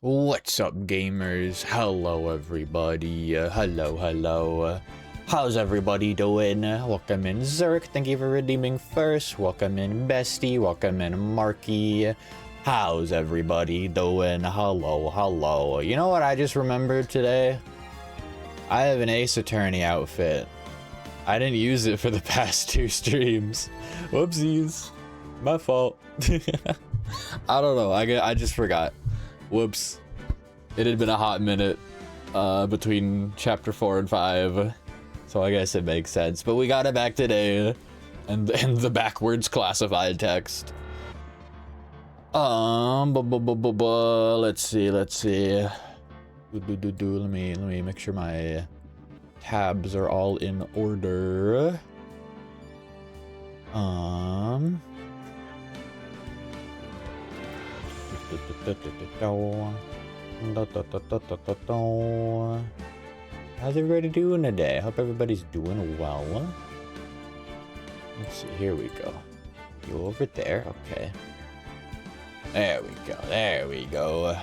What's up, gamers? Hello, everybody. Hello. How's everybody doing? Welcome in, Zerk. Thank you for redeeming first. Welcome in, Bestie. Welcome in, Marky. How's everybody doing? Hello. You know what I just remembered today? I have an Ace Attorney outfit. I didn't use it for the past 2 streams. Whoopsies. My fault. I don't know. I just forgot. Whoops. It had been a hot minute between chapter 4 and 5. So I guess it makes sense. But we got it back today. And the backwards classified text. Let's see. Let me make sure my tabs are all in order. How's everybody doing today? I hope everybody's doing well. Let's see, here we go. You over there? Okay. There we go.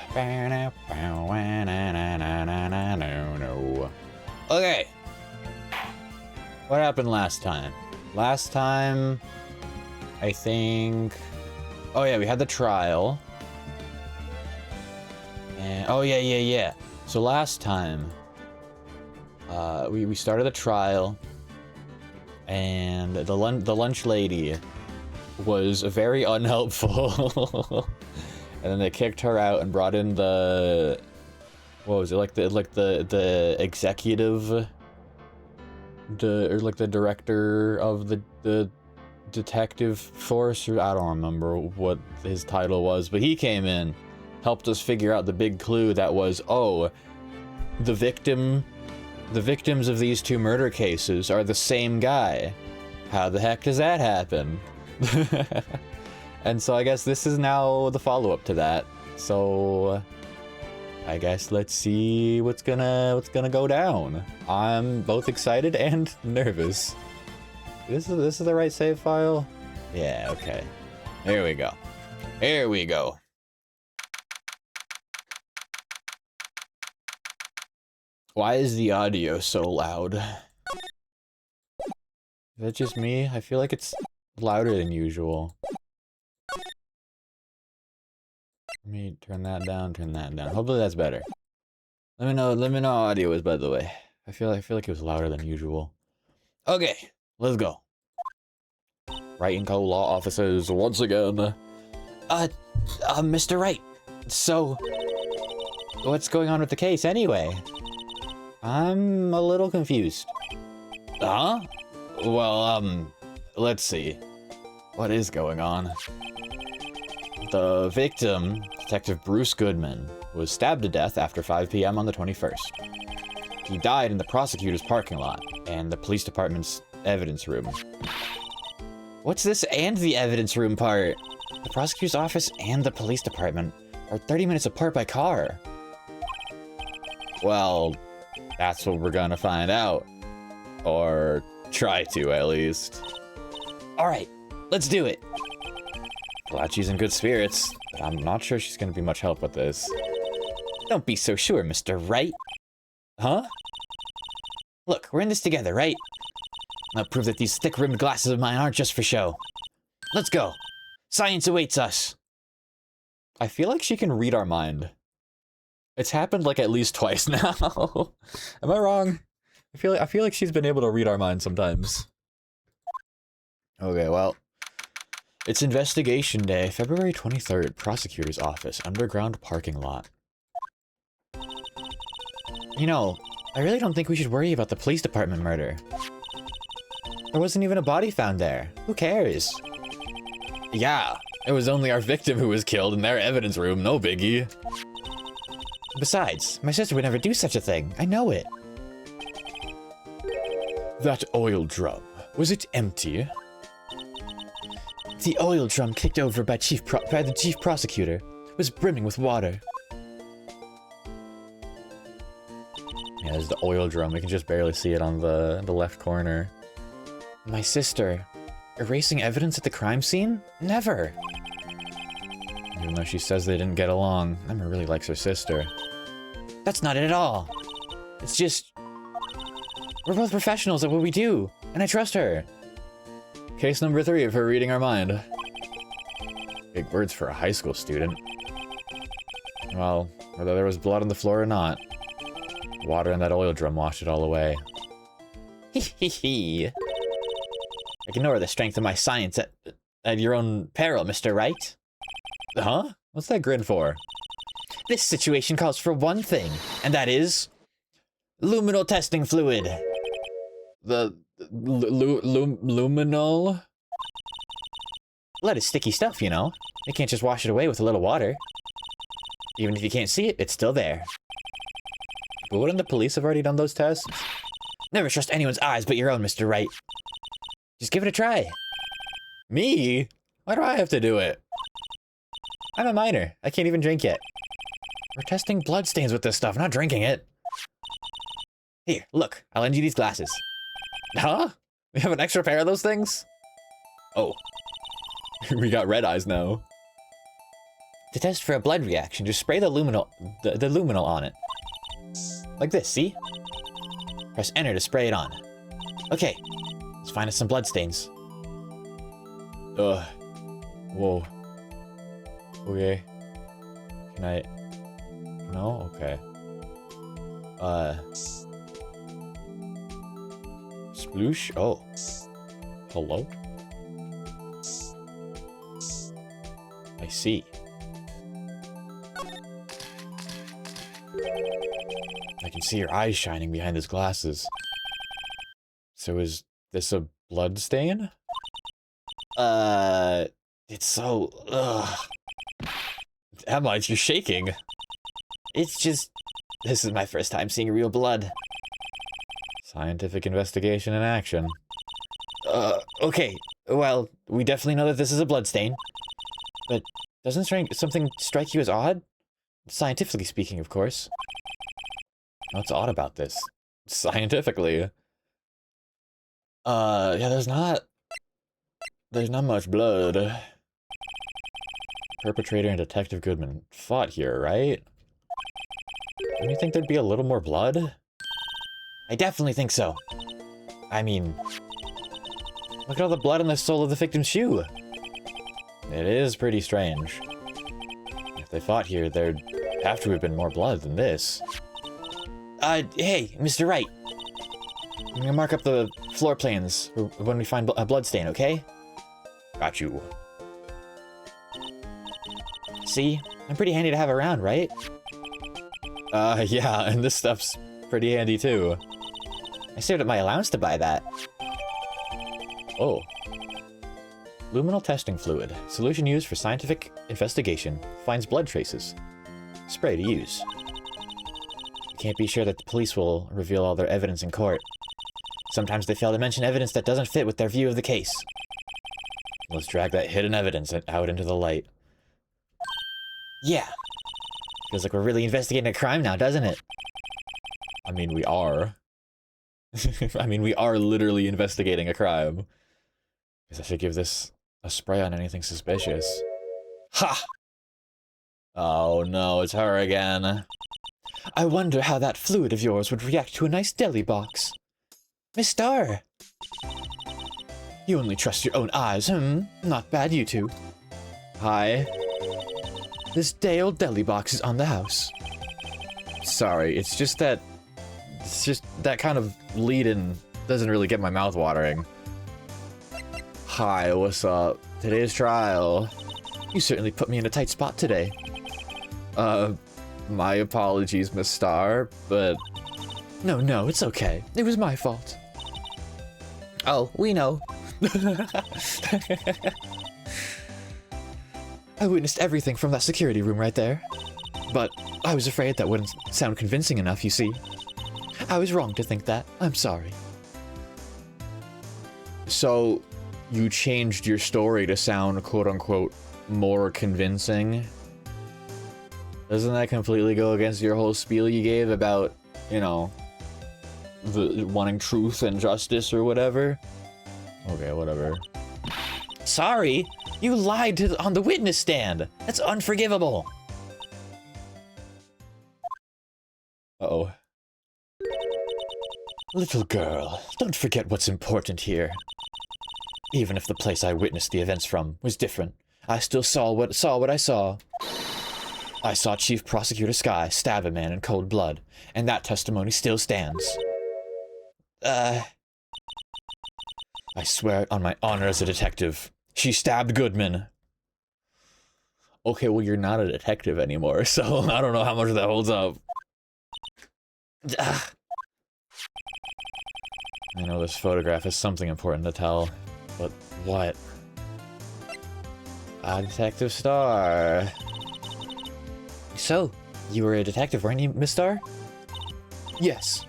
Okay. What happened last time? Last time, I think... Oh yeah, we had the trial. And, oh yeah. So last time, we started the trial, and the lunch lady was very unhelpful. And then they kicked her out and brought in the, what was it, like the executive, or like the director of the detective force, or I don't remember what his title was, but he came in, helped us figure out the big clue that was, oh, the victims of these 2 murder cases are the same guy. How the heck does that happen? And so I guess this is now the follow-up to that. So I guess let's see what's gonna go down. I'm both excited and nervous. This is the right save file? Yeah, okay. Here we go. Why is the audio so loud? Is that just me? I feel like it's louder than usual. Let me turn that down. Hopefully that's better. Let me know how audio is, by the way. I feel like it was louder than usual. Okay, let's go. Wright and Co. law offices once again. Mr. Wright. So, what's going on with the case anyway? I'm a little confused. Huh? Well, let's see. What is going on? The victim, Detective Bruce Goodman, was stabbed to death after 5 p.m. on the 21st. He died in the prosecutor's parking lot and the police department's evidence room. What's this and the evidence room part? The prosecutor's office and the police department are 30 minutes apart by car. Well, that's what we're gonna find out. Or try to, at least. Alright, let's do it. Glad she's in good spirits, but I'm not sure she's gonna be much help with this. Don't be so sure, Mr. Wright. Huh? Look, we're in this together, right? I'll prove that these thick-rimmed glasses of mine aren't just for show. Let's go. Science awaits us. I feel like she can read our mind. It's happened like at least twice now. Am I wrong? I feel like she's been able to read our minds sometimes. Okay, well. It's investigation day, February 23rd, prosecutor's office, underground parking lot. You know, I really don't think we should worry about the police department murder. There wasn't even a body found there. Who cares? Yeah, it was only our victim who was killed in their evidence room, no biggie. Besides, my sister would never do such a thing. I know it. That oil drum, was it empty? The oil drum kicked over by the chief prosecutor was brimming with water. Yeah, there's the oil drum. We can just barely see it on the left corner. My sister, erasing evidence at the crime scene? Never. Even though she says they didn't get along, Emma really likes her sister. That's not it at all. It's just... we're both professionals at what we do, and I trust her. Case number 3 of her reading our mind. Big words for a high school student. Well, whether there was blood on the floor or not, water in that oil drum washed it all away. Hee. Ignore the strength of my science at your own peril, Mr. Wright. Huh? What's that grin for? This situation calls for one thing, and that is... luminal testing fluid. The... luminal? Blood is sticky stuff, you know. You can't just wash it away with a little water. Even if you can't see it, it's still there. But wouldn't the police have already done those tests? Never trust anyone's eyes but your own, Mr. Wright. Just give it a try. Me? Why do I have to do it? I'm a minor. I can't even drink yet. We're testing bloodstains with this stuff, not drinking it. Here, look. I'll lend you these glasses. Huh? We have an extra pair of those things? Oh. We got red eyes now. To test for a blood reaction, just spray the luminal on it. Like this, see? Press enter to spray it on. Okay, let's find us some bloodstains. Ugh. Whoa. Okay. Can I... no? Okay. Sploosh? Oh. Hello? I see. I can see your eyes shining behind his glasses. So is this a blood stain? It's so... ugh. Emma, you're shaking. It's just... this is my first time seeing real blood. Scientific investigation in action. Okay. Well, we definitely know that this is a blood stain. But doesn't something strike you as odd? Scientifically speaking, of course. What's odd about this? Scientifically. Yeah, there's not much blood. Perpetrator and Detective Goodman fought here, right? Don't you think there'd be a little more blood? I definitely think so. I mean, look at all the blood on the sole of the victim's shoe. It is pretty strange. If they fought here, there'd have to have been more blood than this. Hey, Mr. Wright. I'm gonna mark up the floor plans when we find a blood stain, okay? Got you. See? I'm pretty handy to have around, right? Yeah, and this stuff's pretty handy too. I saved up my allowance to buy that. Oh. Luminal testing fluid. Solution used for scientific investigation. Finds blood traces. Spray to use. You can't be sure that the police will reveal all their evidence in court. Sometimes they fail to mention evidence that doesn't fit with their view of the case. Let's drag that hidden evidence out into the light. Yeah. Feels like we're really investigating a crime now, doesn't it? I mean, we are. I mean, we are literally investigating a crime. Guess I should give this a spray on anything suspicious. Ha! Oh no, it's her again. I wonder how that fluid of yours would react to a nice deli box. Miss Starr! You only trust your own eyes, Not bad, you two. Hi. This day-old deli box is on the house. Sorry, it's just that kind of lead-in doesn't really get my mouth watering. Hi, what's up? Today's trial. You certainly put me in a tight spot today. My apologies, Miss Starr, but... No, it's okay. It was my fault. Oh, we know. I witnessed everything from that security room right there. But I was afraid that wouldn't sound convincing enough, you see. I was wrong to think that. I'm sorry. So, you changed your story to sound, quote-unquote, more convincing? Doesn't that completely go against your whole spiel you gave about, you know, the wanting truth and justice or whatever? Okay, whatever. Sorry, You lied on the witness stand! That's unforgivable! Uh-oh. Little girl, don't forget what's important here. Even if the place I witnessed the events from was different, I still saw what I saw. I saw Chief Prosecutor Sky stab a man in cold blood, and that testimony still stands. I swear it on my honor as a detective. She stabbed Goodman. Okay, well, you're not a detective anymore, so I don't know how much that holds up. I know this photograph is something important to tell, but what? Detective Star. So, you were a detective, weren't you, Miss Star? Yes.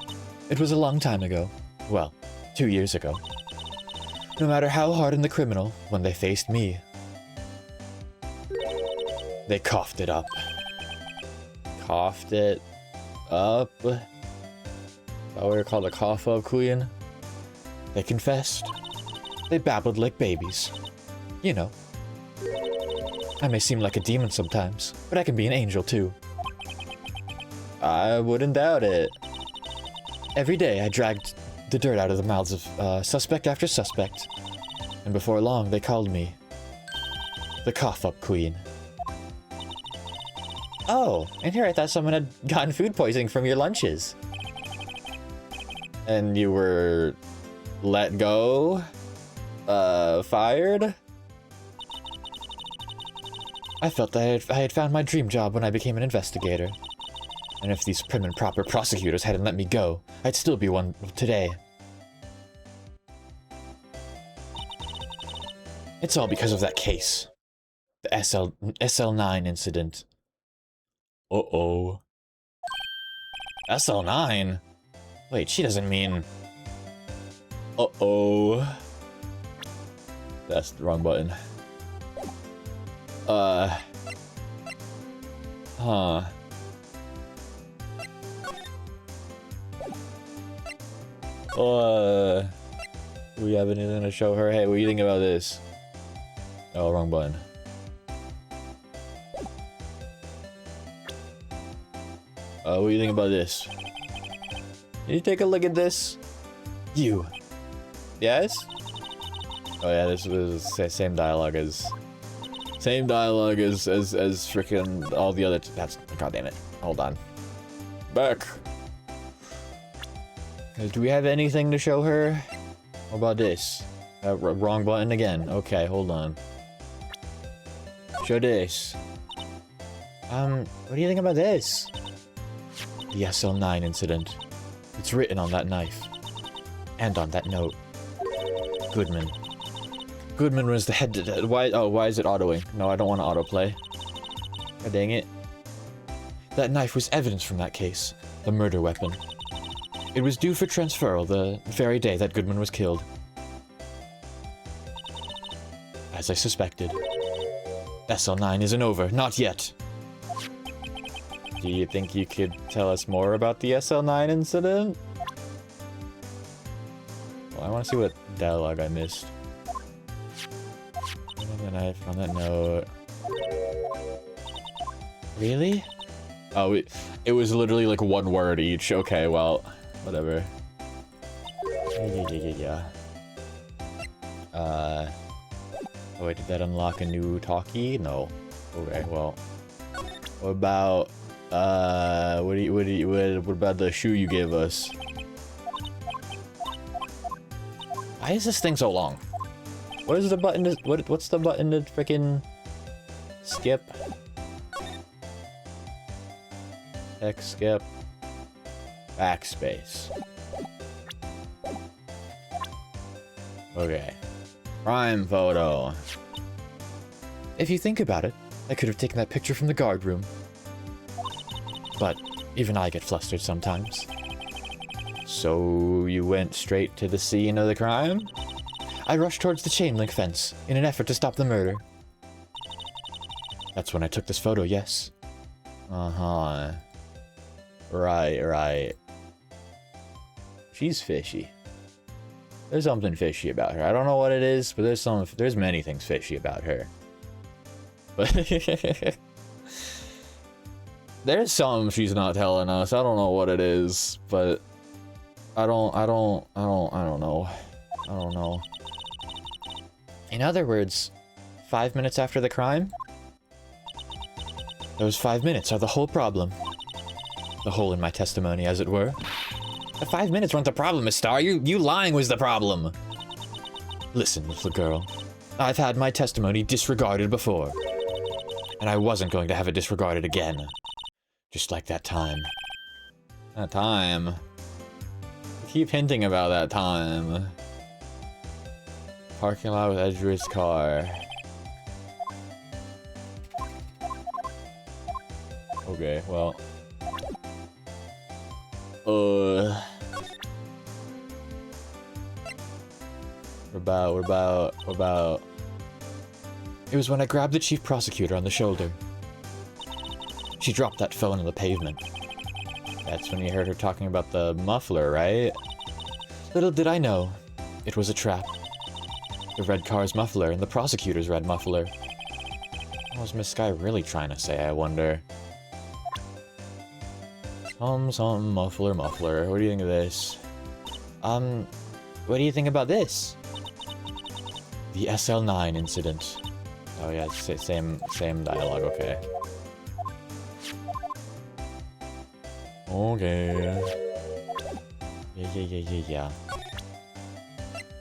It was a long time ago. Well, 2 years ago. No matter how hardened the criminal, when they faced me, they coughed it up. Coughed it up? Is that what you're called, a cough-up queen? They confessed. They babbled like babies. You know. I may seem like a demon sometimes, but I can be an angel too. I wouldn't doubt it. Every day I dragged the dirt out of the mouths of suspect after suspect. And before long they called me the cough-up queen. Oh, and here I thought someone had gotten food poisoning from your lunches. And you were let go? Fired? I felt that I had found my dream job when I became an investigator. And if these prim and proper prosecutors hadn't let me go, I'd still be one today. It's all because of that case. The SL9 incident. Uh-oh. SL9? Wait, she doesn't mean... Uh-oh. That's the wrong button. Huh. Do we have anything to show her? Hey, what do you think about this? Oh, wrong button. What do you think about this? Can you take a look at this? You. Yes? Oh yeah, this was the same dialogue as... Same dialogue as frickin' all the other... That's... God damn it. Hold on. Back. Do we have anything to show her? What about this? Wrong button again. Okay, hold on. Show this. What do you think about this? The SL9 incident. It's written on that knife. And on that note. Goodman. Goodman was the head... Why is it autoing? No, I don't want to autoplay. God dang it. That knife was evidence from that case. The murder weapon. It was due for transferal the very day that Goodman was killed. As I suspected. SL9 isn't over. Not yet. Do you think you could tell us more about the SL9 incident? Well, I want to see what dialogue I missed. On the knife, on that note. Really? Oh, it was literally like one word each. Okay, well, whatever. Yeah. Oh wait, did that unlock a new talkie? No. Okay, well. What about, what about the shoe you gave us? Why is this thing so long? What is the button to, what's the button to frickin' skip? X skip. Backspace. Okay. Prime photo. If you think about it, I could have taken that picture from the guard room. But even I get flustered sometimes. So you went straight to the scene of the crime? I rushed towards the chain link fence in an effort to stop the murder. That's when I took this photo, yes. Uh-huh. Right. She's fishy. There's something fishy about her. I don't know what it is, but there's many things fishy about her. But there's something she's not telling us. I don't know what it is, but I don't know. I don't know. In other words, 5 minutes after the crime? Those 5 minutes are the whole problem. The hole in my testimony, as it were. The 5 minutes weren't the problem, Miss Star. You lying was the problem. Listen, little girl. I've had my testimony disregarded before. And I wasn't going to have it disregarded again. Just like that time. That time. You keep hinting about that time. Parking lot with Edgewood's car. Okay, well. We're about. It was when I grabbed the chief prosecutor on the shoulder. She dropped that phone on the pavement. That's when you heard her talking about the muffler, right? Little did I know, it was a trap. The red car's muffler and the prosecutor's red muffler. What was Miss Sky really trying to say, I wonder? Some muffler. What do you think of this? What do you think about this? The SL9 incident. Oh yeah, same dialogue, okay. Okay. Yeah.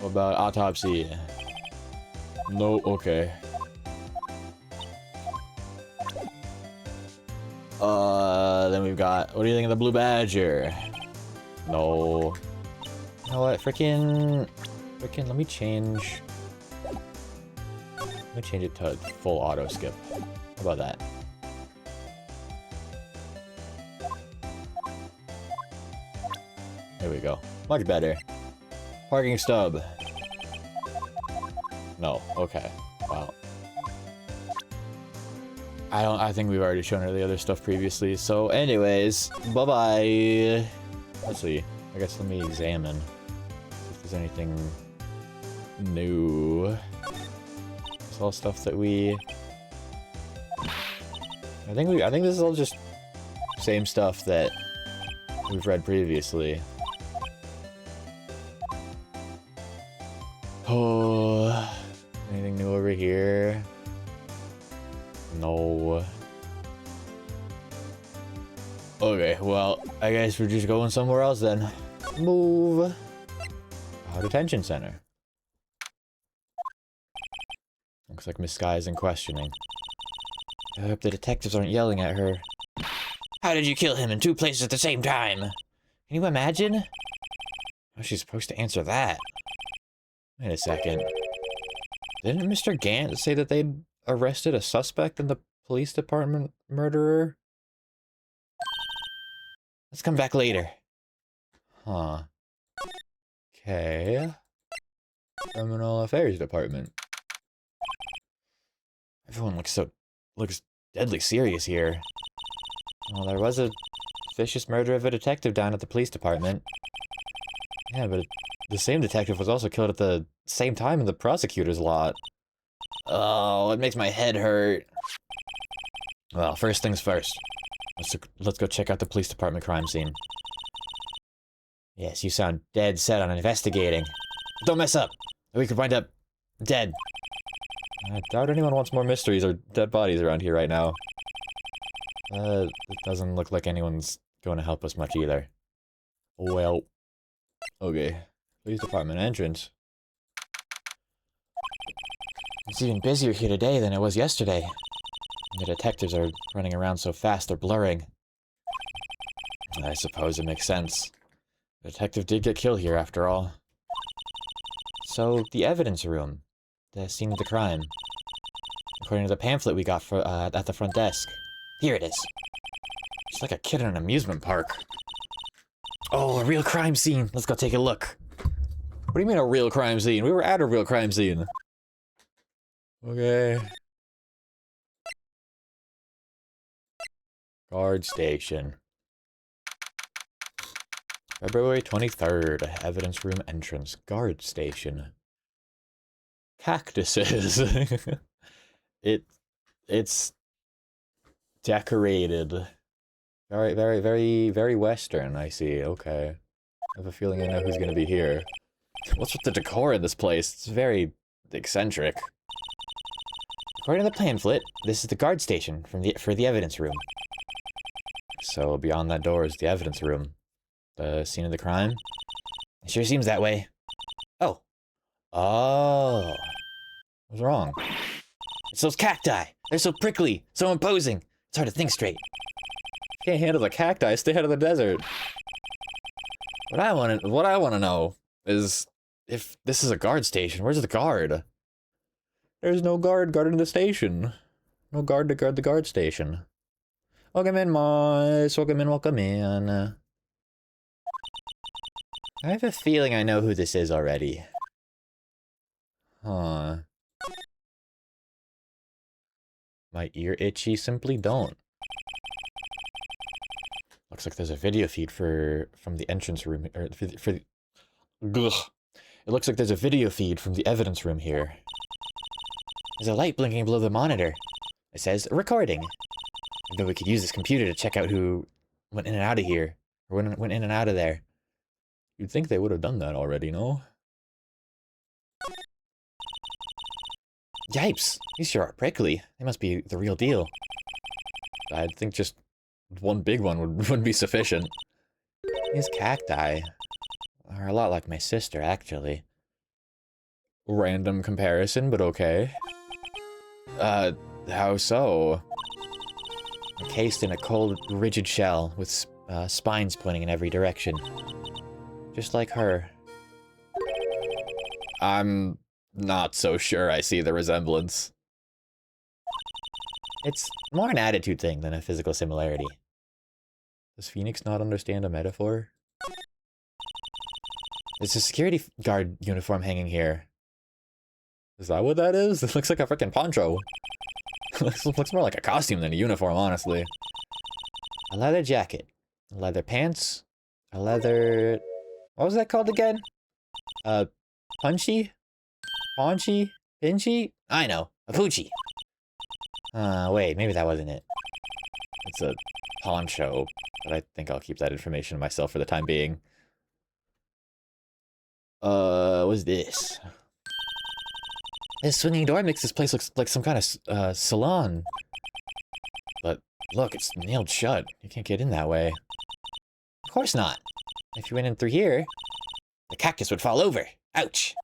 What about autopsy? No, okay. Then we've got, what do you think of the Blue Badger? No. You know what, frickin', let me change it to full auto skip. How about that? There we go. Much better. Parking stub. No, okay. Wow. I think we've already shown her the other stuff previously, so anyways, bye-bye. Let's see. I guess let me examine if there's anything new. It's all stuff that we... I think this is all just same stuff that we've read previously. Oh, anything new over here? No. Okay, well, I guess we're just going somewhere else then. Move. Detention center. Looks like Miss Sky is in questioning. I hope the detectives aren't yelling at her. How did you kill him in 2 places at the same time? Can you imagine? How's she supposed to answer that? Wait a second. Didn't Mr. Gant say that they'd arrested a suspect in the police department murderer? Let's come back later. Huh. Okay. Criminal Affairs Department. Everyone looks deadly serious here. Well, there was a vicious murder of a detective down at the police department. Yeah, but the same detective was also killed at the same time in the prosecutor's lot. Oh, it makes my head hurt. Well, first things first. Let's go check out the police department crime scene. Yes, you sound dead set on investigating. Don't mess up! We could wind up dead. I doubt anyone wants more mysteries or dead bodies around here right now. It doesn't look like anyone's going to help us much either. Well. Okay. Police department entrance. It's even busier here today than it was yesterday. The detectives are running around so fast they're blurring. I suppose it makes sense. The detective did get killed here after all. So, the evidence room. The scene of the crime. According to the pamphlet we got for, at the front desk. Here it is. It's like a kid in an amusement park. Oh, a real crime scene. Let's go take a look. What do you mean a real crime scene? We were at a real crime scene. Okay. Guard station. February 23rd. Evidence room entrance. Guard station. Cactuses. It It's decorated. Very, very, very, very Western, I see. Okay. I have a feeling I know who's gonna be here. What's with the decor in this place? It's very eccentric. According to the pamphlet, this is the guard station for the evidence room. So beyond that door is the evidence room. The scene of the crime? It sure seems that way. Oh. Oh. What's wrong? It's those cacti! They're so prickly, so imposing. It's hard to think straight. Can't handle the cacti, stay out of the desert. What I wanna know is if this is a guard station, where's the guard? There's no guard guarding the station. No guard to guard the guard station. Welcome in, Moss. Welcome in, welcome in. I have a feeling I know who this is already. Huh. My ear itchy simply don't. Looks like there's a video feed from the entrance room, or for the... Ugh. It looks like there's a video feed from the evidence room here. There's a light blinking below the monitor. It says, recording. Though we could use this computer to check out who went in and out of here. Or went in and out of there. You'd think they would have done that already, no? Yipes! These sure are prickly. They must be the real deal. I'd think just one big one wouldn't be sufficient. These cacti are a lot like my sister, actually. Random comparison, but okay. How so? Encased in a cold, rigid shell with spines pointing in every direction. Just like her. I'm not so sure I see the resemblance. It's more an attitude thing than a physical similarity. Does Phoenix not understand a metaphor? There's a security guard uniform hanging here. Is that what that is? It looks like a freaking poncho. looks more like a costume than a uniform, honestly. A leather jacket. Leather pants. A leather... What was that called again? Punchy? Paunchy? Pinchy? I know. A poochie. Wait, maybe that wasn't it. It's a poncho, but I think I'll keep that information to myself for the time being. What's this? This swinging door makes this place look like some kind of, salon. But, look, it's nailed shut. You can't get in that way. Of course not. If you went in through here, the cactus would fall over. Ouch!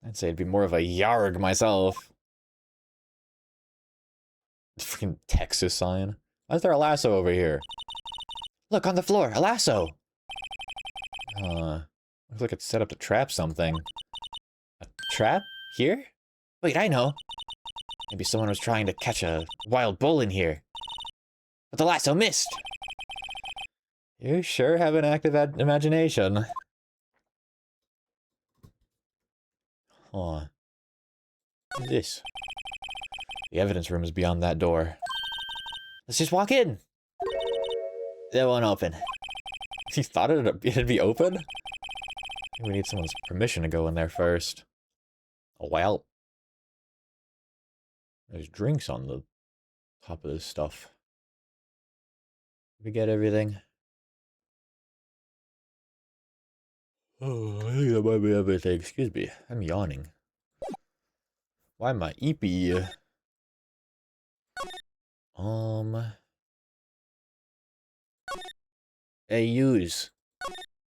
I'd say it'd be more of a yarg myself. Freaking Texas sign. Why is there a lasso over here? Look, on the floor, a lasso! Looks like it's set up to trap something. A trap? Here? Wait, I know. Maybe someone was trying to catch a wild bull in here. But the lasso missed! You sure have an active imagination. Huh. What is this? The evidence room is beyond that door. Let's just walk in! It won't open. He thought it'd be open? We need someone's permission to go in there first. Oh, well. There's drinks on the top of this stuff. Did we get everything? Oh, I think that might be everything. Excuse me. I'm yawning. Why am I eepy? Hey, use.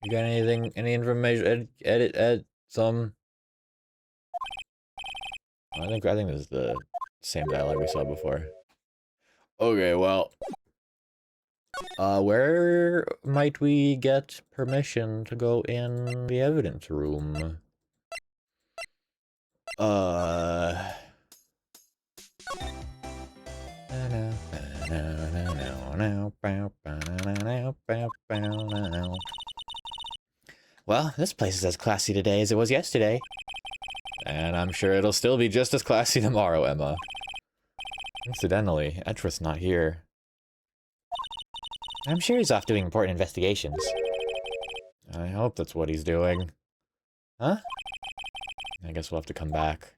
You got anything, any information, edit, some? I think this is the same dialogue we saw before. Okay, well. Where might we get permission to go in the evidence room? Well, this place is as classy today as it was yesterday. And I'm sure it'll still be just as classy tomorrow, Emma. Incidentally, Ettrith's not here. I'm sure he's off doing important investigations. I hope that's what he's doing. Huh? I guess we'll have to come back.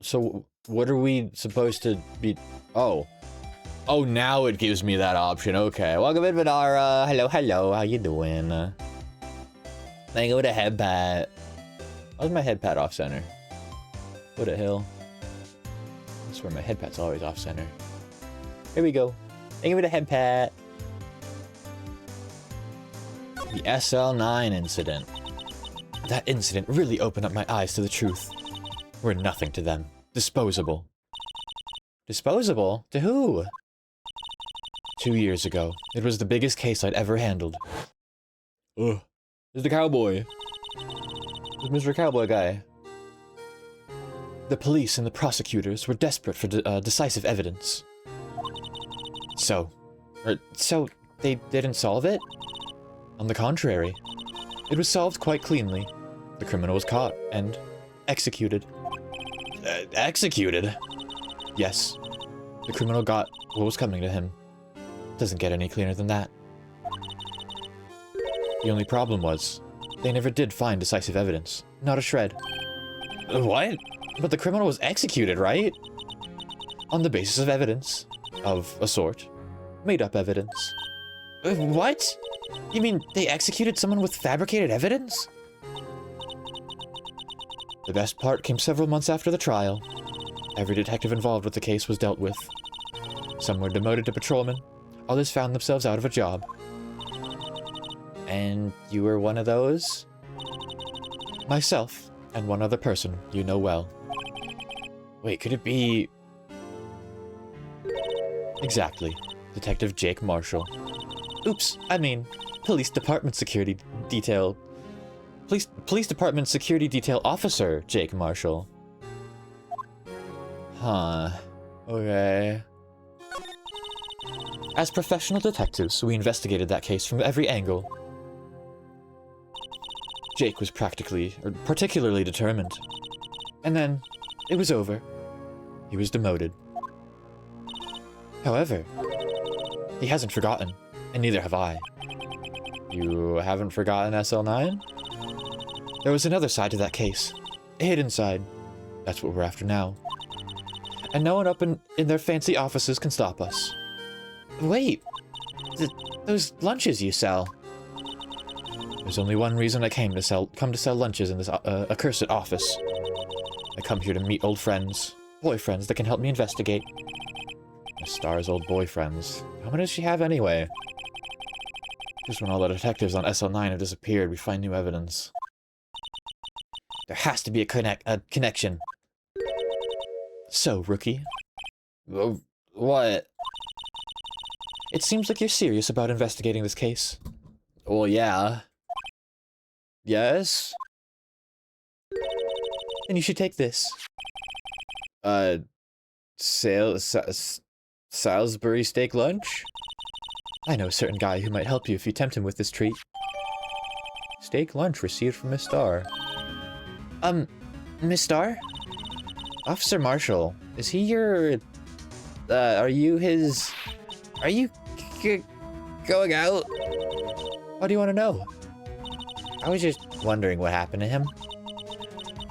So, what are we supposed to be... Oh. Oh, now it gives me that option. Okay. Welcome in, Vidara. Hello, hello. How you doing? Thank you with a head pat. Why's my head pat off center? What the hell? I swear my head pat's always off center. Here we go. Thank you with a head pat. The SL9 incident. That incident really opened up my eyes to the truth. We're nothing to them. Disposable. Disposable? To who? 2 years ago. It was the biggest case I'd ever handled. Ugh. There's the cowboy. There's Mr. Cowboy guy. The police and the prosecutors were desperate for decisive evidence. So they didn't solve it? On the contrary. It was solved quite cleanly. The criminal was caught and executed. Executed? Yes. The criminal got what was coming to him. Doesn't get any cleaner than that. The only problem was, they never did find decisive evidence. Not a shred. What? But the criminal was executed, right? On the basis of evidence. Of a sort. Made up evidence. What? You mean they executed someone with fabricated evidence? The best part came several months after the trial. Every detective involved with the case was dealt with. Some were demoted to patrolmen. Others found themselves out of a job. And you were one of those? Myself, and one other person you know well. Wait, could it be... Exactly. Detective Jake Marshall. Oops, I mean, Police Department Security Detail... Police Department Security Detail Officer Jake Marshall. Huh. Okay. As professional detectives, we investigated that case from every angle. Jake was particularly determined. And then, it was over. He was demoted. However, he hasn't forgotten, and neither have I. You haven't forgotten SL9? There was another side to that case. A hidden side. That's what we're after now. And no one up in their fancy offices can stop us. Wait! Those lunches you sell. There's only one reason I come to sell lunches in this accursed office. I come here to meet old friends. Boyfriends that can help me investigate. Miss Star's old boyfriends. How many does she have anyway? Just when all the detectives on SL9 have disappeared, we find new evidence. There has to be a connection. So, rookie. What? It seems like you're serious about investigating this case. Well, yeah. Yes? Then you should take this. Salisbury steak lunch? I know a certain guy who might help you if you tempt him with this treat. Steak lunch received from Miss Star. Miss Star? Officer Marshall, is he your... are you his... Are you... going out? How do you want to know? I was just wondering what happened to him.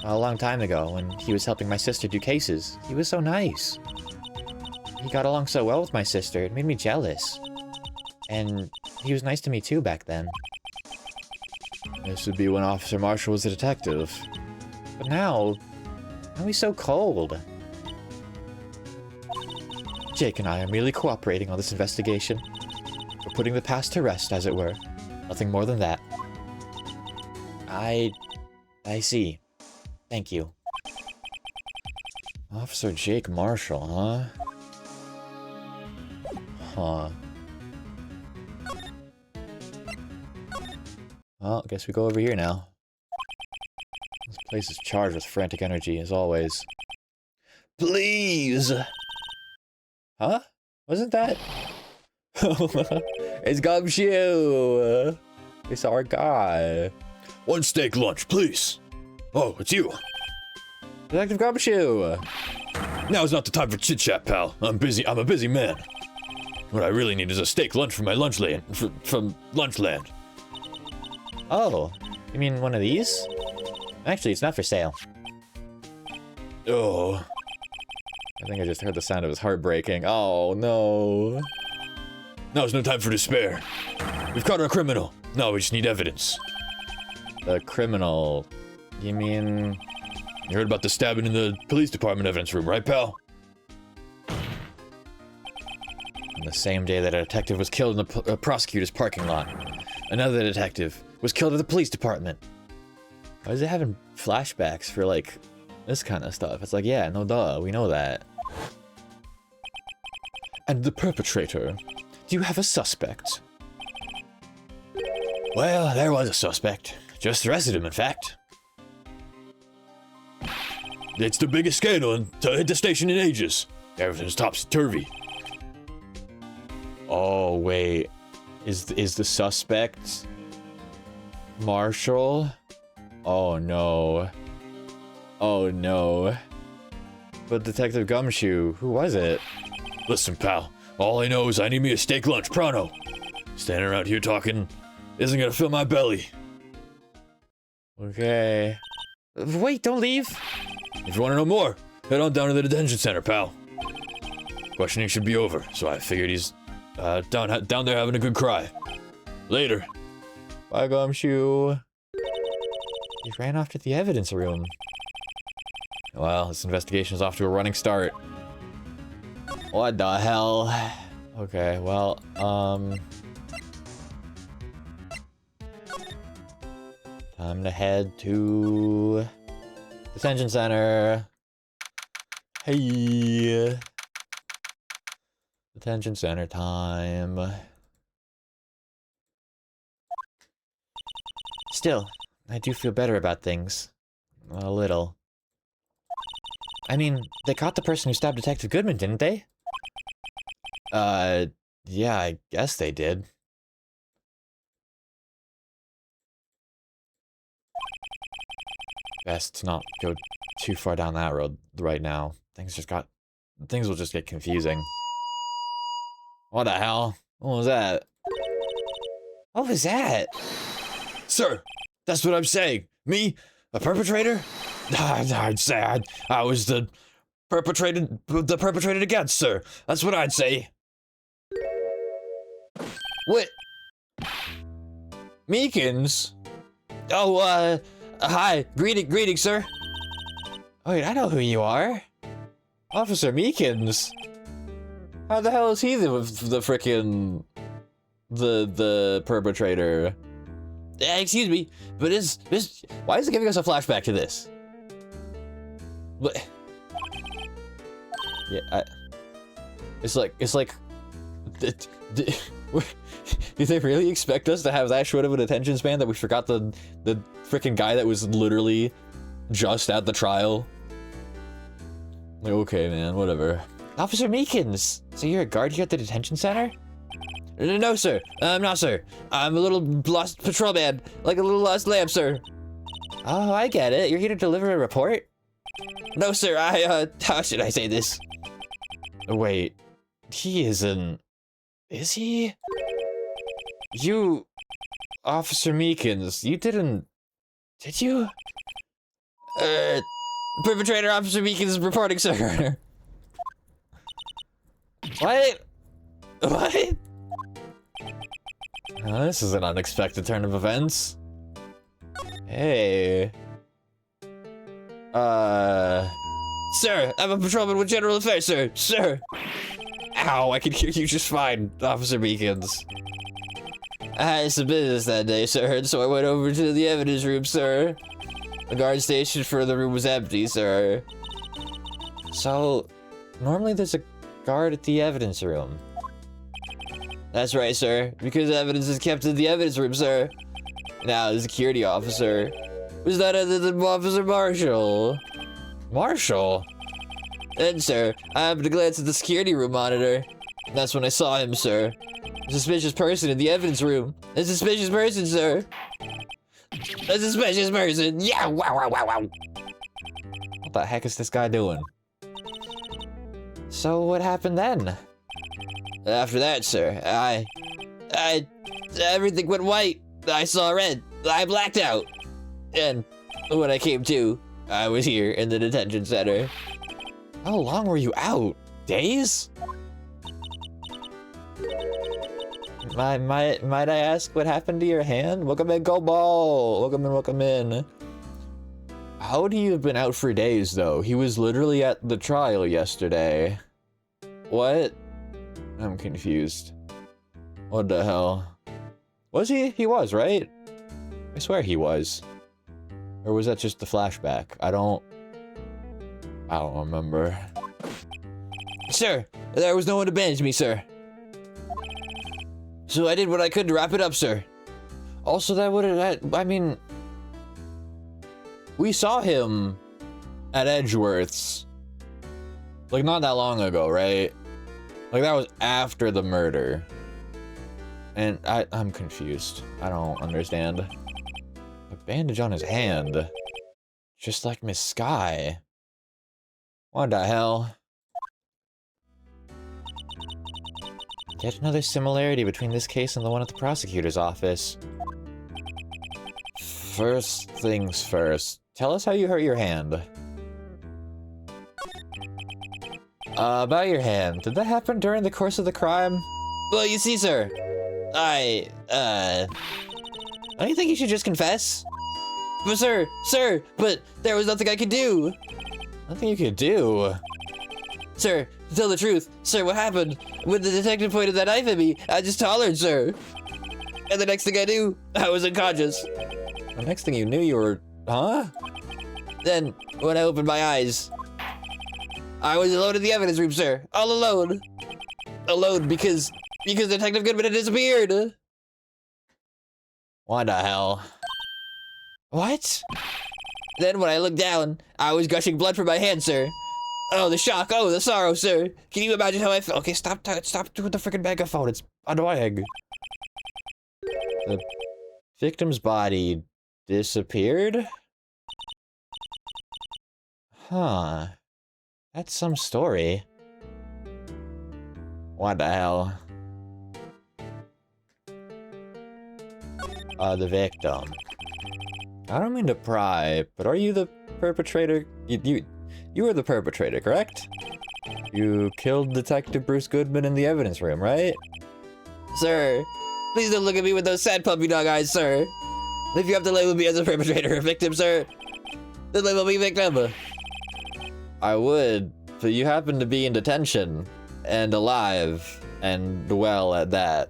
A long time ago, when he was helping my sister do cases. He was so nice. He got along so well with my sister, it made me jealous. And he was nice to me too back then. This would be when Officer Marshall was a detective. But now he's so cold. Jake and I are merely cooperating on this investigation. We're putting the past to rest, as it were. Nothing more than that. I see. Thank you. Officer Jake Marshall, huh? Huh. Well, I guess we go over here now. This place is charged with frantic energy, as always. Please! Huh? Wasn't that? It's Gumshoe! It's our guy. One steak lunch, please! Oh, it's you! Detective Gumshoe! Now's not the time for chit-chat, pal. I'm a busy man. What I really need is a steak lunch from my lunchland. From Lunchland. Oh, you mean one of these? Actually, it's not for sale. Oh, I think I just heard the sound of his heart breaking. Oh, no. Now's no time for despair. We've caught our criminal. Now we just need evidence. The criminal... You mean... You heard about the stabbing in the police department evidence room, right, pal? On the same day that a detective was killed in the prosecutor's parking lot, another detective was killed at the police department. Why is it having flashbacks for, like, this kind of stuff? It's like, yeah, no duh, we know that. And the perpetrator. Do you have a suspect? Well, there was a suspect. Just arrested him, in fact. It's the biggest scandal to hit the station in ages. Everything's topsy-turvy. Oh, wait. Is the suspect... Marshall? Oh, no. Oh, no. But Detective Gumshoe, who was it? Listen, pal. All I know is I need me a steak lunch, pronto. Standing around here talking isn't gonna fill my belly. Okay. Wait, don't leave. If you want to know more, head on down to the detention center, pal. Questioning should be over, so I figured he's down there having a good cry. Later. Bye, Gumshoe. He ran off to the evidence room. Well, this investigation is off to a running start. What the hell? Okay, well, time to head to detention center. Hey. Detention center time. Still, I do feel better about things. A little. I mean, they caught the person who stabbed Detective Goodman, didn't they? Yeah, I guess they did. Best to not go too far down that road right now. Things will just get confusing. What the hell? What was that? What was that? Sir, that's what I'm saying. Me, a perpetrator? I'd say I was the perpetrated against, sir. That's what I'd say. What? Meekins? Oh, hi. Greetings, sir. Wait, I know who you are. Officer Meekins. How the hell is he the frickin' the perpetrator? Excuse me, but why is it giving us a flashback to this? What? Yeah, it's like, do they really expect us to have that short of an attention span that we forgot the frickin' guy that was literally just at the trial? Like, okay, man, whatever. Officer Meekins, so you're a guard here at the detention center? No, sir. I'm not, sir. I'm a little lost patrolman, like a little lost lamb, sir. Oh, I get it. You're here to deliver a report? No, sir. How should I say this? Wait, he isn't... Is he? You... Officer Meekins, you didn't... Did you? Perpetrator Officer Meekins reporting, sir. What? What? This is an unexpected turn of events. Hey. Sir, I'm a patrolman with general affairs, sir. Sir. Ow, I can hear you just fine, Officer Meekins. I had some business that day, sir, and so I went over to the evidence room, sir. The guard station for the room was empty, sir. So, normally there's a guard at the evidence room. That's right, sir, because evidence is kept in the evidence room, sir. Now, the security officer was none other than Officer Marshall. Marshall? Then, sir, I happened to glance at the security room monitor. And that's when I saw him, sir. A suspicious person in the evidence room. A suspicious person, sir. A suspicious person. Yeah, wow, wow, wow, wow. What the heck is this guy doing? So what happened then? After that, sir, everything went white. I saw red. I blacked out. And when I came to, I was here in the detention center. How long were you out? Days? Might I ask what happened to your hand? Welcome in, Go Ball! Welcome in, welcome in. How would he have been out for days, though? He was literally at the trial yesterday. What? I'm confused. What the hell? Was he? He was, right? I swear he was. Or was that just the flashback? I don't remember. Sir, there was no one to bandage me, sir. So I did what I could to wrap it up, sir. Also, I mean... We saw him at Edgeworth's. Like, not that long ago, right? Like, that was after the murder. And I'm confused. I don't understand. A bandage on his hand. Just like Miss Sky. What the hell? Yet another similarity between this case and the one at the prosecutor's office. First things first. Tell us how you hurt your hand. About your hand. Did that happen during the course of the crime? Well, you see, sir. Don't you think you should just confess? But sir, but there was nothing I could do. Nothing you could do? Sir, to tell the truth, sir, what happened? When the detective pointed that knife at me, I just hollered, sir. And the next thing I knew, I was unconscious. The next thing you knew, you were... Huh? Then, when I opened my eyes, I was alone in the evidence room, sir. All alone. Alone because Detective Goodman had disappeared. What the hell? What? Then when I looked down, I was gushing blood from my hand, sir. Oh, the shock. Oh, the sorrow, sir. Can you imagine how I felt? Okay, stop doing the freaking megaphone. It's annoying. The victim's body disappeared? Huh. That's some story. What the hell? The victim. I don't mean to pry, but are you the perpetrator? You were the perpetrator, correct? You killed Detective Bruce Goodman in the evidence room, right? Sir, please don't look at me with those sad puppy dog eyes, sir. If you have to label me as a perpetrator or victim, sir, then label me victim. I would, but you happen to be in detention and alive and well at that.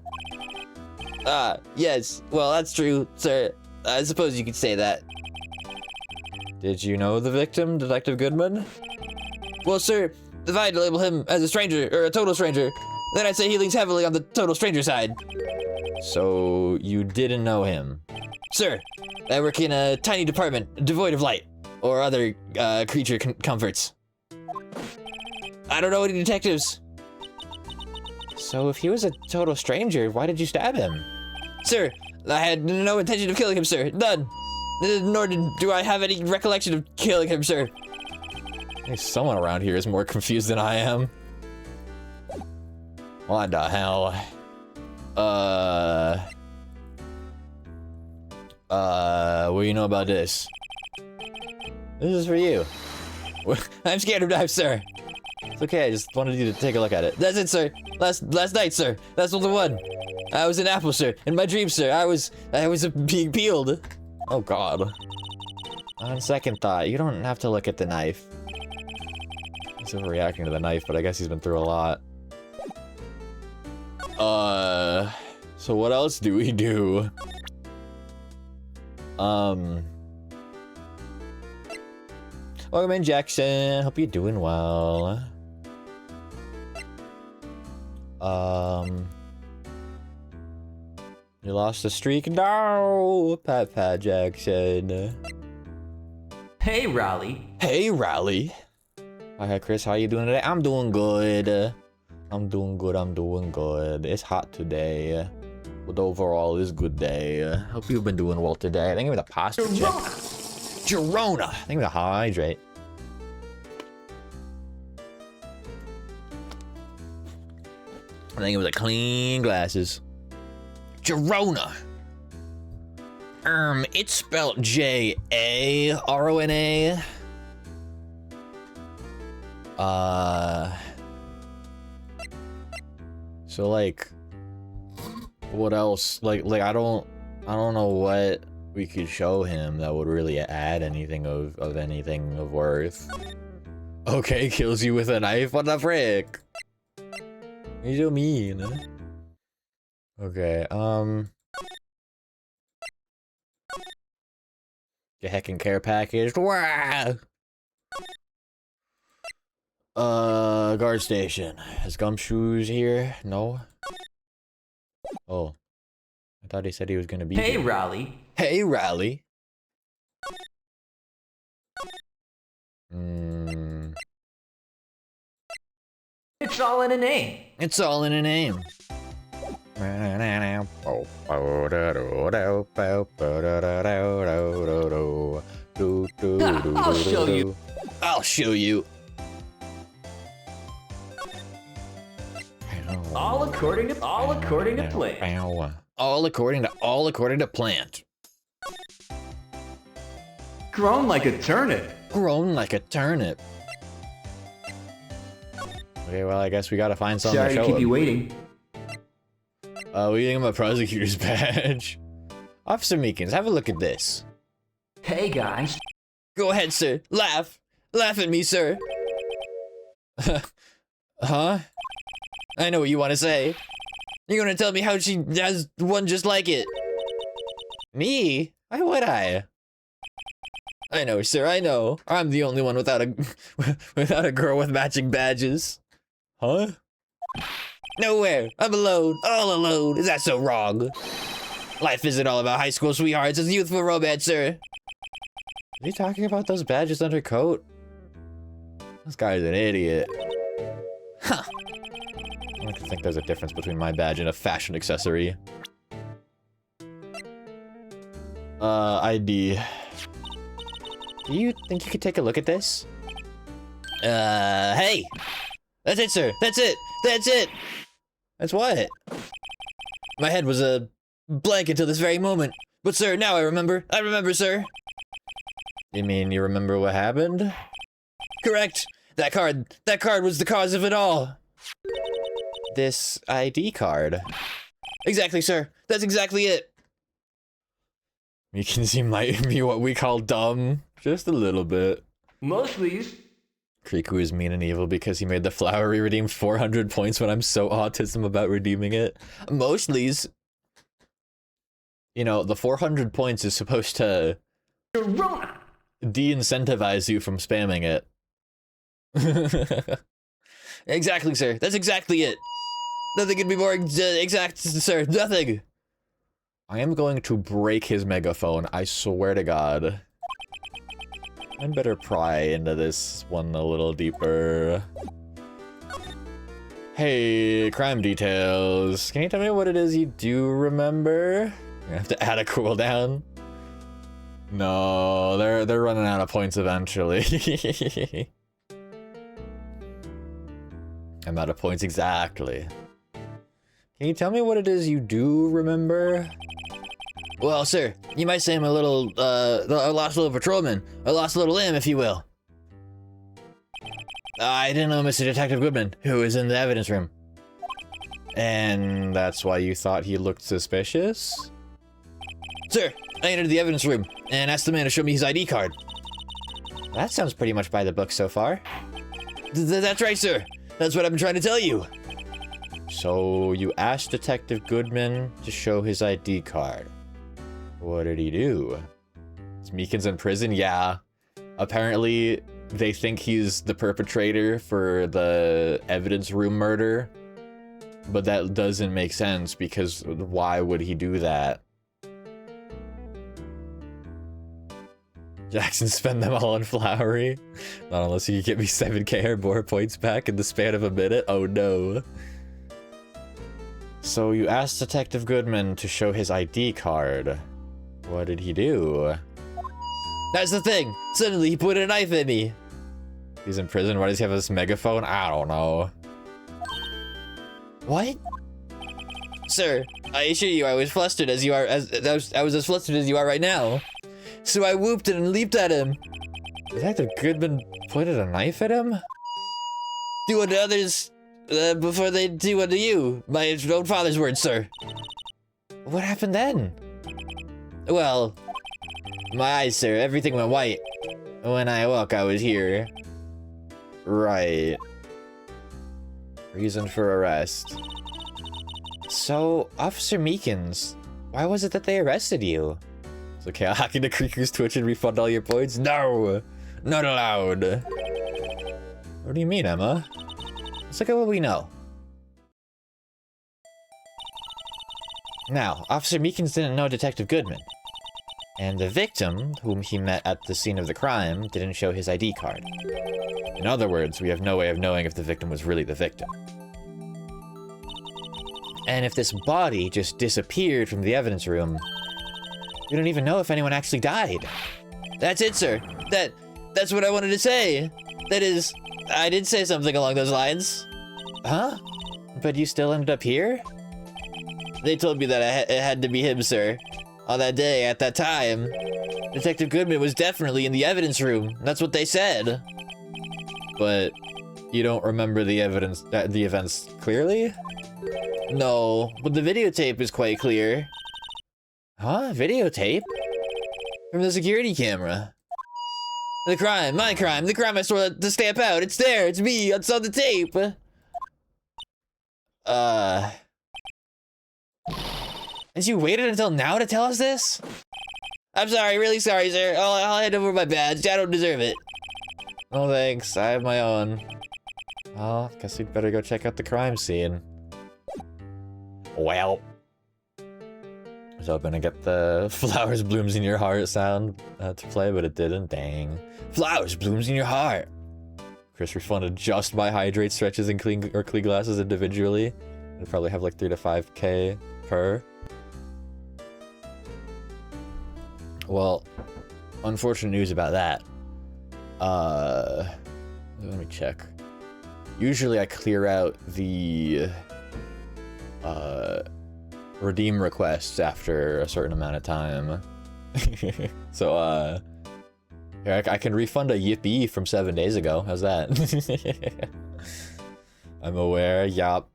Ah, yes. Well, that's true, sir. I suppose you could say that. Did you know the victim, Detective Goodman? Well, sir, if I had to label him as a stranger, or a total stranger, then I'd say he leans heavily on the total stranger side. So, you didn't know him? Sir, I work in a tiny department, devoid of light, or other, creature comforts. I don't know any detectives. So, if he was a total stranger, why did you stab him? Sir, I had no intention of killing him, sir. None. Nor do I have any recollection of killing him, sir. Hey, someone around here is more confused than I am. What the hell? What do you know about this? This is for you. I'm scared of knives, sir. It's okay, I just wanted you to take a look at it. That's it, sir. Last night, sir. That's the one. I was in Apple, sir. In my dreams, sir. I was being peeled. Oh, God. On second thought, you don't have to look at the knife. He's overreacting to the knife, but I guess he's been through a lot. So what else do we do? Welcome in, Jackson. Hope you're doing well. You lost the streak? No! Pat Jackson. Hey, Raleigh. Hey, Raleigh. Hi, Chris. How you doing today? I'm doing good. I'm doing good. It's hot today. But overall, it's a good day. Hope you've been doing well today. I think with a pasta check. Girona. I think with a hydrate. I think it was a clean glasses. Girona. It's spelled J-A-R-O-N-A. So like, what else? Like I don't know what we could show him that would really add anything of anything of worth. Okay, kills you with a knife? What the frick? You so mean. Okay, Get heckin' care package. Wah! Guard station. Is Gumshoes here? No? Oh. I thought he said he was gonna be Hey, here. Raleigh. Hey, Raleigh. It's all in a name. It's all in a name. I'll show you. I'll show you. All according to plan. All according to plant. Grown like a turnip. Grown like a turnip. Okay, well, I guess we gotta find something Sorry to to show keep him. you waiting. We think I'm a prosecutor's badge. Officer Meekins, have a look at this. Hey, guys. Go ahead, sir. Laugh. Laugh at me, sir. Huh? I know what you want to say. You're gonna tell me how she has one just like it. Me? Why would I? I know, sir, I know. I'm the only one without a without a girl with matching badges. Huh? Nowhere. I'm alone. All alone. Is that so wrong? Life isn't all about high school sweethearts. It's youthful romance, sir. Are you talking about those badges under coat? This guy's an idiot. Huh. I don't think there's a difference between my badge and a fashion accessory. ID. Do you think you could take a look at this? Hey! That's it, sir! That's it! That's it! That's what? My head was a blank until this very moment. But sir, now I remember. I remember, sir. You mean you remember what happened? Correct! That card was the cause of it all! This ID card. Exactly, sir. That's exactly it. You can see might be what we call dumb. Just a little bit. Mostly. Kriku is mean and evil because he made the flowery redeem 400 points when I'm so autism about redeeming it. Mostly's. You know, the 400 points is supposed to de-incentivize you from spamming it. Exactly, sir. That's exactly it. Nothing could be more exact, sir. Nothing. I am going to break his megaphone. I swear to God. I'd better pry into this one a little deeper. Hey, crime details. Can you tell me what it is you do remember? I have to add a cooldown. No, they're running out of points eventually. I'm out of points exactly. Can you tell me what it is you do remember? Well, sir, you might say I'm a little, a lost little patrolman. A lost little limb, if you will. I didn't know Mr. Detective Goodman, who is in the evidence room. And that's why you thought he looked suspicious? Sir, I entered the evidence room and asked the man to show me his ID card. That sounds pretty much by the book so far. That's right, sir. That's what I'm trying to tell you. So you asked Detective Goodman to show his ID card. What did he do? Is Meekins in prison? Yeah. Apparently, they think he's the perpetrator for the evidence room murder. But that doesn't make sense because why would he do that? Jackson spend them all on Flowery? Not unless you can get me 7k or more points back in the span of a minute. Oh no. So you asked Detective Goodman to show his ID card. What did he do? That's the thing! Suddenly he put a knife in me! He's in prison, why does he have this megaphone? I don't know. What? Sir, I assure you I was flustered as you are, I was as flustered as you are right now. So I whooped and leaped at him. Detective Goodman pointed a knife at him? do unto others before they do unto you. My own father's words, sir. What happened then? Well, my eyes, sir, everything went white. When I awoke, I was here. Right. Reason for arrest. So, Officer Meekins, why was it that they arrested you? It's okay, hacking the Creakers Twitch and refund all your points? No! Not allowed. What do you mean, Emma? Let's look at what we know. Now, Officer Meekins didn't know Detective Goodman. And the victim, whom he met at the scene of the crime, didn't show his ID card. In other words, we have no way of knowing if the victim was really the victim. And if this body just disappeared from the evidence room, we don't even know if anyone actually died. That's it, sir. That's what I wanted to say. That is, I did say something along those lines. Huh? But you still ended up here? They told me that it had to be him, sir. On that day, at that time. Detective Goodman was definitely in the evidence room. That's what they said. But you don't remember the events clearly? No, but the videotape is quite clear. Huh? Videotape? From the security camera. The crime, my crime, the crime I swore to stamp out. It's there, it's me, it's on the tape. And you waited until now to tell us this? I'm sorry, really sorry, sir. I'll hand over my badge. I don't deserve it. No thanks, I have my own. Well, guess we'd better go check out the crime scene. Well. I was hoping to get the flowers blooms in your heart sound to play, but it didn't. Dang. Flowers blooms in your heart. Chris refunded just my hydrate stretches and clean glasses individually. I'd probably have like 3 to 5k per. Well, unfortunate news about that. Let me check. Usually I clear out the redeem requests after a certain amount of time. So here, I can refund a yippee from 7 days ago. How's that? I'm aware, yup.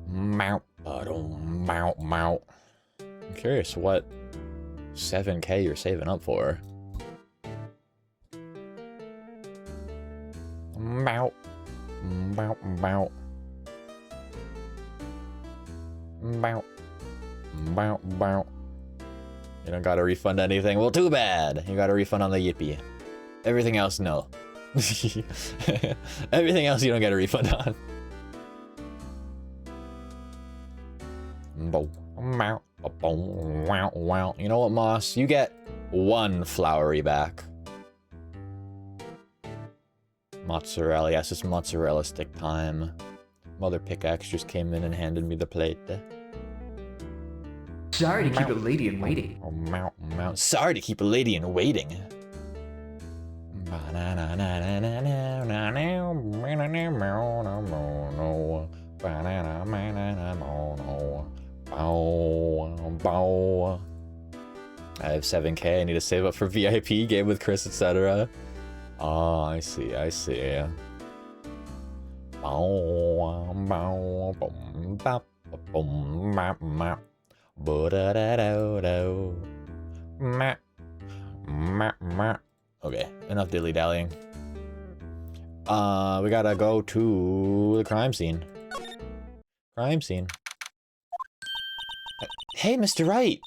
Mount, mount, mount. I'm curious what 7k you're saving up for. Mount, mount, mount. Mount, mount, mount. You don't gotta refund anything. Well, too bad. You gotta refund on the yippee. Everything else, no. Everything else you don't get a refund on. You know what, Moss? You get 1 flowery back. Mozzarella. Yes, it's mozzarella stick time. Mother Pickaxe just came in and handed me the plate. Sorry to keep a lady in waiting. Sorry to keep a lady in waiting. I have 7k. I need to save up for VIP, game with Chris, etc. Oh, I see. I see. Okay, enough dilly-dallying. We gotta go to the crime scene. Crime scene. Hey, Mr. Wright!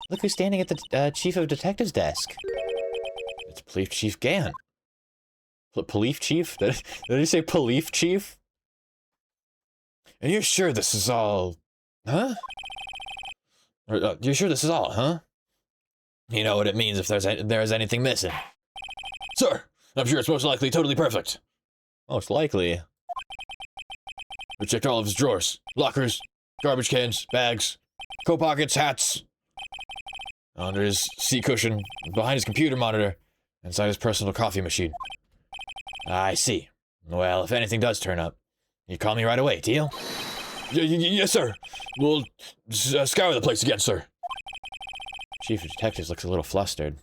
Look who's standing at the Chief of Detectives desk. It's Police Chief Gant. Police Chief? Did he say Police Chief? And you're sure this is all... Huh? You're sure this is all, huh? You know what it means if there's anything missing. Sir, I'm sure it's most likely totally perfect. Most likely. We checked all of his drawers, lockers, garbage cans, bags, coat pockets, hats. Under his seat cushion, behind his computer monitor, inside his personal coffee machine. I see. Well, if anything does turn up, you call me right away, deal? Yes, sir. We'll scour the place again, sir. Chief of Detectives looks a little flustered.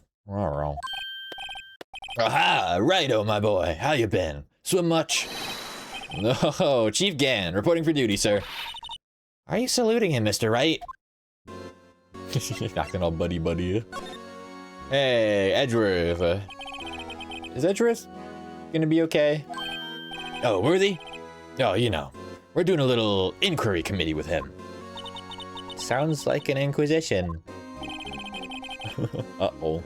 Aha! Righto, my boy. How you been? Swim much? No, Chief Gann, reporting for duty, sir. Are you saluting him, Mr. Wright? Acting all buddy-buddy. Hey, Edgeworth. Is Edgeworth gonna be okay? Oh, Worthy? Oh, you know, we're doing a little inquiry committee with him. Sounds like an inquisition. Uh-oh.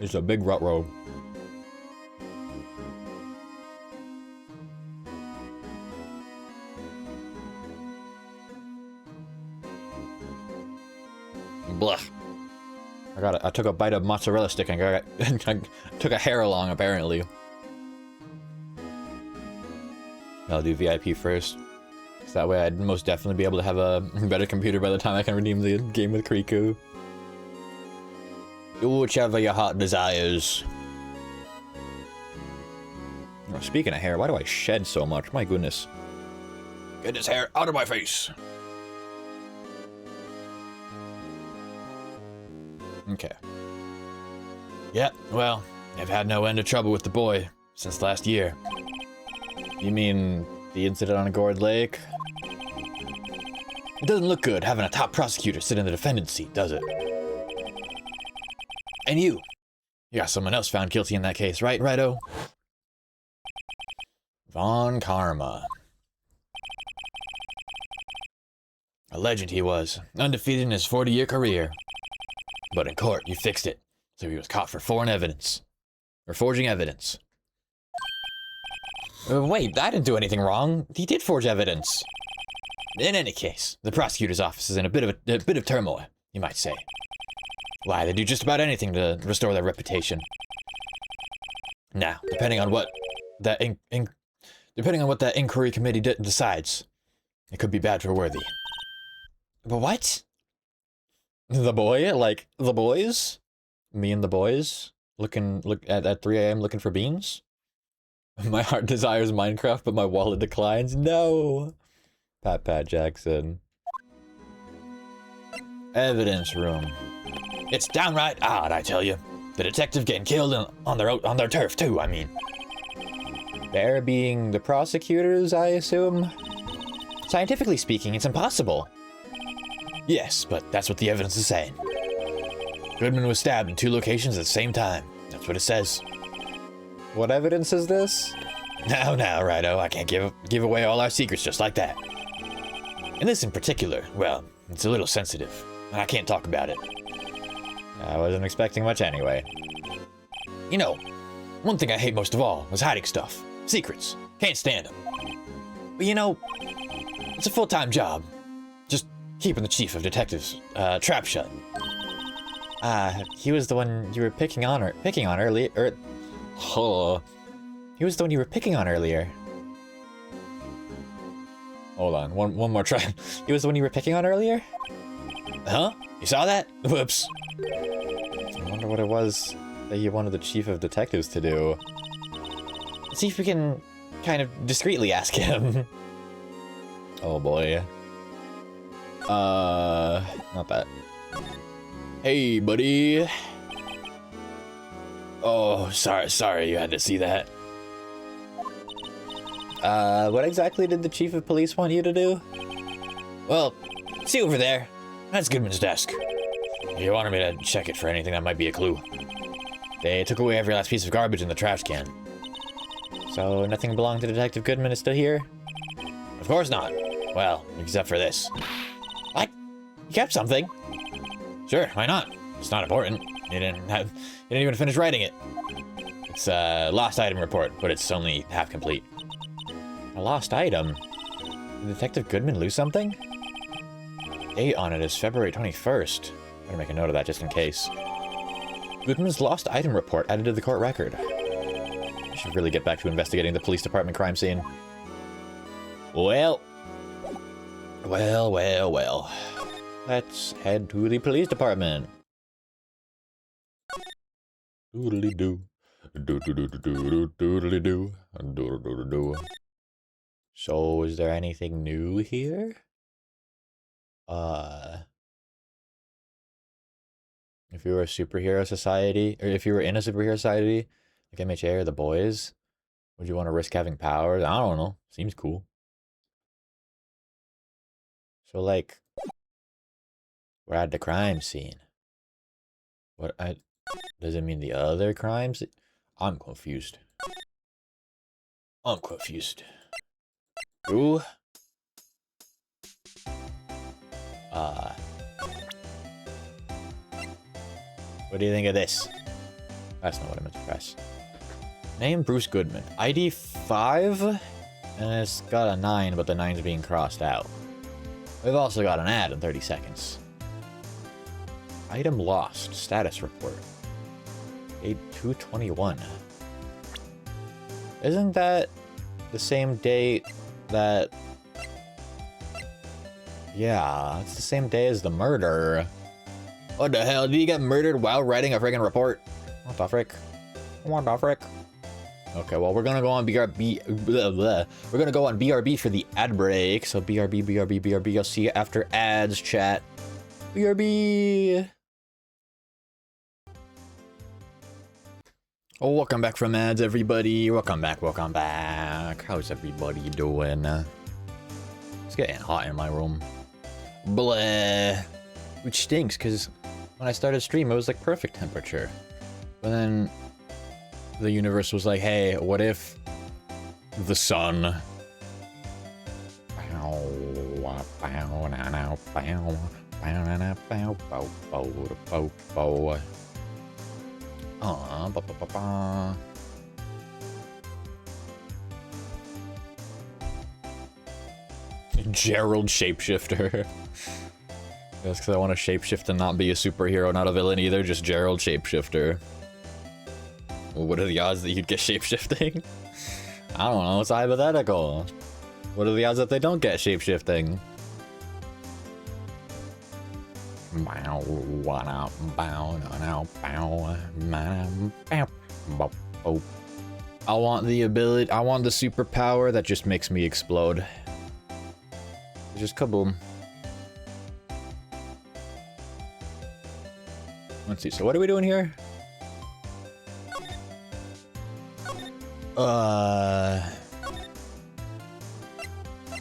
It's a big rut road. Blah. I took a bite of mozzarella stick and I took a hair along, apparently. I'll do VIP first. So that way I'd most definitely be able to have a better computer by the time I can redeem the game with Kriku. Do whichever your heart desires. Oh, speaking of hair, why do I shed so much? My goodness. Get this hair out of my face. Okay. Yeah, well, I've had no end of trouble with the boy since last year. You mean the incident on Gourd Lake? It doesn't look good having a top prosecutor sit in the defendant's seat, does it? And you got someone else found guilty in that case, right, Righto? Von Karma. A legend he was, undefeated in his 40-year career. But in court, you fixed it, so he was caught for foreign evidence. Or forging evidence. Wait, I didn't do anything wrong. He did forge evidence. In any case, the prosecutor's office is in a bit of turmoil, you might say. Why, they do just about anything to restore their reputation. Now, depending on what that inquiry committee decides, it could be bad for Worthy. But what? The boy? Like, the boys? Me and the boys? Look at 3 a.m. looking for beans? My heart desires Minecraft, but my wallet declines. No! Pat Jackson. Evidence room. It's downright odd, I tell you. The detective getting killed on their turf, too, I mean. They're being the prosecutors, I assume? Scientifically speaking, it's impossible. Yes, but that's what the evidence is saying. Goodman was stabbed in 2 locations at the same time. That's what it says. What evidence is this? Now, Righto, I can't give away all our secrets just like that. And this in particular, well, it's a little sensitive, and I can't talk about it. I wasn't expecting much anyway. You know, one thing I hate most of all was hiding stuff. Secrets. Can't stand them. But you know, it's a full-time job. Just keeping the chief of detectives trap shut. He was the one you were picking on earlier. Oh. He was the one you were picking on earlier. Hold on, one more try. He was the one you were picking on earlier? Huh? You saw that? Whoops. I wonder what it was that you wanted the chief of detectives to do. See if we can kind of discreetly ask him. Oh boy. Not that. Hey, buddy. Oh, sorry you had to see that. What exactly did the chief of police want you to do? Well, see over there. That's Goodman's desk. He wanted me to check it for anything that might be a clue. They took away every last piece of garbage in the trash can. So nothing belonging to Detective Goodman is still here? Of course not. Well, except for this. What? You kept something? Sure, why not? It's not important. You didn't even finish writing it. It's a lost item report, but it's only half complete. A lost item? Did Detective Goodman lose something? Date on it is February 21st. Better make a note of that just in case. Goodman's lost item report added to the court record. I should really get back to investigating the police department crime scene. Well. Let's head to the police department. Doodly-doo. Doodly-doo. Doodly-doo. So, is there anything new here? If you were a superhero society, or if you were in a superhero society, like MHA or the boys, would you want to risk having powers? I don't know. Seems cool. So, like, we're at the crime scene. Does it mean the other crimes? I'm confused. I'm confused. Ooh. What do you think of this? That's not what I meant to press. Name Bruce Goodman. ID 5? And it's got a 9, but the 9's being crossed out. We've also got an ad in 30 seconds. Item lost. Status report. 8221. Isn't that the same date that... Yeah, it's the same day as the murder. What the hell? Did you get murdered while writing a friggin' report? What the frick? What the frick? Okay, well, we're gonna go on BRB. Blah, blah. We're gonna go on BRB for the ad break. So BRB, BRB, BRB. I'll see you after ads, chat. BRB. Oh, welcome back from ads, everybody. Welcome back, welcome back. How's everybody doing? It's getting hot in my room. Blah. Which stinks, because when I started stream, it was like perfect temperature. But then the universe was like, hey, what if the sun... Gerald Shapeshifter. That's because I want to shapeshift and not be a superhero, not a villain either, just Gerald Shapeshifter. Well, what are the odds that you'd get shapeshifting? I don't know, it's hypothetical. What are the odds that they don't get shapeshifting? I want the ability, I want the superpower that just makes me explode. Just kaboom. Let's see, so what are we doing here?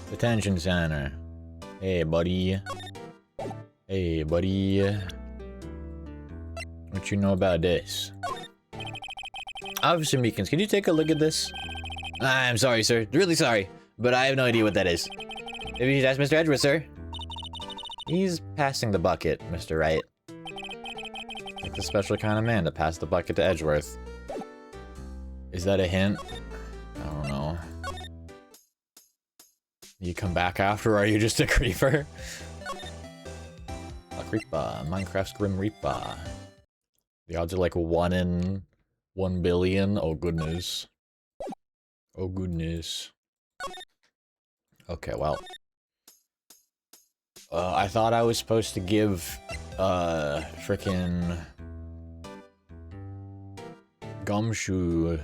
Detention center. Hey, buddy. Hey, buddy. What you know about this? Officer Meekins, can you take a look at this? I'm sorry, sir. Really sorry. But I have no idea what that is. Maybe you should ask Mr. Edgeworth, sir. He's passing the bucket, Mr. Wright. Like the special kind of man to pass the bucket to Edgeworth. Is that a hint? I don't know. You come back after, or are you just a creeper? A creeper. Minecraft's Grim Reaper. The odds are like 1 in 1 billion. Oh goodness. Oh goodness. Okay, well. I thought I was supposed to give, frickin' Gumshoe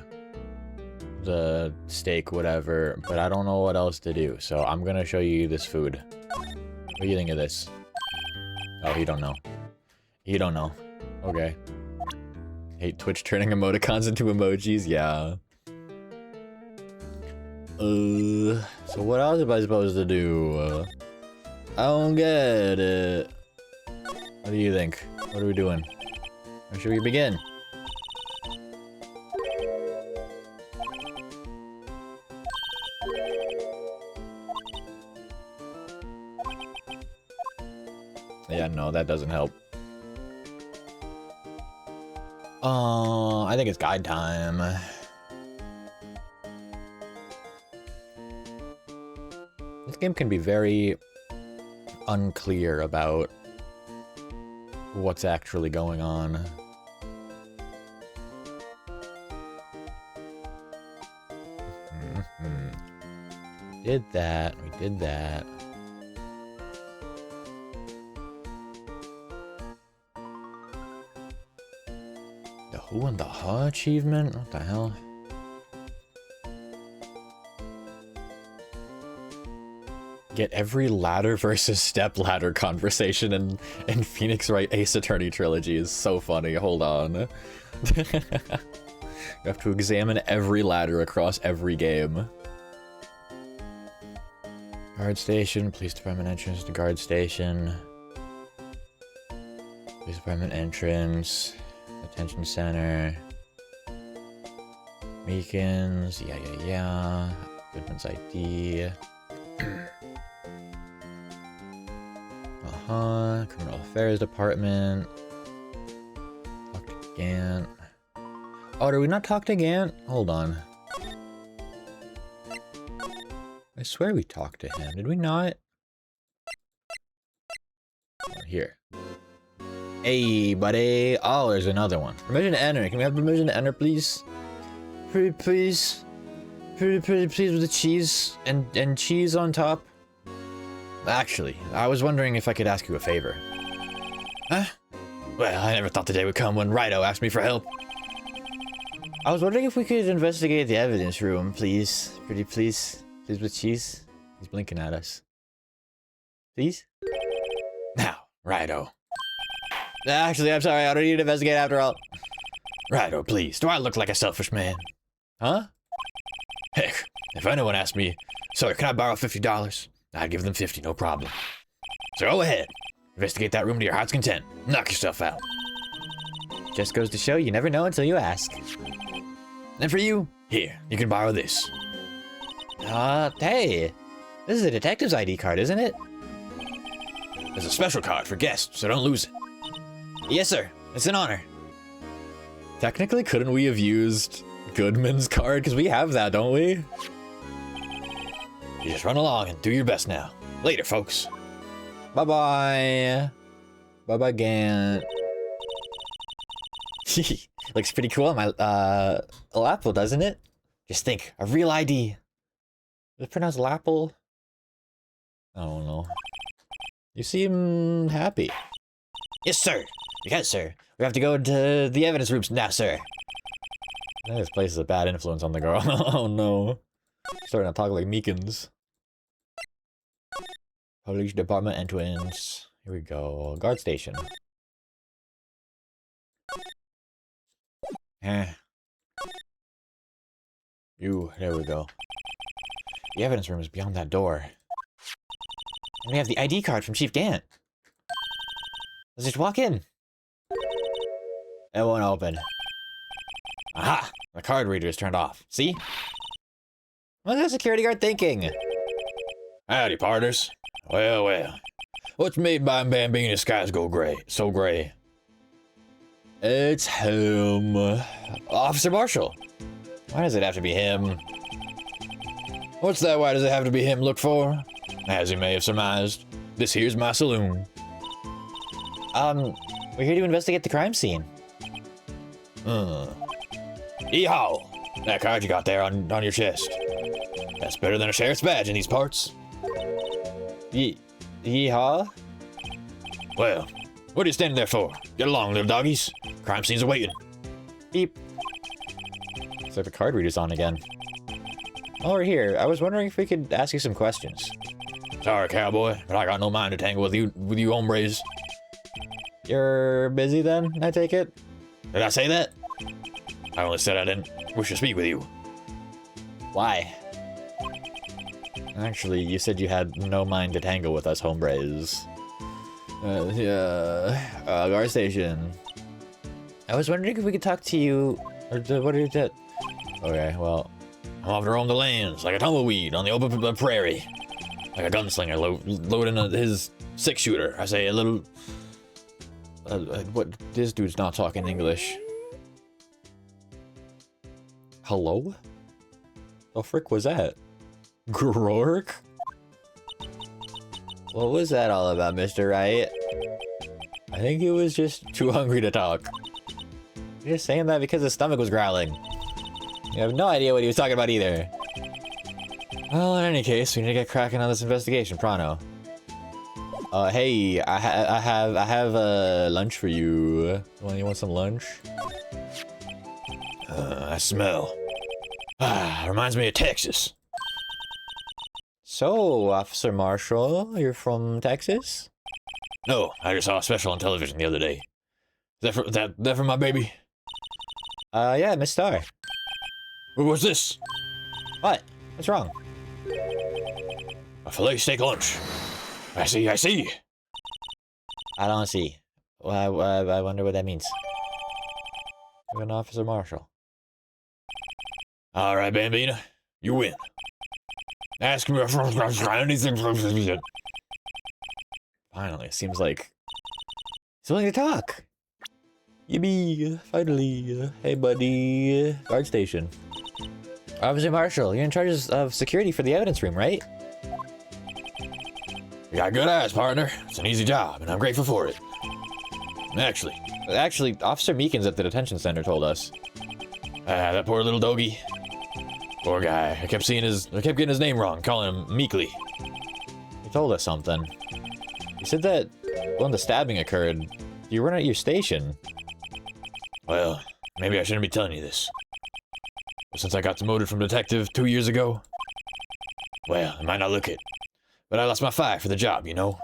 the steak, whatever, but I don't know what else to do, so I'm gonna show you this food. What do you think of this? Oh, you don't know. You don't know. Okay. Hate Twitch turning emoticons into emojis? Yeah. So what else am I supposed to do? I don't get it. What do you think? What are we doing? Where should we begin? Yeah, no, that doesn't help. I think it's guide time. This game can be very unclear about what's actually going on. Did that, we did that. The Who and the Ha achievement? What the hell? get every ladder versus step ladder conversation in Phoenix Wright Ace Attorney Trilogy is so funny. Hold on. You have to examine every ladder across every game. Guard station, police department entrance to guard station. Police department entrance, detention center. Meekins, yeah. Goodman's ID. Criminal Affairs Department. Talk to Gant. Oh, did we not talk to Gant? Hold on. I swear we talked to him. Did we not? Here. Hey, buddy. Oh, there's another one. Permission to enter. Can we have permission to enter, please? Pretty please. Pretty please with the cheese and cheese on top. Actually, I was wondering if I could ask you a favor. Huh? Well, I never thought the day would come when Rido asked me for help. I was wondering if we could investigate the evidence room, please. Pretty please. Please with cheese. He's blinking at us. Please? Now, Rido. Actually, I'm sorry. I don't need to investigate after all. Rido, please. Do I look like a selfish man? Huh? Heck, if anyone asked me, sir, can I borrow $50? I'd give them 50, no problem. So go ahead. Investigate that room to your heart's content. Knock yourself out. Just goes to show you never know until you ask. And for you, here, you can borrow this. Hey. This is a detective's ID card, isn't it? There's a special card for guests, so don't lose it. Yes, sir. It's an honor. Technically, couldn't we have used Goodman's card? Because we have that, don't we? You just run along and do your best now. Later, folks. Bye-bye. Bye-bye, Gant. Looks pretty cool on my, lapel, doesn't it? Just think, a real ID. Is it pronounced lapel? I don't know. You seem happy. Yes, sir. Yes, sir. We have to go to the evidence rooms now, sir. This place is a bad influence on the girl. Oh, no. Starting to talk like Meekins. Police department entrance. Here we go. Guard station. There we go. The evidence room is beyond that door. And we have the ID card from Chief Gant. Let's just walk in. It won't open. Aha! The card reader is turned off. See? What's the security guard thinking? Howdy, partners. Well. What's made by Bambina's skies go gray? So gray. It's him. Officer Marshall. Why does it have to be him? What's that? Why does it have to be him look for? As you may have surmised, this here's my saloon. We're here to investigate the crime scene. Yeehaw! That card you got there on your chest. That's better than a sheriff's badge in these parts. Yeehaw? Well, what are you standing there for? Get along, little doggies. Crime scene's awaiting. Beep. Looks like the card reader's on again. While we're here, I was wondering if we could ask you some questions. Sorry, cowboy, but I got no mind to tangle with you hombres. You're busy then, I take it? Did I say that? I only said I didn't wish to speak with you. Why? Actually, you said you had no mind to tangle with us hombres. Guard station. I was wondering if we could talk to you, or what are you doing? Okay, well, I'm off to roam the lands like a tumbleweed on the open prairie. Like a gunslinger loading his six-shooter. I say a little... what? This dude's not talking English. Hello? The frick was that? Grork? What was that all about, Mr. Wright? I think he was just too hungry to talk. You're just saying that because his stomach was growling. You have no idea what he was talking about either. Well, in any case, we need to get cracking on this investigation, pronto. Hey, I have lunch for you. You want some lunch? I smell. Reminds me of Texas. So, Officer Marshall, you're from Texas? No, I just saw a special on television the other day. Is that for my baby? Yeah, Miss Star. What's this? What? What's wrong? A filet steak lunch. I see. I don't see. I wonder what that means. You're an Officer Marshall. All right, Bambina, you win. Ask me anything. Finally, it seems like he's willing to talk. Yippee! Finally. Hey, buddy. Guard station. Officer Marshall, you're in charge of security for the evidence room, right? You got good eyes, partner. It's an easy job, and I'm grateful for it. Actually, Officer Meekins at the detention center told us. that poor little doggy. Poor guy. I kept getting his name wrong, calling him Meekly. He told us something. He said that when the stabbing occurred, you weren't at your station. Well, maybe I shouldn't be telling you this. But since I got demoted from detective 2 years ago, well, it might not look it, but I lost my fire for the job, you know?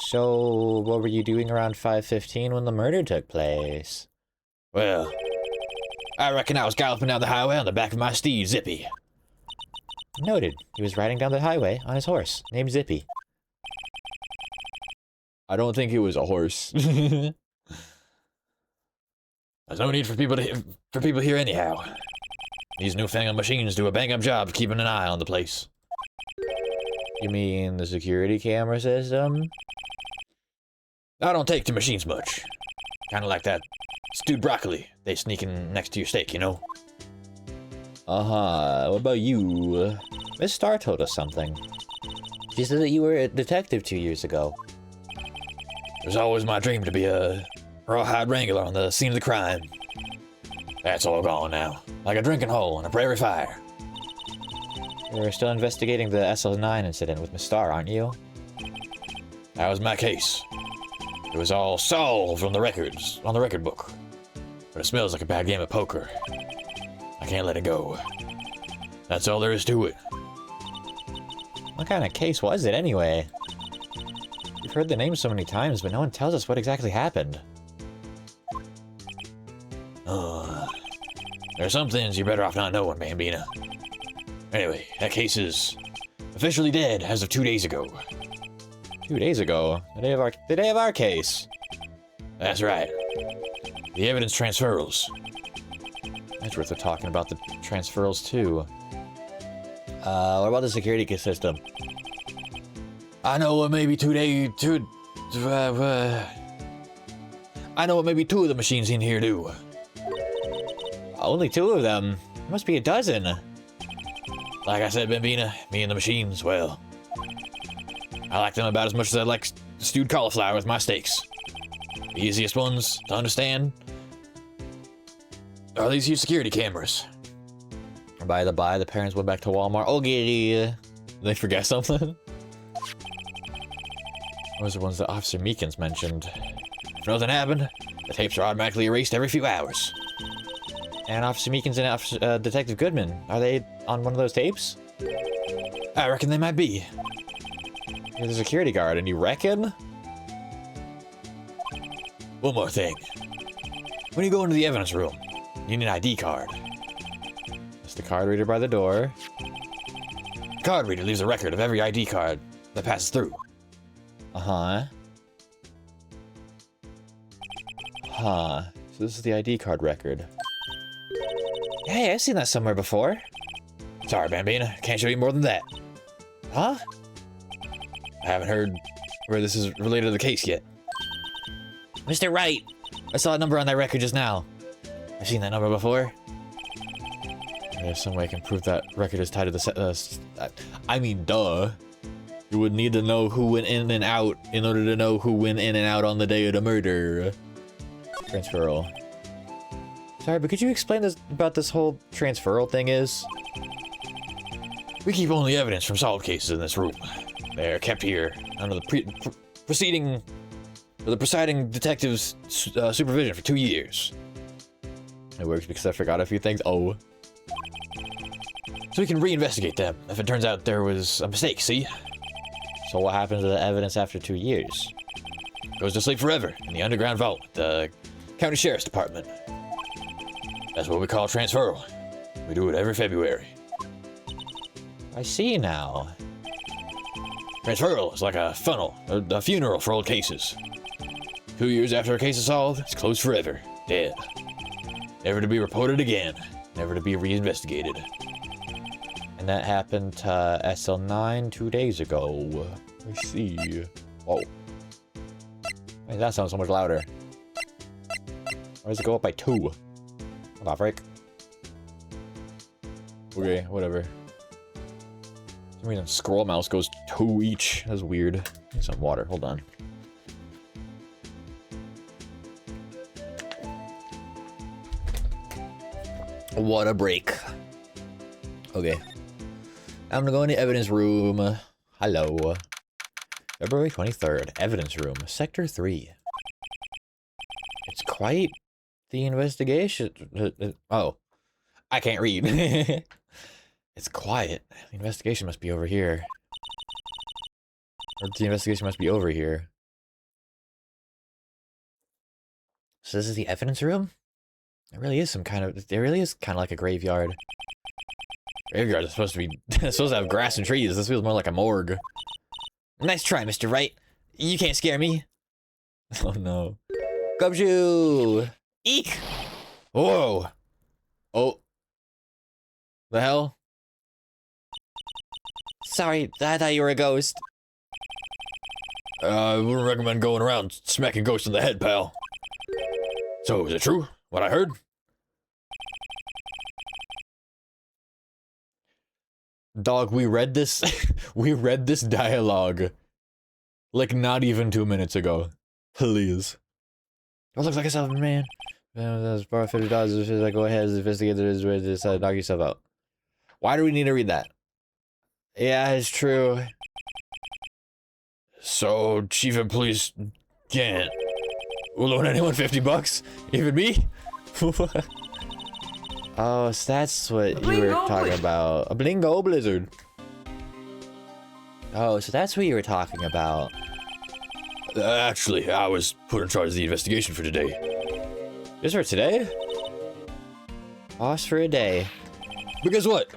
So, what were you doing around 5:15 when the murder took place? Well, I reckon I was galloping down the highway on the back of my steed, Zippy. Noted. He was riding down the highway on his horse, named Zippy. I don't think it was a horse. There's no need for people here anyhow. These newfangled machines do a bang-up job keeping an eye on the place. You mean the security camera system? I don't take to machines much. Kinda like that stewed broccoli they sneak in next to your steak, you know? Uh-huh. What about you? Miss Star told us something. She said that you were a detective 2 years ago. It was always my dream to be a rawhide wrangler on the scene of the crime. That's all gone now, like a drinking hole in a prairie fire. You're still investigating the SL9 incident with Miss Star, aren't you? That was my case. It was all solved on the record book. But it smells like a bad game of poker. I can't let it go. That's all there is to it. What kind of case was it, anyway? We've heard the name so many times, but no one tells us what exactly happened. There are some things you're better off not knowing, Bambina. Anyway, that case is officially dead as of 2 days ago. 2 days ago? The day of our case. That's right. The evidence transfers. That's worth talking about the transfers too. What about the security system? I know what maybe I know what maybe 2 of the machines in here do. Only 2 of them? There must be a dozen. Like I said, Bambina, me and the machines, well, I like them about as much as I like stewed cauliflower with my steaks. The easiest ones to understand are these here security cameras. By the by, the parents went back to Walmart. Oh, giddy. Did they forget something? Those are the ones that Officer Meekins mentioned. If nothing happened, the tapes are automatically erased every few hours. And Officer Meekins and Detective Goodman, are they on one of those tapes? I reckon they might be. You're the security guard, and you reckon? One more thing. When you go into the evidence room, you need an ID card. That's the card reader by the door. The card reader leaves a record of every ID card that passes through. Uh-huh. Huh. So this is the ID card record. Hey, I've seen that somewhere before. Sorry, Bambina, can't show you more than that. Huh? I haven't heard where this is related to the case yet. Mr. Wright! I saw a number on that record just now. I've seen that number before. There's some way I can prove that record is tied to the I mean, duh. You would need to know who went in and out in order to know who went in and out on the day of the murder. Transferal. Sorry, but could you explain about this whole transferal thing is? We keep only evidence from solved cases in this room. They're kept here under the presiding detective's supervision for 2 years. It works because I forgot a few things. Oh. so we can reinvestigate them if it turns out there was a mistake, see? So what happens to the evidence after 2 years? Goes to sleep forever in the underground vault at the county sheriff's department. That's what we call transferal. We do it every February. I see now. Transferal is like a funnel, a funeral for old cases. 2 years after a case is solved, it's closed forever. Dead. Never to be reported again. Never to be reinvestigated. And that happened to SL9 2 days ago. I see. Whoa. Why that sounds so much louder? Why does it go up by 2? What the frick? Okay, whatever. For some reason, scroll mouse goes 2 each. That's weird. Need some water. Hold on. What a break. Okay. I'm gonna go in the evidence room. Hello. February 23rd. Evidence room. Sector 3. It's quite the investigation. Oh. I can't read. It's quiet. The investigation must be over here. Or the investigation must be over here. So this is the evidence room? It really is kind of like a graveyard. Graveyard is supposed to be supposed to have grass and trees. This feels more like a morgue. Nice try, Mr. Wright. You can't scare me. Oh no. Gumshoe! Eek! Whoa! Oh. The hell? Sorry, I thought you were a ghost. I wouldn't recommend going around smacking ghosts in the head, pal. So, is it true? What I heard? Dog, we read this we read this dialogue like not even 2 minutes ago. Please. It looks like a self man. Borrow $50. Go ahead, investigate this way to decide knock yourself out. Why do we need to read that? Yeah, it's true. So, Chief of Police can't loan anyone $50? Even me? Oh, so that's what you were talking about. A Blingo Blizzard. Oh, so that's what you were talking about. Actually, I was put in charge of the investigation for today. Just for today? Boss for a day. But guess what?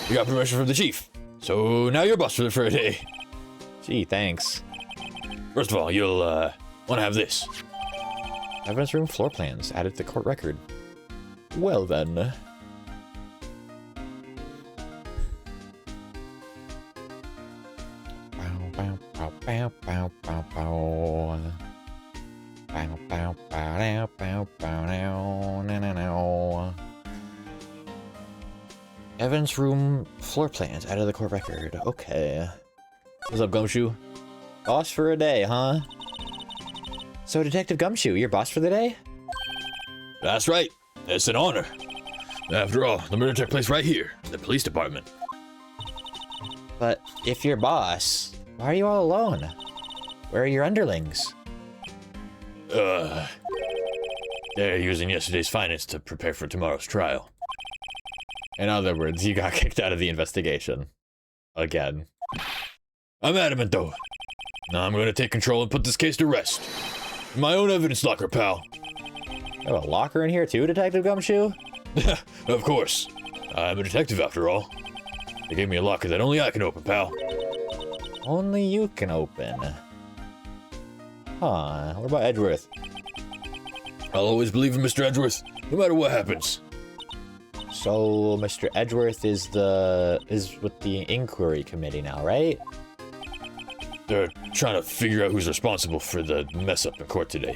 You got permission from the chief. So now you're boss for a day. Gee, thanks. First of all, you'll want to have this. Evidence room floor plans added to the court record. Well then. Evidence room floor plans added to the court record. Okay. What's up, Gumshoe? Boss for a day, huh? So, Detective Gumshoe, you're boss for the day? That's right. It's an honor. After all, the murder took place right here, in the police department. But if you're boss, why are you all alone? Where are your underlings? They're using yesterday's findings to prepare for tomorrow's trial. In other words, you got kicked out of the investigation. Again. I'm adamant, though. Now I'm going to take control and put this case to rest. My own evidence locker, pal. You have a locker in here too, Detective Gumshoe? Of course. I'm a detective after all. They gave me a locker that only I can open, pal. Only you can open. Huh, what about Edgeworth? I'll always believe in Mr. Edgeworth, no matter what happens. So, Mr. Edgeworth is with the inquiry committee now, right? They're trying to figure out who's responsible for the mess up in court today.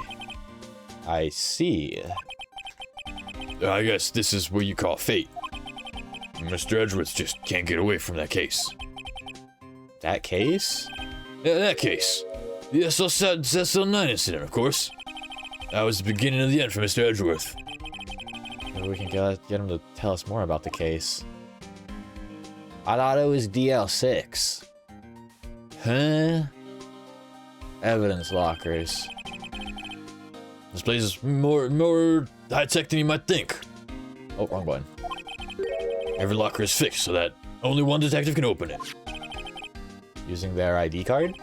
I see. I guess this is what you call fate. Mr. Edgeworth just can't get away from that case. That case? Yeah, that case. The SL9 incident, of course. That was the beginning of the end for Mr. Edgeworth. Maybe we can get him to tell us more about the case. I thought it was DL6. Huh? Evidence lockers. This place is more high-tech than you might think. Oh, wrong one. Every locker is fixed so that Only one detective can open it. Using their ID card?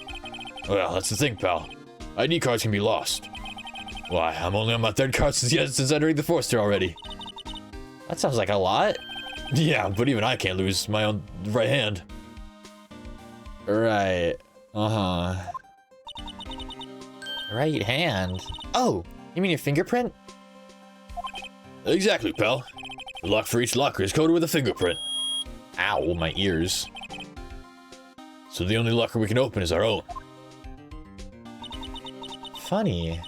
Well, that's the thing, pal. ID cards can be lost. Why, I'm only on my third card since entering the Forster already. That sounds like a lot. Yeah, but even I can't lose my own right hand. Right. Uh-huh. Right hand? Oh, you mean your fingerprint? Exactly, pal. The lock for each locker is coded with a fingerprint. Ow, my ears. So the only locker we can open is our own. Funny.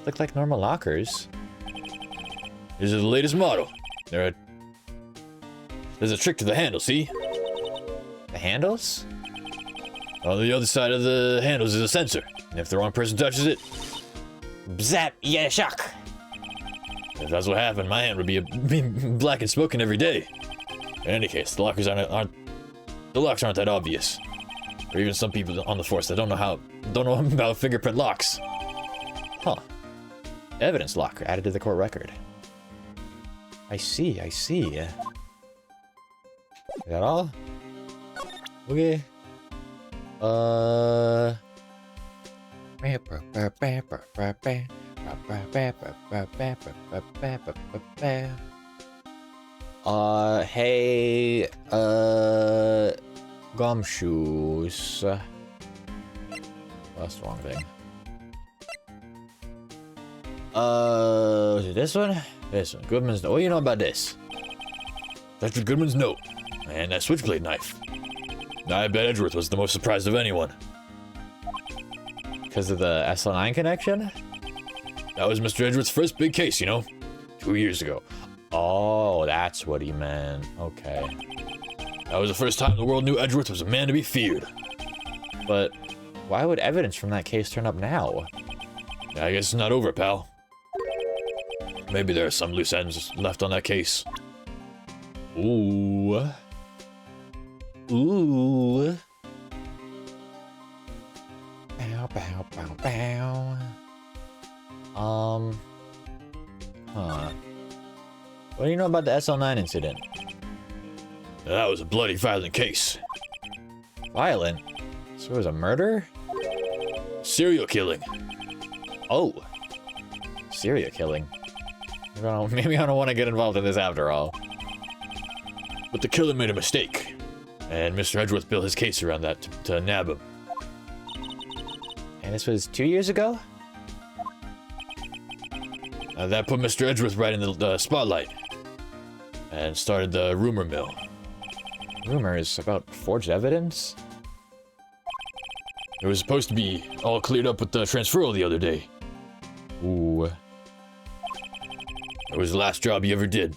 Look like normal lockers. This is the latest model. There's a trick to the handle, see? The handles? On the other side of the handles is a sensor. And if the wrong person touches it, Zap, yeah, shock. if that's what happened, my hand would be black and smoking every day. In any case, the locks aren't that obvious. Or even some people on the force that don't know about fingerprint locks. Huh. Evidence locker added to the court record. I see, I see. Is that all? Okay. Hey, gumshoes. That's the wrong thing. Is it this one? This one. Goodman's note. What do you know about this? Dr. Goodman's note. And that switchblade knife. I bet Edgeworth was the most surprised of anyone. Because of the SL9 connection? That was Mr. Edgeworth's first big case, you know? 2 years ago. Oh, that's what he meant. Okay. That was the first time the world knew Edgeworth was a man to be feared. But why would evidence from that case turn up now? I guess it's not over, pal. Maybe there are some loose ends left on that case. Ooh. Ooh. Bow, bow, bow, bow. Huh. What do you know about the SL9 incident? That was a bloody violent case. Violent? So it was a murder? Serial killing. Oh. Serial killing. Maybe I don't want to get involved in this after all. But the killer made a mistake. And Mr. Edgeworth built his case around that to nab him. And this was 2 years ago? That put Mr. Edgeworth right in the spotlight. And started the rumor mill. Rumors about forged evidence? It was supposed to be all cleared up with the transferal the other day. Ooh. It was the last job he ever did.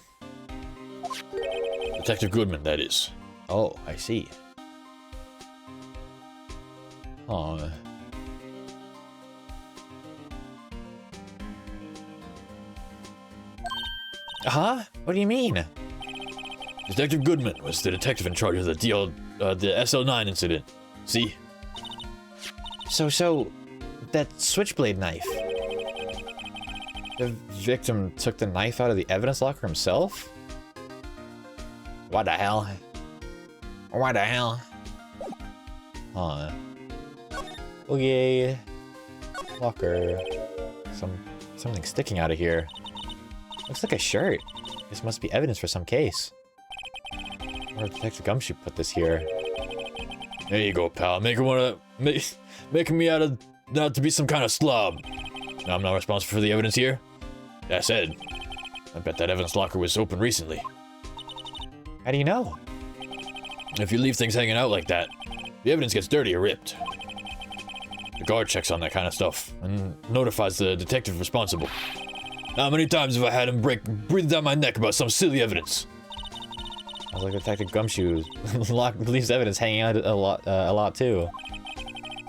Detective Goodman, that is. Oh, I see. Huh. Huh? What do you mean? Detective Goodman was the detective in charge of the SL9 incident. See? So, that switchblade knife. The victim took the knife out of the evidence locker himself? What the hell? What the hell? Huh. Okay. Locker. Something sticking out of here. Looks like a shirt. This must be evidence for some case. Or Detective Gumshoe put this here. There you go, pal. Making me out to be some kind of slob. Now I'm not responsible for the evidence here. That said, I bet that evidence locker was open recently. How do you know? If you leave things hanging out like that, the evidence gets dirty or ripped. The guard checks on that kind of stuff and notifies the detective responsible. How many times have I had him breathe down my neck about some silly evidence? Sounds like Detective Gumshoe leaves evidence hanging out a lot too.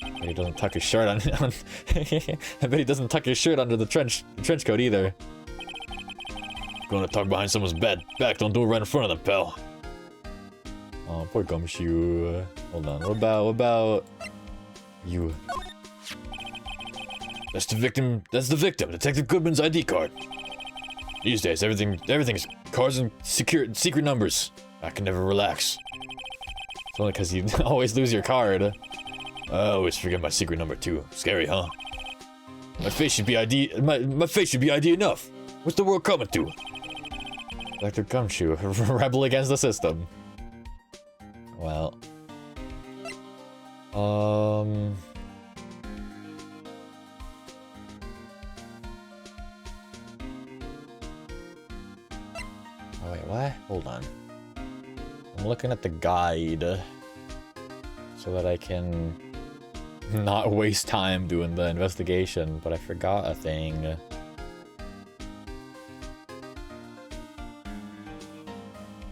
I bet he doesn't tuck his shirt on. I bet he doesn't tuck his shirt under the trench coat either. Going to talk behind someone's back, don't do it right in front of them, pal. Oh, poor Gumshoe. Hold on. What about you? That's the victim. Detective Goodman's ID card. These days, everything's cards and secret numbers. I can never relax. It's only because you always lose your card. I always forget my secret number 2. Scary, huh? My face should be ID. My face should be ID enough. What's the world coming to? Dr. Gumshoe, rebel against the system. Well. Oh wait, what? Hold on. I'm looking at the guide so that I can not waste time doing the investigation, but I forgot a thing.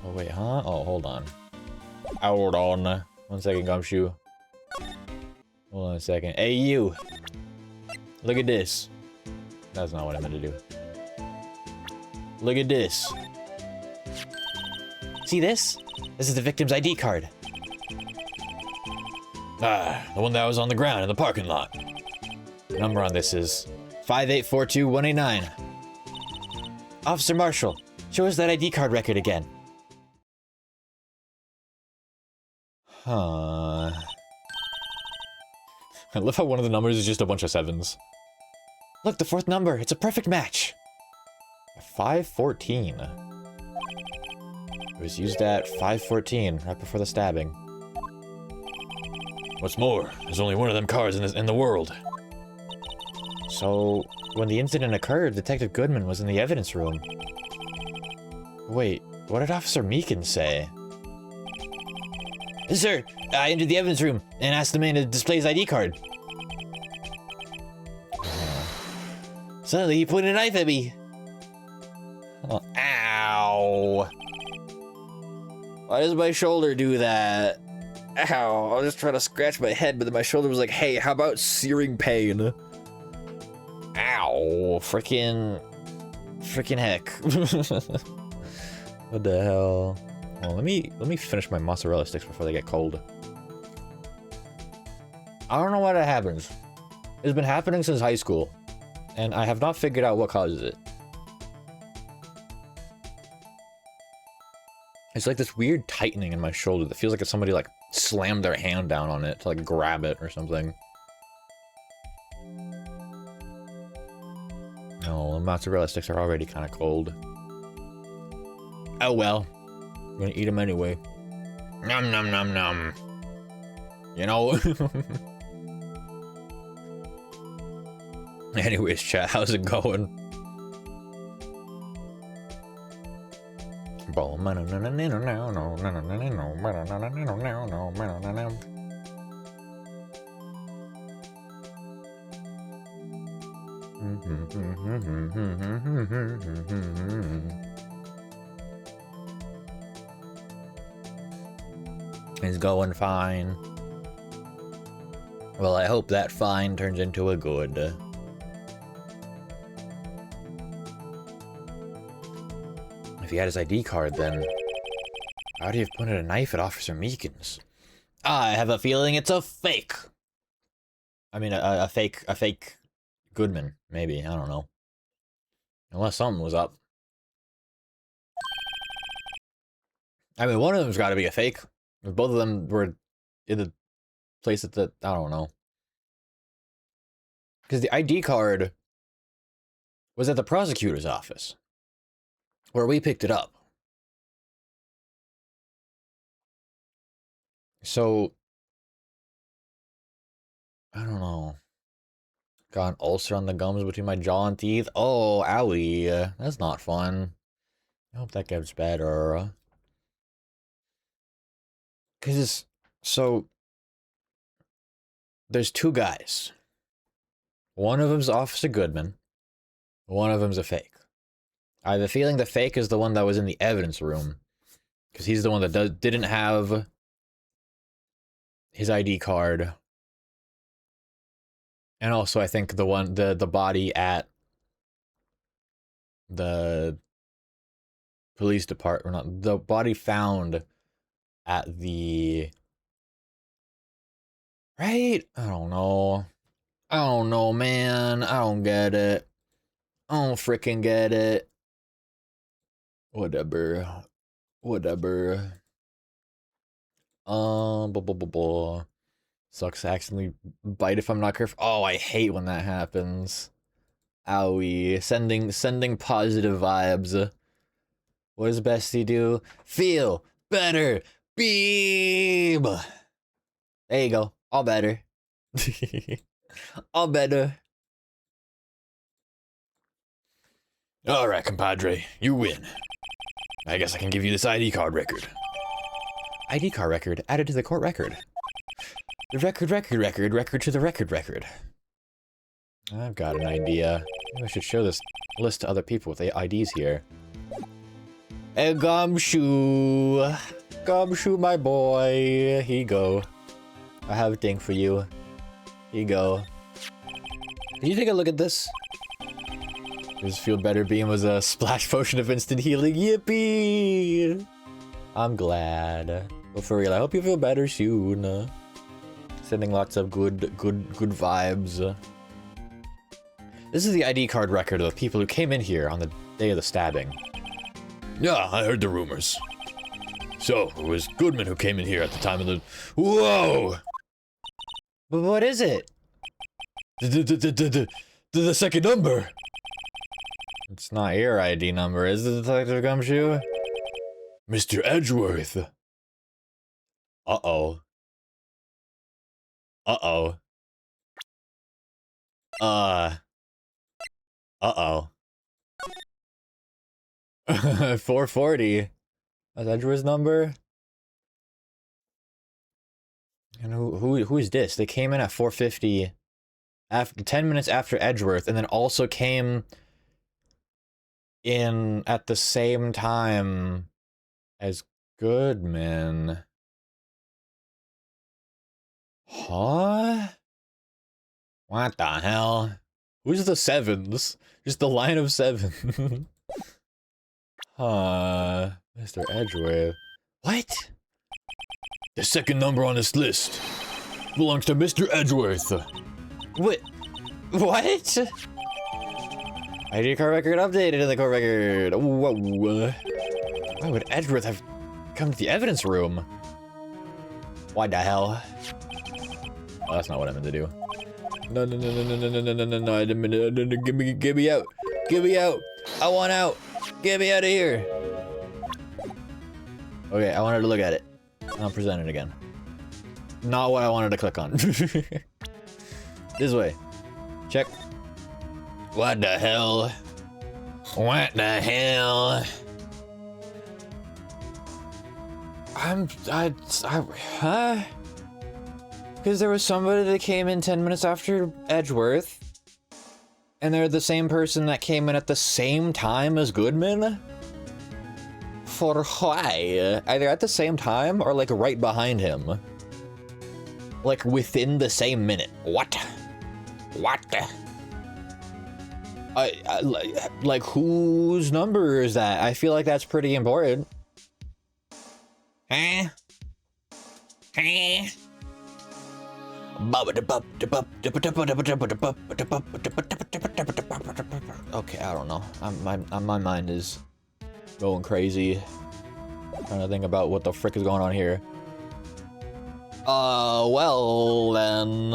Oh wait, huh? Oh, hold on. Hold on. 1 second, Gumshoe. Hold on a second. Hey, you! Look at this. That's not what I meant to do. Look at this. See this? This is the victim's ID card. Ah, the one that was on the ground in the parking lot. The number on this is 5842189. Officer Marshall, show us that ID card record again. Huh. I love how one of the numbers is just a bunch of 7s. Look, the 4th number. It's a perfect match. 514. It was used at 514, right before the stabbing. What's more, there's only one of them cars in the world. So, when the incident occurred, Detective Goodman was in the evidence room. Wait, what did Officer Meekin say? Sir, I entered the evidence room and asked the man to display his ID card. Suddenly, he pointed a knife at me. Oh, ow. Why does my shoulder do that? Ow, I was just trying to scratch my head, but then my shoulder was like, hey, how about searing pain? Ow, freaking heck. What the hell? Well, let me finish my mozzarella sticks before they get cold. I don't know why that happens. It's been happening since high school, and I have not figured out what causes it. It's like this weird tightening in my shoulder that feels like if somebody like slammed their hand down on it to like grab it or something. No, the mozzarella sticks are already kind of cold. Oh well. I'm gonna eat them anyway. Nom nom nom nom. You know? Anyways, chat, how's it going? It's going fine. Well, I hope that fine turns into a good. If he had his ID card, then how would he have pointed a knife at Officer Meekins? I have a feeling it's a fake. I mean, a fake Goodman, maybe. I don't know. Unless something was up. I mean, one of them's got to be a fake. If both of them were in the place at the... I don't know. Because the ID card was at the prosecutor's office, where we picked it up. So, I don't know. Got an ulcer on the gums between my jaw and teeth. Oh, owie. That's not fun. I hope that gets better. Because, so, there's two guys. One of them's Officer Goodman. One of them's a fake. I have a feeling the fake is the one that was in the evidence room. Because he's the one that didn't have his ID card. And also, I think the body at the police department, not the body found at the... Right? I don't know. I don't know, man. I don't get it. I don't freaking get it. Whatever. Blah, blah, blah, blah. Sucks to accidentally bite if I'm not careful. Oh, I hate when that happens. Owie. Sending positive vibes. What does Bestie do? Feel better. Beam. There you go. All better. All better. Alright, compadre. You win. I guess I can give you this ID card record. ID card record added to the court record. The record to the record. I've got an idea. Maybe I should show this list to other people with the IDs here. Hey, Gumshoe! Gumshoe, my boy! Here you go. I have a thing for you. Here you go. Can you take a look at this? This Feel Better Beam was a splash potion of instant healing. Yippee! I'm glad. But for real, I hope you feel better soon. Sending lots of good vibes. This is the ID card record of the people who came in here on the day of the stabbing. Yeah, I heard the rumors. So, it was Goodman who came in here at the time of the... Whoa! But what is it? The second number! It's not your ID number, is it, Detective Gumshoe? Mr. Edgeworth. Uh-oh. Uh-oh. Uh-oh. 440. That's Edgeworth's number? And who is this? They came in at 450 after 10 minutes after Edgeworth, and then also came in at the same time as Goodman. Huh? What the hell? Who's the sevens? Just the line of seven. Huh. Mr. Edgeworth. What? The second number on this list belongs to Mr. Edgeworth. What? What? ID card record updated in the court record. Whoa. Why would Edgeworth have come to the evidence room? Why the hell? Oh, that's not what I meant to do. No, I didn't mean to. Get me out. Get me out. I want out. Get me out of here. Okay, I wanted to look at it. I'll present it again. Not what I wanted to click on. This way. Check. What the hell? What the hell? Huh? Because there was somebody that came in 10 minutes after Edgeworth, and they're the same person that came in at the same time as Goodman? For why? Either at the same time or like right behind him. Like within the same minute. What? What? Like whose number is that? I feel like that's pretty important. Huh? Huh? Okay, I don't know. My mind is going crazy. Trying to think about what the frick is going on here. Well then.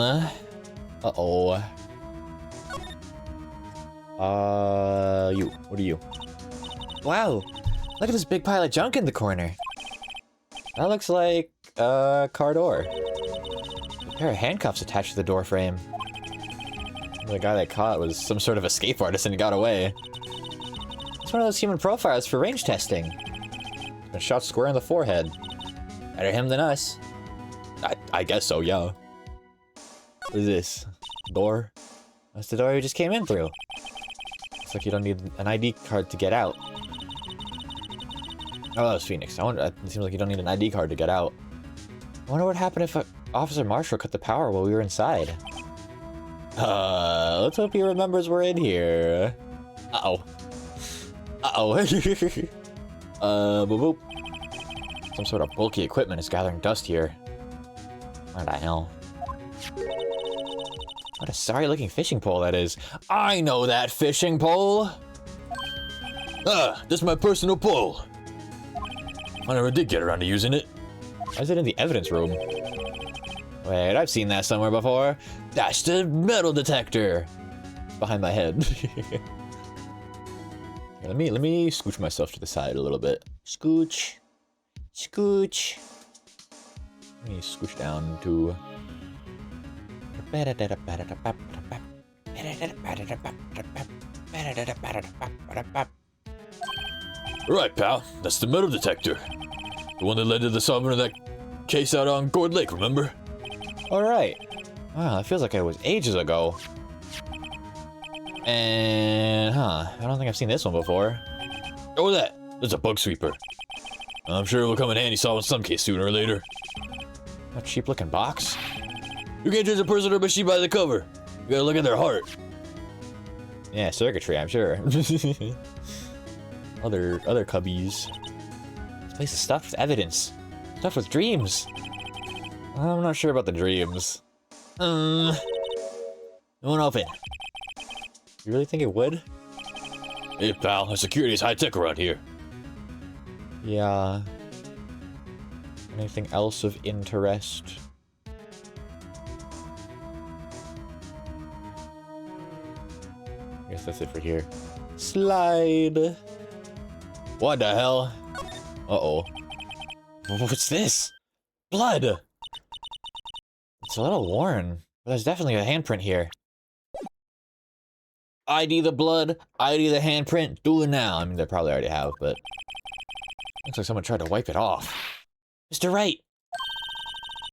Uh-oh. You. What are you? Wow. Look at this big pile of junk in the corner. That looks like a car door. A pair of handcuffs attached to the door frame. The guy they caught was some sort of escape artist and he got away. It's one of those human profiles for range testing. Been shot square in the forehead. Better him than us. I guess so, yeah. What is this? Door? That's the door you just came in through. Looks like you don't need an ID card to get out. Oh, that was Phoenix. It seems like you don't need an ID card to get out. I wonder what happened if Officer Marshall cut the power while we were inside. Let's hope he remembers we're in here. Uh-oh. Uh-oh. Boop. Some sort of bulky equipment is gathering dust here. What the hell? What a sorry-looking fishing pole that is. I know that fishing pole! Ah, this is my personal pole. I never did get around to using it. Why is it in the evidence room? Wait, I've seen that somewhere before. That's the metal detector. Behind my head. Here, let me scooch myself to the side a little bit. Scooch. Scooch. Let me scooch down to... Right, pal. That's the metal detector. The one that led to the solving of that case out on Gourd Lake, remember? Alright. Wow, that feels like it was ages ago. And, I don't think I've seen this one before. Oh, that. There's a bug sweeper. I'm sure it will come in handy solving some case sooner or later. A cheap looking box. You can't judge a person or a machine by the cover. You gotta look at their heart. Yeah, circuitry, I'm sure. other cubbies. This place is stuffed with evidence. Stuffed with dreams. I'm not sure about the dreams. It won't open. You really think it would? Hey, pal, our security is high-tech around here. Yeah. Anything else of interest? I guess that's it for here. Slide. What the hell? Uh-oh. What's this? Blood! It's a little worn, but there's definitely a handprint here. ID the blood, ID the handprint, do it now. I mean, they probably already have, but... Looks like someone tried to wipe it off. Mr. Wright!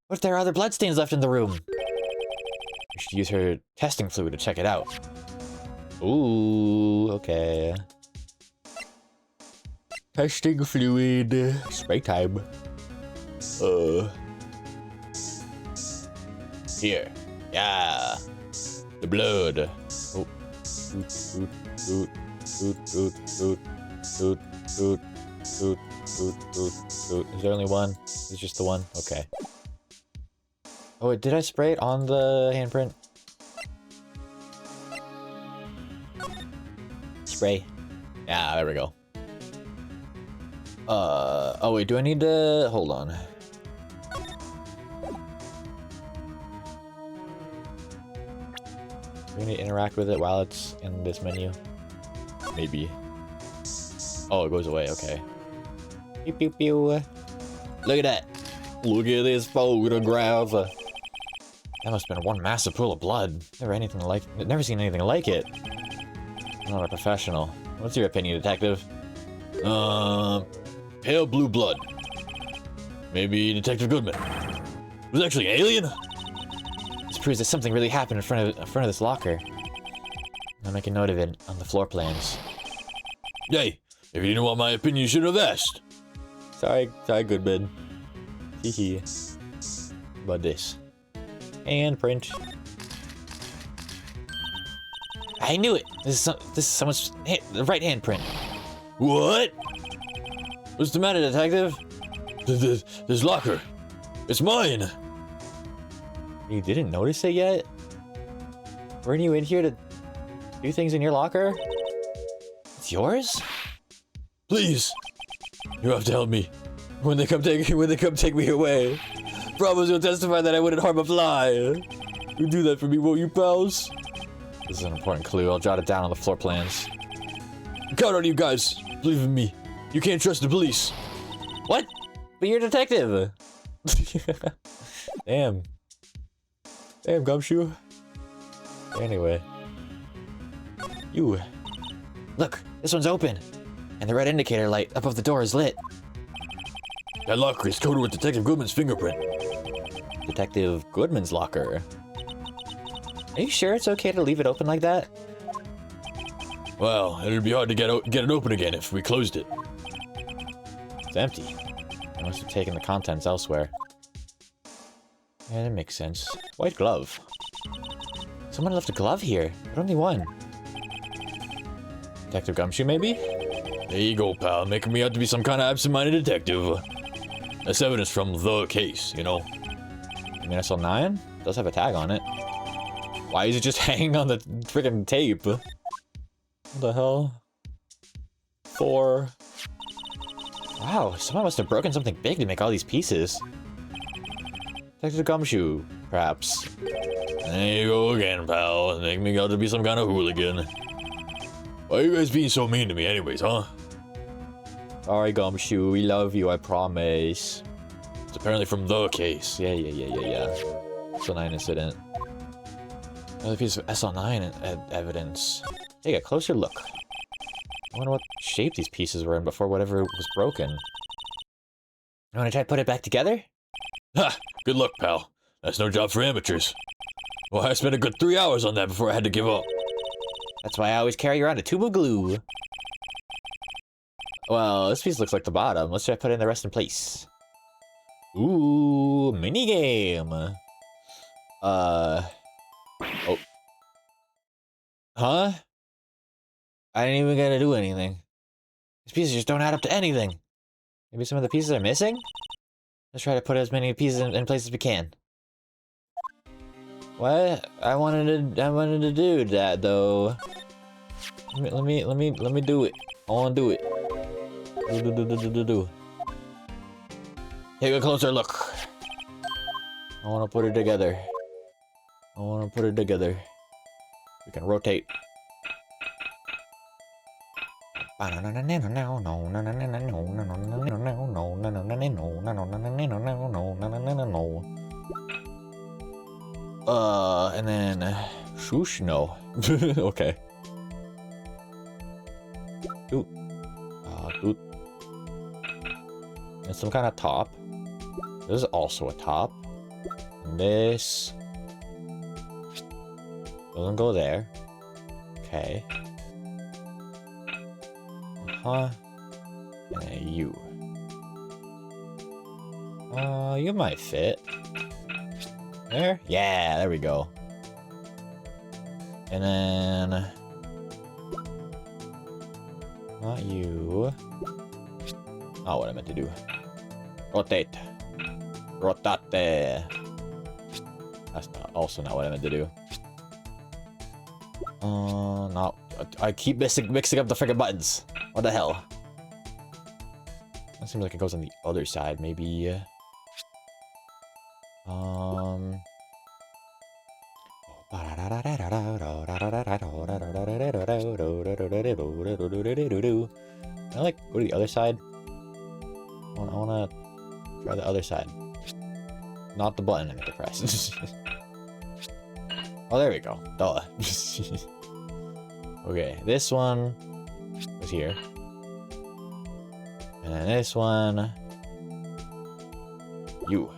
What if there are other bloodstains left in the room? We should use her testing fluid to check it out. Ooh, okay. Testing fluid. Spray time. Here. Yeah. The blood. Oh. Oot, oot, oot, oot, oot, oot, oot, oot, oot, oot, oot. Is there only one? Is it just the one? Okay. Oh, wait, did I spray it on the handprint? Spray. Yeah, there we go. Oh wait, do I need to... Hold on. Do we need to interact with it while it's in this menu? Maybe. Oh, it goes away, okay. Pew pew pew. Look at that. Look at this photograph. That must have been one massive pool of blood. Never seen anything like it. I'm not a professional. What's your opinion, detective? Pale blue blood. Maybe Detective Goodman. Was it actually an alien? This proves that something really happened in front of this locker. I'll make a note of it on the floor plans. Hey, if you didn't want my opinion, you should have asked. Sorry, Goodman. Hee. About this. Handprint. I knew it. This is someone's the right handprint. What? What's the matter, detective? This locker. It's mine. You didn't notice it yet? Weren't you in here to do things in your locker? It's yours? Please, you have to help me. When they come take me away, Bravo's will testify that I wouldn't harm a fly. You do that for me, won't you, pals? This is an important clue. I'll jot it down on the floor plans. Count on you guys. Believe in me. You can't trust the police. What? But you're a detective. Damn. Damn, Gumshoe. Anyway. You. Look, this one's open. And the red indicator light above the door is lit. That locker is coated with Detective Goodman's fingerprint. Detective Goodman's locker. Are you sure it's okay to leave it open like that? Well, it'd be hard to get it open again if we closed it. It's empty. I must have taken the contents elsewhere. Yeah, that makes sense. White glove. Someone left a glove here, but only one. Detective Gumshoe, maybe? There you go, pal, making me out to be some kind of absent-minded detective. That's evidence from the case, you know. I mean, SL9? It does have a tag on it. Why is it just hanging on the freaking tape? What the hell? 4. Wow, someone must have broken something big to make all these pieces. Detective Gumshoe, perhaps. There you go again, pal. Make me out to be some kind of hooligan. Why are you guys being so mean to me anyways, huh? Sorry, Gumshoe. We love you, I promise. It's apparently from the case. Yeah. SL9 incident. Another piece of SL9 evidence. Take a closer look. I wonder what shape these pieces were in before whatever was broken. You want to try to put it back together? Ha! Good luck, pal. That's no job for amateurs. Well, I spent a good 3 hours on that before I had to give up. That's why I always carry around a tube of glue. Well, this piece looks like the bottom. Let's try to put in the rest in place. Ooh, minigame. Oh. Huh? I didn't even get to do anything. These pieces just don't add up to anything. Maybe some of the pieces are missing? Let's try to put as many pieces in place as we can. What? I wanted to do that though. Let me do it. I want to do it. Do. Take a closer look. I want to put it together. We can rotate. And then shoosh, no. Okay. Doot. Doot. And some kind of top. This is also a top. And this doesn't go there. Okay. And then you. You might fit. There? Yeah, there we go. And then... Not you. Not what I meant to do. Rotate. Rotate. That's also not what I meant to do. No. I keep mixing up the freaking buttons. What the hell? That seems like it goes on the other side, maybe. Can I like go to the other side? I wanna try the other side. Not the button I meant to press. Oh, there we go. Duh. Okay, this one was here. And then this one. You.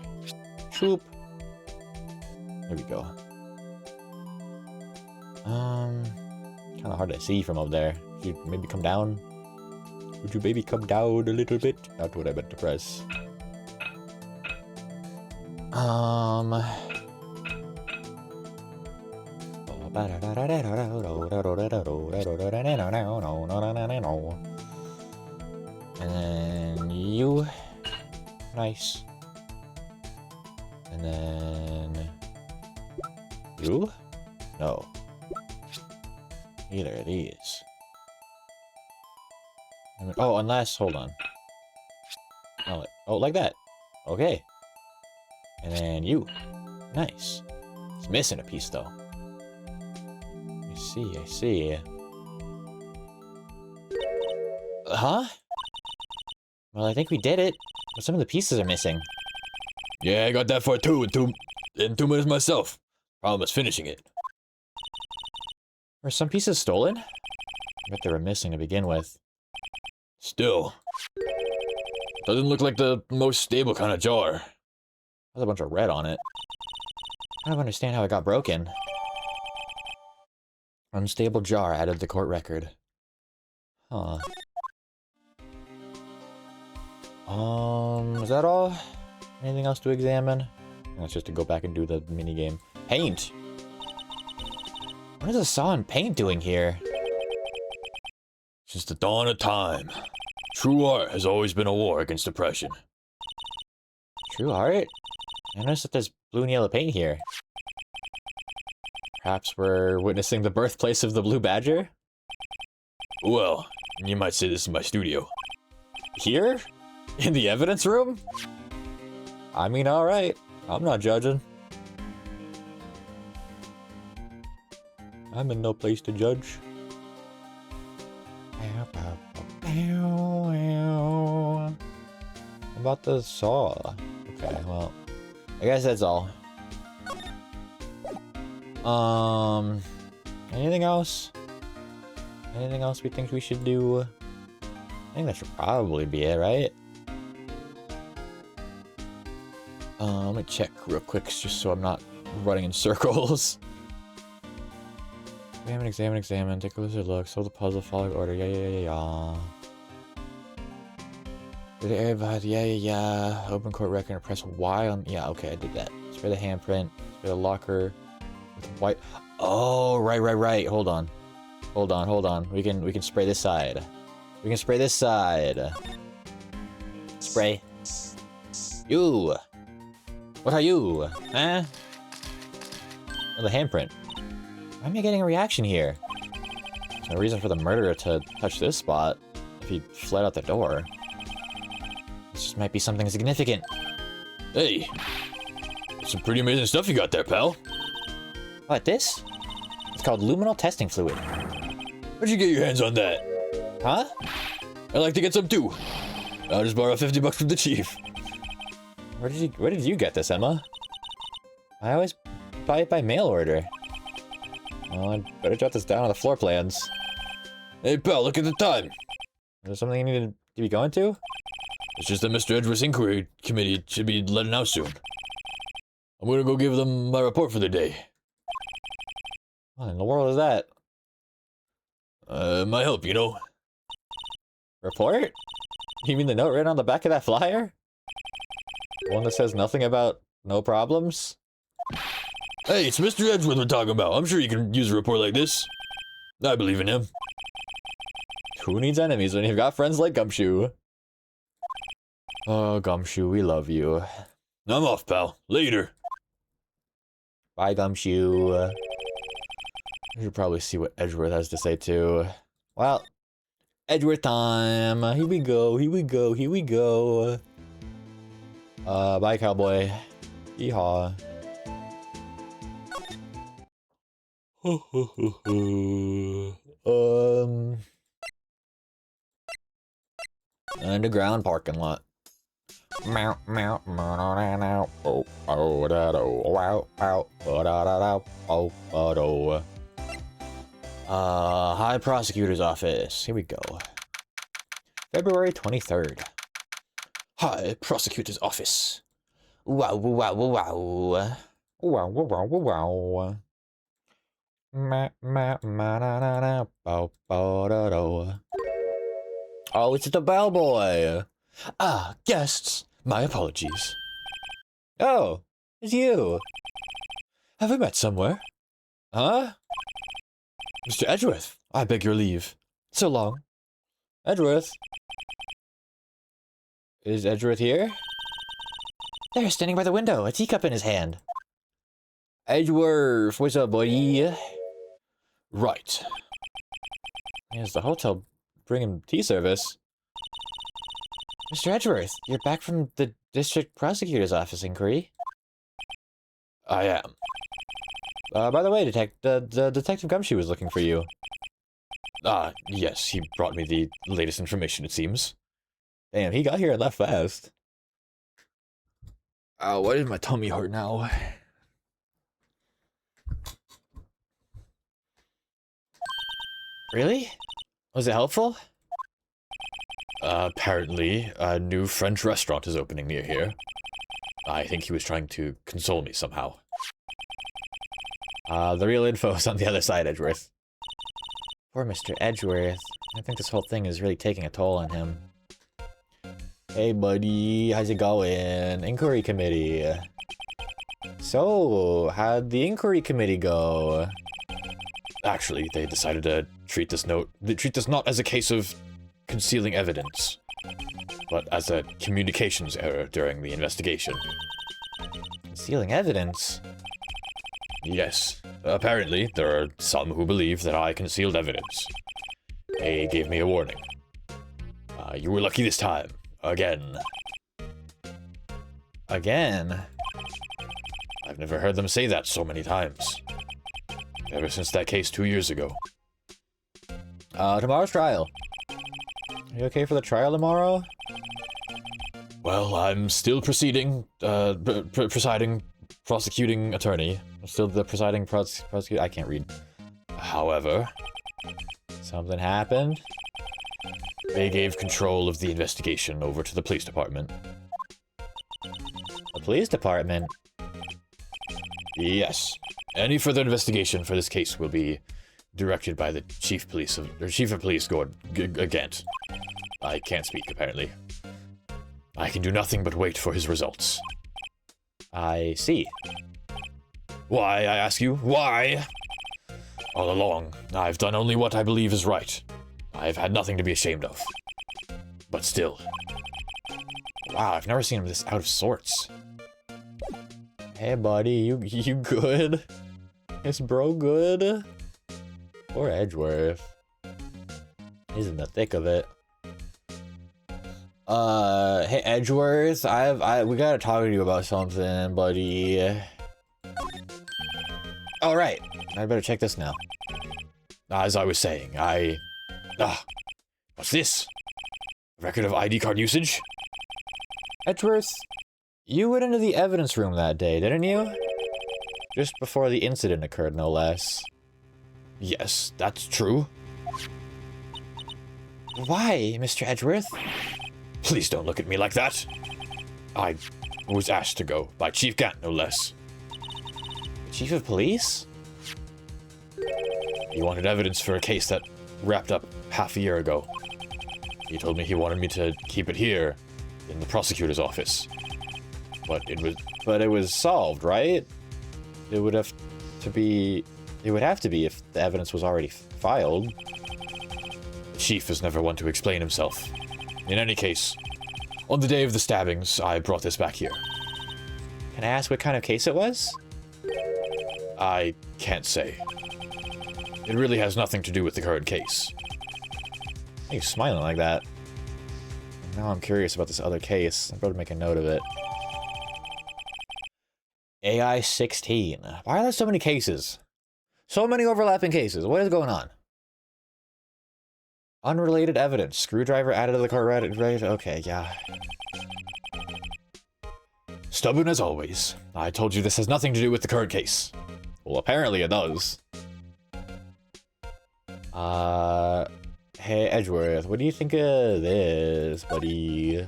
Shoop. There we go. Kind of hard to see from up there. Could you maybe come down? Would you maybe come down a little bit? Not what I meant to press. And then you. Nice. And then you? No. Either of these. Oh, unless, hold on. Oh, like that. Okay. And then you. Nice. It's missing a piece though. I see. Huh? Well, I think we did it, but some of the pieces are missing. Yeah, I got that far too in 2 minutes myself. Problem is finishing it. Were some pieces stolen? I bet they were missing to begin with. Still. Doesn't look like the most stable kind of jar. There's a bunch of red on it. I don't understand how it got broken. Unstable jar added to the court record. Huh. Is that all? Anything else to examine? That's just to go back and do the minigame. Paint! What is a saw and paint doing here? Since the dawn of time, true art has always been a war against oppression. True art? I noticed that there's blue and yellow paint here. Perhaps we're witnessing the birthplace of the Blue Badger? Well, you might say this is my studio. Here? In the evidence room? I mean, alright. I'm not judging. I'm in no place to judge. About the saw. Okay, well, I guess that's all. Anything else? Anything else we think we should do? I think that should probably be it, right? Let me check real quick, just so I'm not running in circles. Examine, take a closer look, solve the puzzle, follow order, yeah. Yeah. Open court record and press Y on, yeah, okay, I did that. Spray the handprint, spray the locker with white. Oh, right. Hold on. We can spray this side. We can spray this side. Spray. You. What are you? Huh? Oh, the handprint. Why am I getting a reaction here? There's no reason for the murderer to touch this spot if he fled out the door. This just might be something significant. Hey, some pretty amazing stuff you got there, pal. What, this? It's called luminal testing fluid. Where'd you get your hands on that? Huh? I'd like to get some too. I'll just borrow 50 bucks from the chief. Where did you get this, Emma? I always buy it by mail order. Well, I'd better jot this down on the floor plans. Hey, pal, look at the time. Is there something you need to be going to? It's just that Mr. Edgeworth's inquiry committee should be letting out soon. I'm gonna go give them my report for the day. What in the world is that? My help, you know. Report? You mean the note written on the back of that flyer? The one that says nothing about no problems? Hey, it's Mr. Edgeworth we're talking about. I'm sure you can use a report like this. I believe in him. Who needs enemies when you've got friends like Gumshoe? Oh, Gumshoe, we love you. I'm off, pal. Later. Bye, Gumshoe. We should probably see what Edgeworth has to say, too. Well, Edgeworth time. Here we go. Bye, cowboy. Yeehaw. Underground parking lot. High Prosecutor's Office. Here we go. February 23rd. High Prosecutor's Office. Wow. Oh, it's the bellboy. Ah, guests. My apologies. Oh, it's you. Have we met somewhere? Huh? Mr. Edgeworth, I beg your leave. So long. Edgeworth? Is Edgeworth here? There, standing by the window, a teacup in his hand. Edgeworth, what's up, buddy? Right. Is the hotel bringing tea service? Mr. Edgeworth, you're back from the district prosecutor's office inquiry. I am. By the way, Detective Gumshoe was looking for you. Yes, he brought me the latest information, it seems. Damn, he got here and left fast. Why does my tummy hurt now? Really? Was it helpful? Apparently, a new French restaurant is opening near here. I think he was trying to console me somehow. The real info's on the other side, Edgeworth. Poor Mr. Edgeworth. I think this whole thing is really taking a toll on him. Hey, buddy. How's it going? Inquiry committee. So, how'd the inquiry committee go? Actually, they decided to treat this not as a case of concealing evidence, but as a communications error during the investigation. Concealing evidence? Yes. Apparently, there are some who believe that I concealed evidence. They gave me a warning. You were lucky this time. Again. Again? I've never heard them say that so many times. Ever since that case 2 years ago. Tomorrow's trial. Are you okay for the trial tomorrow? Well, I'm still proceeding, presiding prosecuting attorney. I'm still the presiding prosecutor. I can't read. However, Something happened? they gave control of the investigation over to the police department. The police department? Yes. Any further investigation for this case will be directed by the chief of police, Gord Gant. I can't speak, apparently. I can do nothing but wait for his results. I see. Why, I ask you? Why? All along, I've done only what I believe is right. I've had nothing to be ashamed of. But still. Wow, I've never seen him this out of sorts. Hey, buddy, you good? Is bro good? Poor Edgeworth. He's in the thick of it. Hey Edgeworth, we gotta talk to you about something, buddy. All right, I better check this now. As I was saying, what's this? A record of ID card usage? Edgeworth, you went into the evidence room that day, didn't you? Just before the incident occurred, no less. Yes, that's true. Why, Mr. Edgeworth? Please don't look at me like that. I was asked to go by Chief Gant, no less. Chief of police? He wanted evidence for a case that wrapped up half a year ago. He told me he wanted me to keep it here, in the prosecutor's office. But it was solved, right? It would have to be if the evidence was already filed. The chief is never one to explain himself. In any case, on the day of the stabbings, I brought this back here. Can I ask what kind of case it was? I can't say. It really has nothing to do with the current case. Why are you smiling like that? Now I'm curious about this other case. I'm about to make a note of it. AI 16. Why are there so many cases? So many overlapping cases. What is going on? Unrelated evidence. Screwdriver added to the court. Right? Okay, yeah. Stubborn as always. I told you this has nothing to do with the current case. Well, apparently it does. Hey, Edgeworth, what do you think of this, buddy?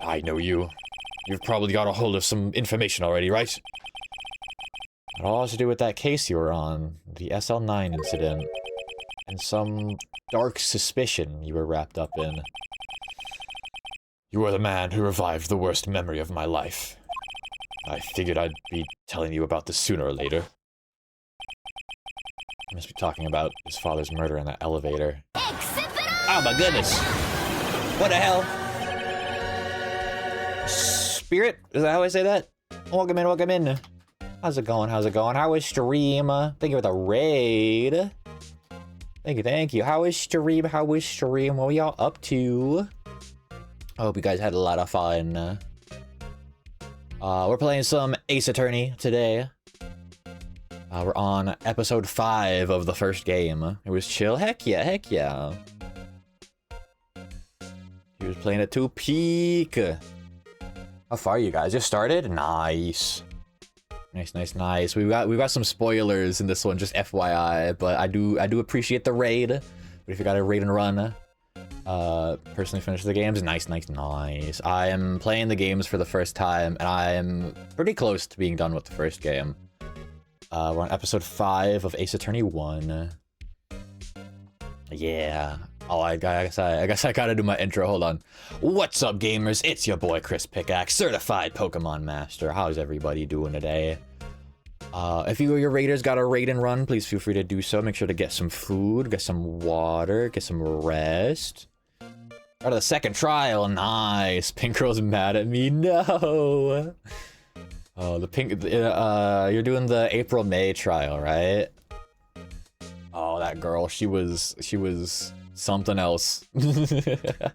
I know you. You've probably got a hold of some information already, right? It all has to do with that case you were on, the SL9 incident, and some dark suspicion you were wrapped up in. You are the man who revived the worst memory of my life. I figured I'd be telling you about this sooner or later. I must be talking about his father's murder in that elevator. Oh my goodness! What the hell? Spirit? Is that how I say that? Welcome in, welcome in. How's it going? How's it going? How is stream? Thank you for the raid. Thank you. How is stream? How is stream? What are y'all up to? I hope you guys had a lot of fun. We're playing some Ace Attorney today. We're on episode 5 of the first game. It was chill. Heck yeah, heck yeah. He was playing at 2 peak. How far are you guys? Just started? Nice. Nice. We've got some spoilers in this one, just FYI. But I do appreciate the raid. But if you got a raid and run, personally finish the games. Nice. I am playing the games for the first time, and I am pretty close to being done with the first game. We're on episode 5 of Ace Attorney 1. Yeah. Oh, I guess I gotta do my intro. Hold on. What's up, gamers? It's your boy Chris Pickaxe, certified Pokemon Master. How's everybody doing today? If you or your raiders got a raid and run, please feel free to do so. Make sure to get some food, get some water, get some rest. Out of the second trial. Nice. Pink Girl's mad at me. No. Oh, the pink. You're doing the April-May trial, right? Oh, that girl. She was something else. That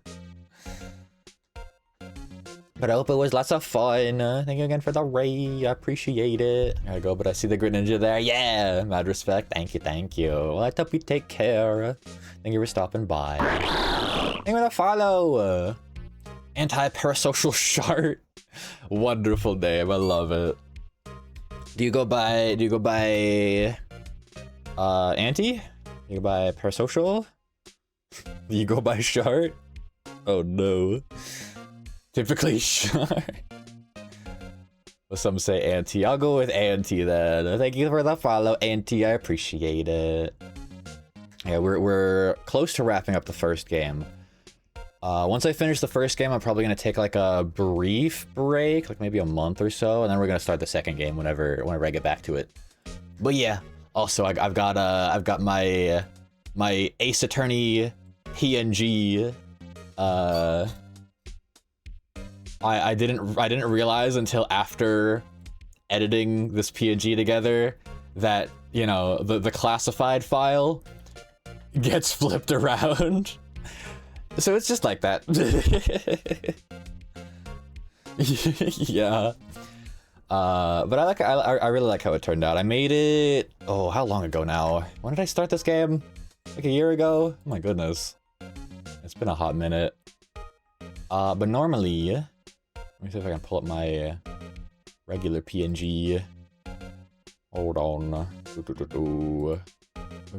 But I hope it was lots of fun. Thank you again for the raid. I appreciate it. There I go, but I see the Grid Ninja there. Yeah, mad respect. Thank you, thank you. Well, I hope you take care. Thank you for stopping by. Thank you for the follow. Anti-parasocial shart. Wonderful name. I love it. Do you go by Anti? Do you go by parasocial? Do you go by shart? Oh no. Typically shart. Well, some say Anti. I'll go with Anti then. Thank you for the follow, Anti. I appreciate it. Yeah, we're close to wrapping up the first game. Once I finish the first game, I'm probably gonna take like a brief break, like maybe a month or so, and then we're gonna start the second game whenever I get back to it. But yeah, also I've got my Ace Attorney PNG. I didn't realize until after editing this PNG together that, you know, the classified file gets flipped around. So it's just like that. Yeah. But I really like how it turned out. I made it, oh, how long ago now? When did I start this game? Like a year ago? Oh my goodness. It's been a hot minute. But normally, let me see if I can pull up my regular PNG. Hold on. We've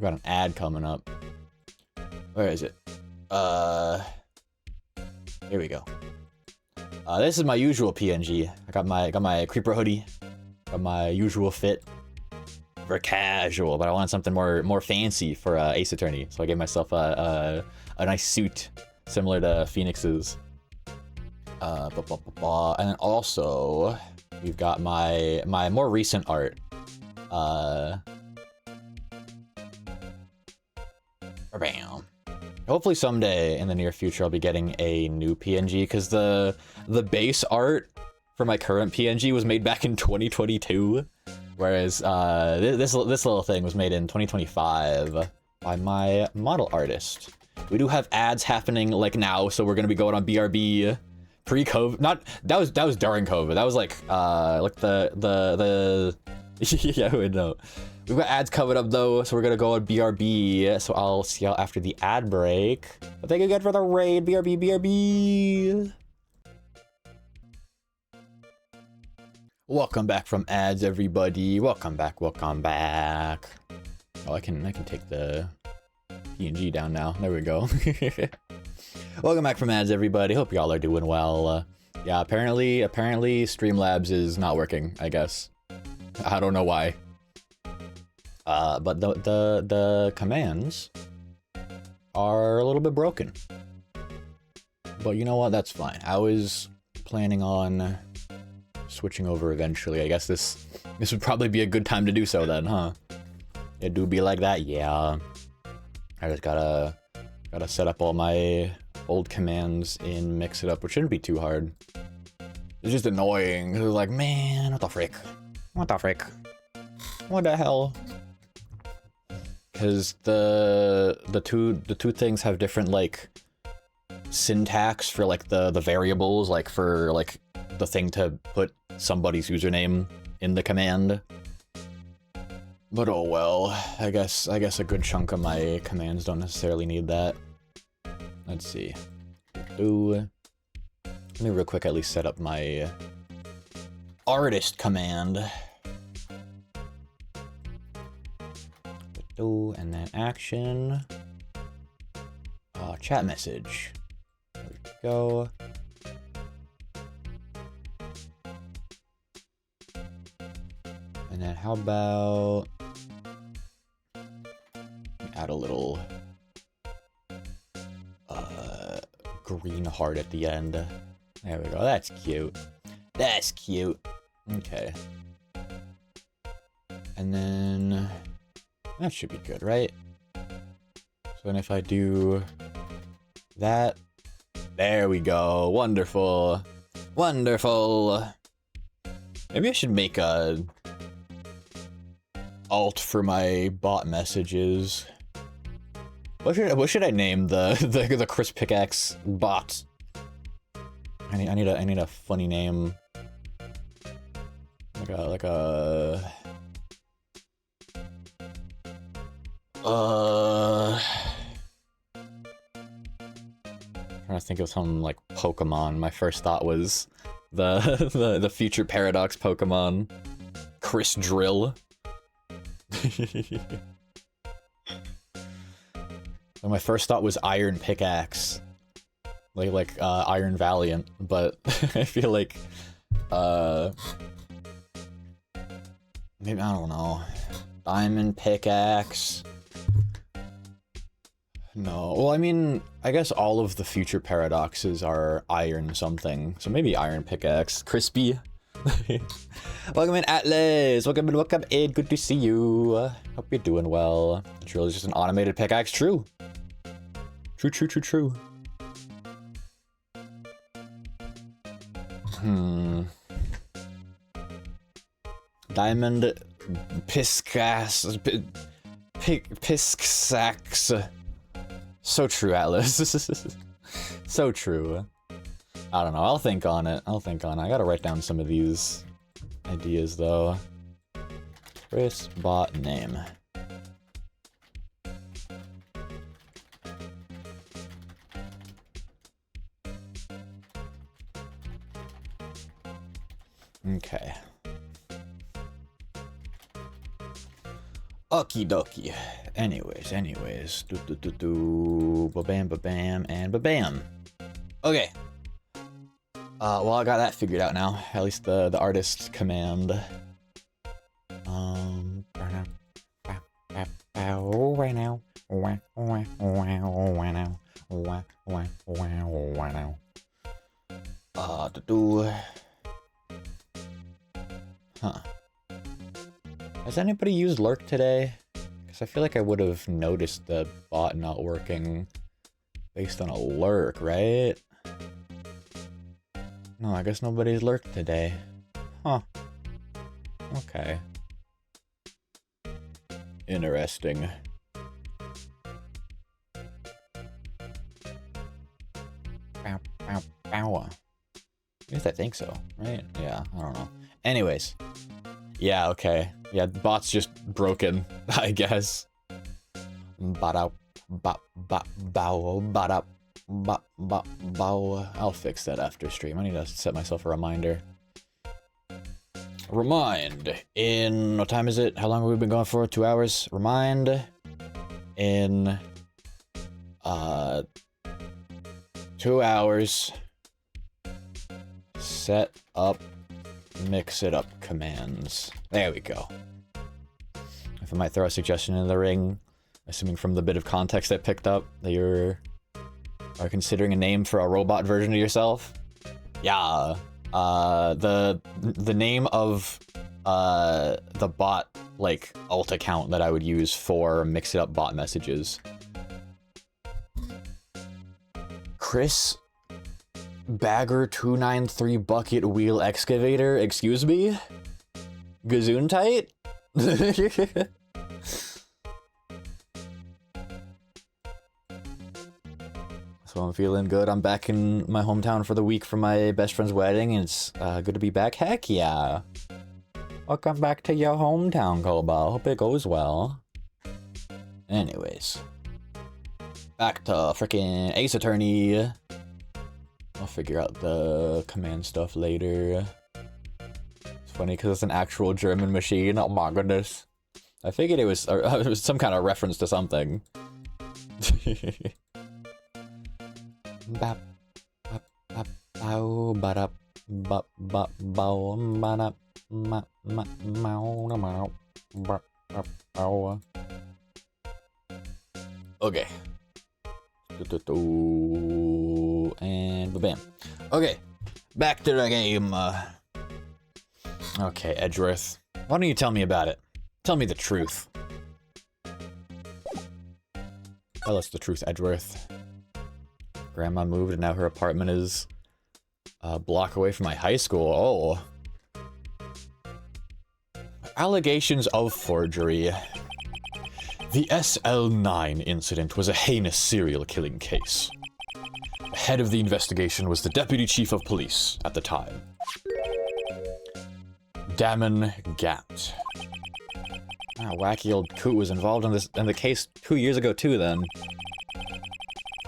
got an ad coming up. Where is it? Here we go. This is my usual PNG. I got my creeper hoodie. Got my usual fit. For casual, but I wanted something more fancy for Ace Attorney. So I gave myself a nice suit similar to Phoenix's. And then also we've got my more recent art. Bam. Hopefully someday in the near future I'll be getting a new PNG, because the base art for my current PNG was made back in 2022, whereas this little thing was made in 2025 by my model artist. We do have ads happening like now, so we're gonna be going on BRB pre-COVID. Not that was during COVID. That was like the yeah, we know. We've got ads coming up though, so we're gonna go on BRB. So I'll see y'all after the ad break. But thank you again for the raid, BRB. Welcome back from ads, everybody. Welcome back. Oh, I can take the PNG down now. There we go. Welcome back from ads, everybody. Hope y'all are doing well. Yeah, apparently Streamlabs is not working, I guess. I don't know why. But the commands are a little bit broken. But you know what? That's fine. I was planning on switching over eventually. I guess this would probably be a good time to do so then, huh? It do be like that, yeah. I just gotta set up all my old commands and mix it up, which shouldn't be too hard. It's just annoying. It's like, man, what the frick? What the frick? What the hell? Because the two things have different like syntax for like the variables, like for like the thing to put somebody's username in the command. But oh well, I guess a good chunk of my commands don't necessarily need that. Let's see. Let me real quick at least set up my artist command. And then action. Chat message. There we go. And then how about add a little green heart at the end. There we go. That's cute. That's cute. Okay. And then that should be good, right? So then if I do that, there we go. Wonderful. Wonderful. Maybe I should make a alt for my bot messages. What should I name the Chris Pickaxe bot? I need a funny name. Like a trying to think of something like Pokemon. My first thought was the future paradox Pokemon. Chris Drill. And my first thought was Iron Pickaxe. Like Iron Valiant, but I feel like maybe, I don't know. Diamond Pickaxe. No. Well, I mean, I guess all of the future paradoxes are iron something. So maybe Iron Pickaxe. Crispy. Welcome in, Atlas. Welcome in. Good to see you. Hope you're doing well. Trilogy is just an automated pickaxe. True. True. Diamond Piscax. Piscax. So true, Atlas. So true. I don't know. I'll think on it. I gotta write down some of these ideas, though. Chris bot name. Okay. Okie dokie. Anyways. Ba-bam, ba-bam, and ba-bam. Okay. Well, I got that figured out now. At least the artist command. Right now. Huh. Has anybody used Lurk today? Because I feel like I would have noticed the bot not working based on a Lurk, right? No, I guess nobody's Lurked today. Huh. Okay. Interesting. Bow. At least I think so, right? Yeah, I don't know. Anyways. Yeah, okay. Yeah, the bot's just broken, I guess. Ba-da, ba-bow, ba-da, ba-bow. I'll fix that after stream. I need to set myself a reminder. Remind in... What time is it? How long have we been going for? 2 hours? Remind in... 2 hours. Set up... Mix it up commands. There we go. If I might throw a suggestion in the ring, assuming from the bit of context I picked up that you're considering a name for a robot version of yourself. Yeah. The name of the bot like alt account that I would use for mix it up bot messages. Chris Bagger 293 Bucket Wheel Excavator, excuse me? Gazoon-tight? So I'm feeling good. I'm back in my hometown for the week for my best friend's wedding, and it's good to be back. Heck yeah. Welcome back to your hometown, Koba. Hope it goes well. Anyways. Back to frickin' Ace Attorney. I'll figure out the command stuff later. It's funny because it's an actual German machine. Oh my goodness. I figured it was some kind of reference to something. Okay. And bam. Okay, back to the game. Okay, Edgeworth. Why don't you tell me about it? Tell me the truth. Tell us the truth, Edgeworth. Grandma moved and now her apartment is a block away from my high school. Oh. Allegations of forgery. The SL9 incident was a heinous serial killing case. head of the investigation was the deputy chief of police at the time, Damon Gatt. Ah, wacky old coot was involved in the case 2 years ago too, then.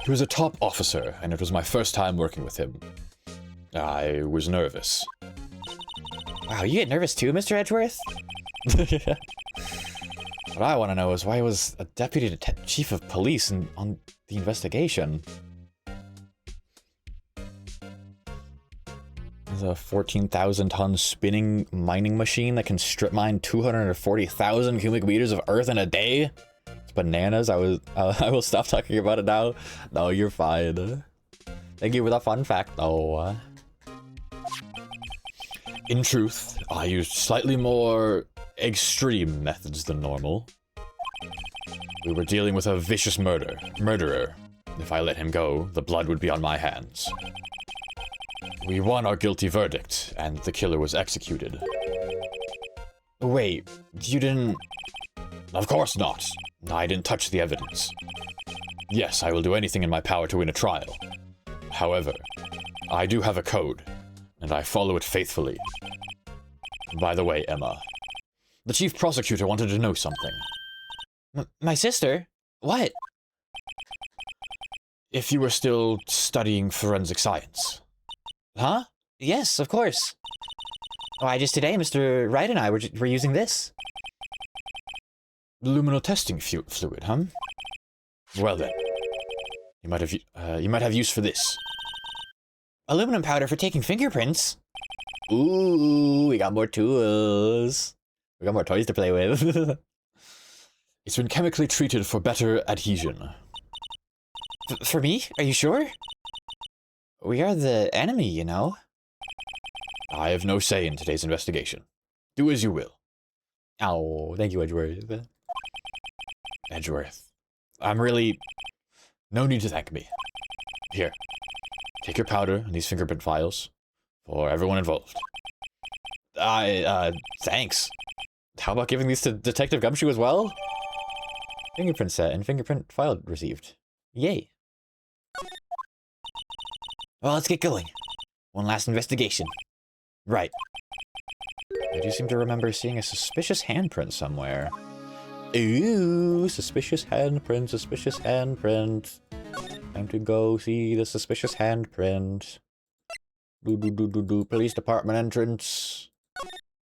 He was a top officer, and it was my first time working with him. I was nervous. Wow, you get nervous too, Mr. Edgeworth? What I want to know is why was a deputy chief of police on the investigation? There's a 14,000-ton spinning mining machine that can strip mine 240,000 cubic meters of earth in a day? It's bananas. I will stop talking about it now. No, you're fine. Thank you for the fun fact, though. In truth, I used slightly more extreme methods than normal. We were dealing with a vicious murderer. If I let him go, the blood would be on my hands. We won our guilty verdict, and the killer was executed. Wait, you didn't... Of course not. I didn't touch the evidence. Yes, I will do anything in my power to win a trial. However, I do have a code, and I follow it faithfully. By the way, Emma, the chief prosecutor wanted to know something. My sister? What? If you were still studying forensic science. Huh? Yes, of course. Why, just today, Mr. Wright and I were using this. Luminal testing fluid, huh? Well then, you might have use for this. Aluminum powder for taking fingerprints? Ooh, we got more tools. We got more toys to play with. It's been chemically treated for better adhesion. For me? Are you sure? We are the enemy, you know. I have no say in today's investigation. Do as you will. Oh, thank you, Edgeworth. Edgeworth. I'm really... No need to thank me. Here. Take your powder and these fingerprint files. For everyone involved. Thanks. How about giving these to Detective Gumshoe as well? Fingerprint set and fingerprint file received. Yay. Well, let's get going. One last investigation. Right. I do seem to remember seeing a suspicious handprint somewhere. Ooh, suspicious handprint, suspicious handprint. Time to go see the suspicious handprint. Police department entrance.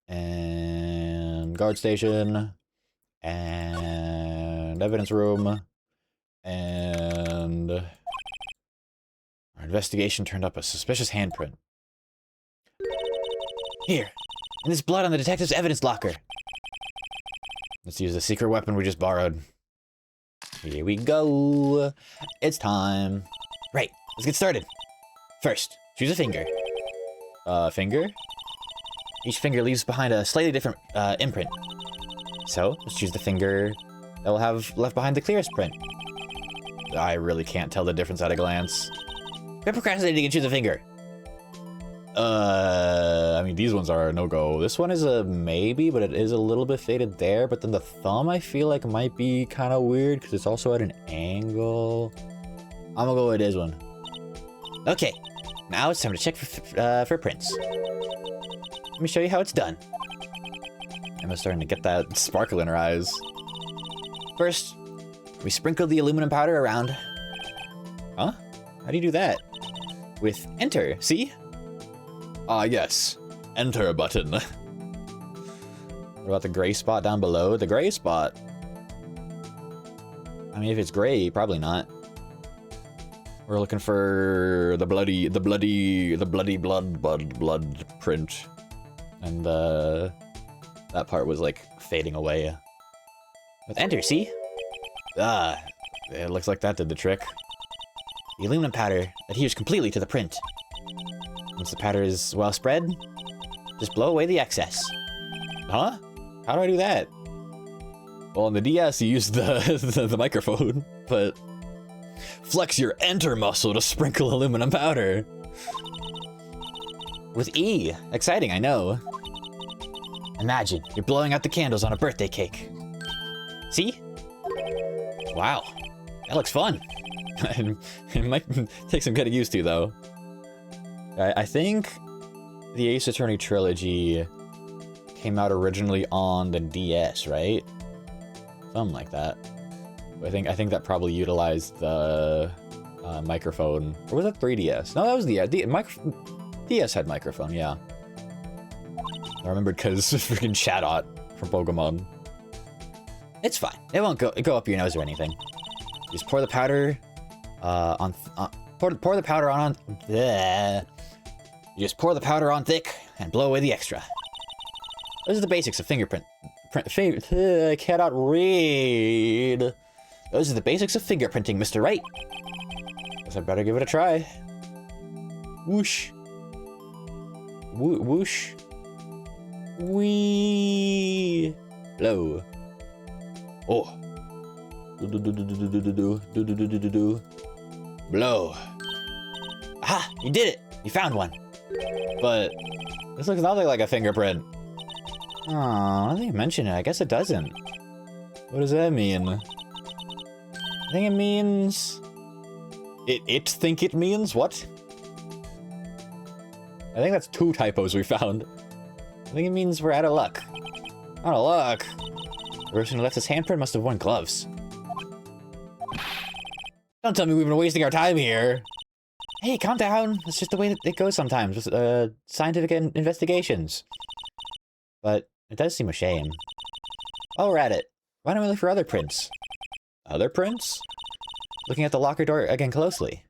And guard station. And evidence room. And our investigation turned up a suspicious handprint. Here, and there's blood on the detective's evidence locker. Let's use the secret weapon we just borrowed. Here we go. It's time. Right, let's get started. First, choose a finger. Finger? Each finger leaves behind a slightly different imprint. So, let's choose the finger that will have left behind the clearest print. I really can't tell the difference at a glance. Quit procrastinating and choose a finger. I mean, these ones are a no-go. This one is a maybe, but it is a little bit faded there. But then the thumb, I feel like, might be kind of weird because it's also at an angle. I'm gonna go with this one. Okay, now it's time to check for prints. Let me show you how it's done. Emma's starting to get that sparkle in her eyes. First, we sprinkle the aluminum powder around. Huh? How do you do that? With enter, see? Yes. Enter button. What about the gray spot down below? The gray spot? I mean, if it's gray, probably not. We're looking for the bloody blood print. And, that part was, like, fading away. With enter, see? It looks like that did the trick. The aluminum powder adheres completely to the print. Once the powder is well spread, just blow away the excess. Huh? How do I do that? Well, on the DS, you use the microphone, but... Flex your enter muscle to sprinkle aluminum powder. With E. Exciting, I know. Imagine you're blowing out the candles on a birthday cake. See? Wow, that looks fun. It might take some getting used to, though. I think the Ace Attorney trilogy came out originally on the DS, right? Something like that. I think that probably utilized the microphone. Or was that 3DS? No, that was the DS had microphone, yeah. I remembered because freaking Chatot from Pokemon. It's fine. It won't go up your nose or anything. Just pour the powder pour the powder on. Bleh. You just pour the powder on thick and blow away the extra. Those are the basics of fingerprint. I cannot read. Those are the basics of fingerprinting, Mr. Wright. Guess I better give it a try. Whoosh. Whoosh. Wee. Blow. Oh. Blow. Aha! You did it! You found one. But this looks nothing like a fingerprint. Aw, I think you mentioned it. I guess it doesn't. What does that mean? I think it means... It think it means what? I think that's 2 typos we found. I think it means we're out of luck. Out of luck? The person who left his handprint must have worn gloves. Don't tell me we've been wasting our time here. Hey, calm down. That's just the way that it goes sometimes with scientific investigations. But it does seem a shame. While we're at it, why don't we look for other prints? Other prints? Looking at the locker door again closely.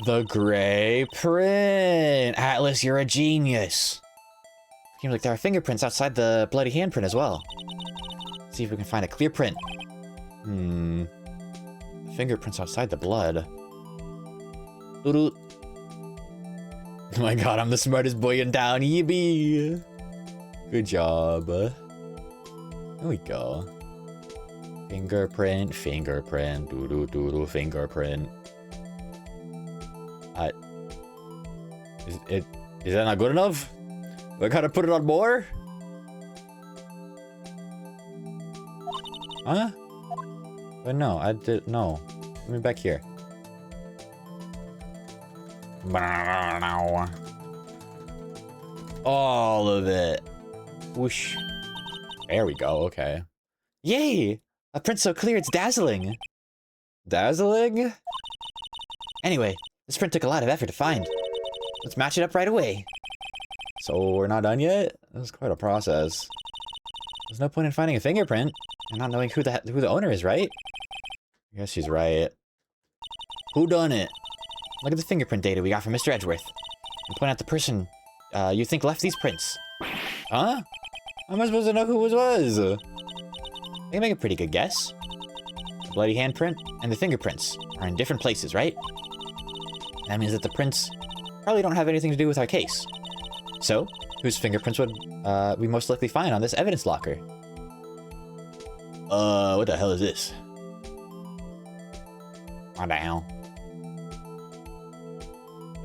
The gray print! Atlas, you're a genius! Seems like there are fingerprints outside the bloody handprint as well. See if we can find a clear print. Fingerprints outside the blood. Oh my god, I'm the smartest boy in town. Yippee! Good job. There we go. Fingerprint, fingerprint, doodle, fingerprint. Is that not good enough? Do I gotta put it on more? Huh? But no, I did no. Let me back here. All of it. Whoosh. There we go, okay. Yay! A print so clear it's dazzling. Dazzling? Anyway, this print took a lot of effort to find. Let's match it up right away. So we're not done yet? This is quite a process. There's no point in finding a fingerprint and not knowing who the owner is, right? I guess she's right. Who done it? Look at the fingerprint data we got from Mr. Edgeworth. And point out the person you think left these prints. Huh? How am I supposed to know who it was? I can make a pretty good guess. The bloody handprint and the fingerprints are in different places, right? That means that the prints probably don't have anything to do with our case. So, whose fingerprints would we most likely find on this evidence locker? What the hell is this? What the hell?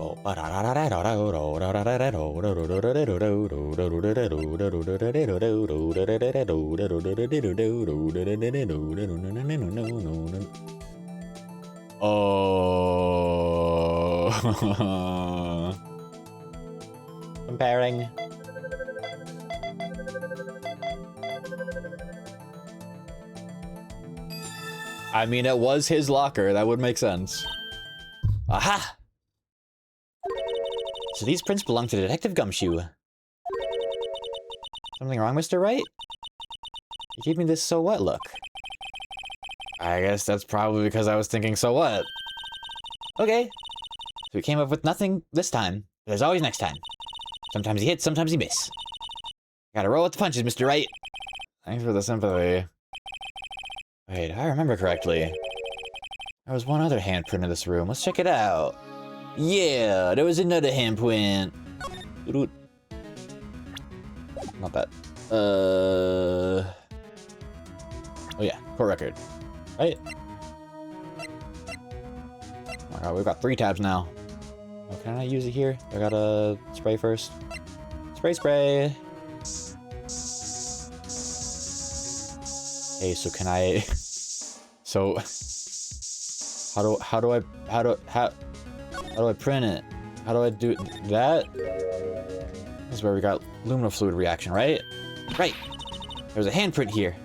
Oh. Comparing. I mean, it was his locker. That would make sense. Aha! So these prints belong to Detective Gumshoe. Something wrong, Mr. Wright? You gave me this so what look. I guess that's probably because I was thinking so what. Okay. So we came up with nothing this time. There's always next time. Sometimes you hit, sometimes you miss. Gotta roll with the punches, Mr. Wright. Thanks for the sympathy. Wait, if I remember correctly, there was one other handprint in this room. Let's check it out. Yeah, there was another handprint. Not that. Oh yeah, court record. Right? Oh my god, we've got 3 tabs now. Oh, can I use it here? I gotta spray first. Spray, spray. Okay, so can I... So how do I print it? How do I do that? This is where we got luminofluid reaction, right? Right. There's a handprint here.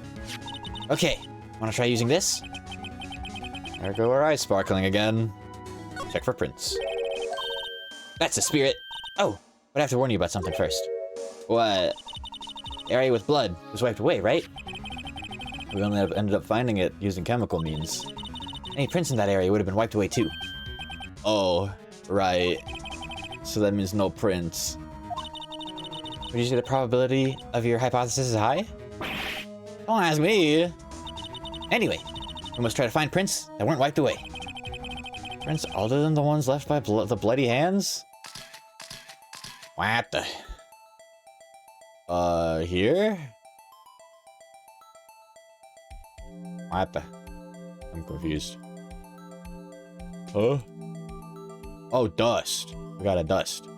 Okay. Wanna try using this? There go our eyes sparkling again. Check for prints. That's the spirit. Oh, but I have to warn you about something first. What? Area with blood was wiped away, right? We only ended up finding it using chemical means. Any prints in that area would have been wiped away too. Oh, right. So that means no prints. Would you say the probability of your hypothesis is high? Don't ask me. Anyway, we must try to find prints that weren't wiped away. Prints other than the ones left by the bloody hands? What the? Here? What the? I'm confused. Huh? Oh, dust. We got a dust.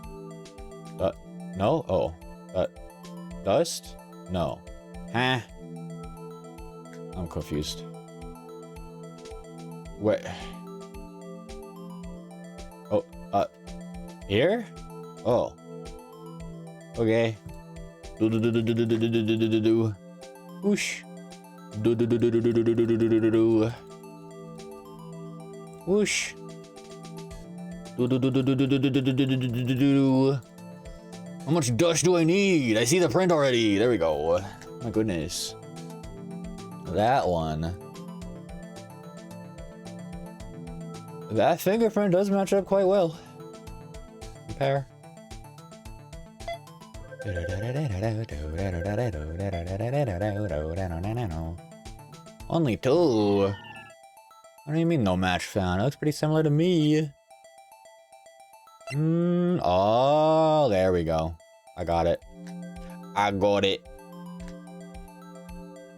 No? Oh. Dust? No. Huh? I'm confused. Wait. Oh, here? Oh. Okay. Whoosh. Whoosh. How much dust do I need? I see the print already. There we go. My goodness. That one. That fingerprint does match up quite well. Compare. Only two. What do you mean no match found? That looks pretty similar to me. Oh, there we go. I got it. I got it.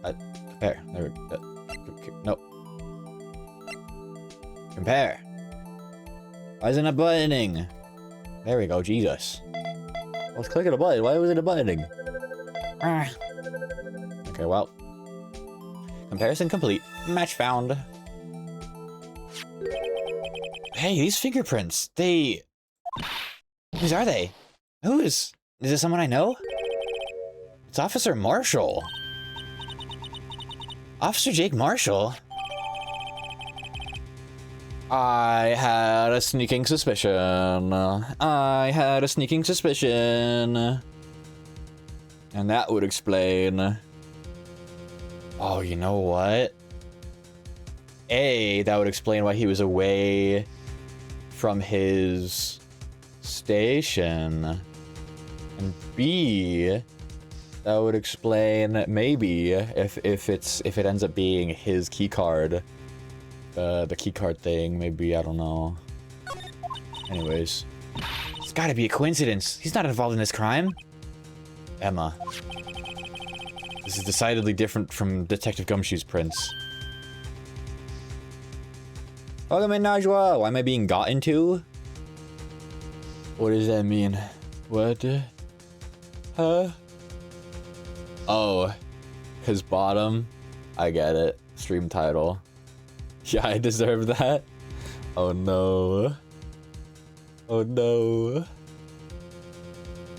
Compare. There we go. No. Compare. Why isn't it buttoning? There we go, Jesus. I was clicking a button. Why wasn't it buttoning? Okay, well. Comparison complete. Match found. Hey, these fingerprints. Whose are they? Is this someone I know? It's Officer Marshall. Officer Jake Marshall? I had a sneaking suspicion. And that would explain. Oh, you know what? A, that would explain why he was away from his station. And B, that would explain maybe if it ends up being his key card. The key card thing, maybe, I don't know. Anyways. It's gotta be a coincidence. He's not involved in this crime. Emma. This is decidedly different from Detective Gumshoe's prints. Welcome in, Najwa! Why am I being gotten to? What does that mean? What? Huh? Oh. His bottom? I get it. Stream title. Yeah, I deserve that. Oh no. Oh no.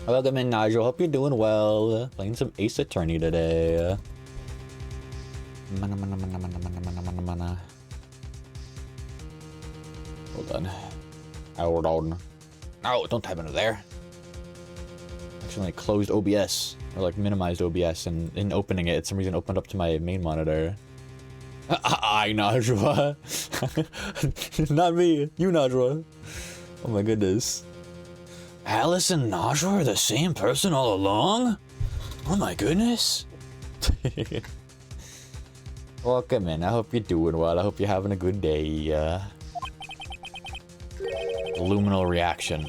Welcome in, Nigel. Hope you're doing well. Playing some Ace Attorney today. Hold on. Hold on. No, don't type into there. Actually, closed OBS. Or like minimized OBS, and in opening it, some reason opened up to my main monitor. I, Najwa. Not me. You, Najwa. Oh my goodness. Alice and Najwa are the same person all along? Oh my goodness. Welcome in. I hope you're doing well. I hope you're having a good day. Luminal reaction.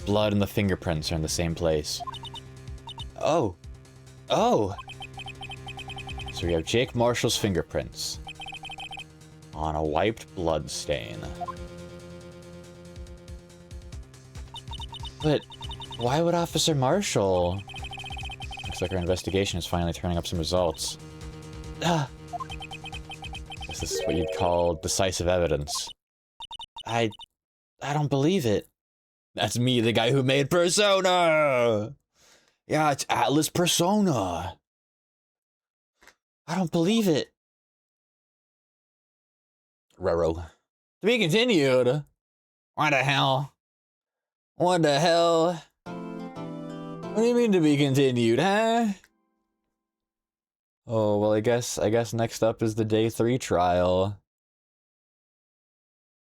Blood and the fingerprints are in the same place. Oh. Oh. So we have Jake Marshall's fingerprints on a wiped blood stain. But why would Officer Marshall? Looks like our investigation is finally turning up some results. The guess this is what you'd call decisive evidence. I don't believe it. That's me, the guy who made Persona! Yeah, it's Atlas Persona. I don't believe it. Roro. To be continued. What the hell? What the hell? What do you mean to be continued, huh? Oh, well, I guess next up is the day 3 trial.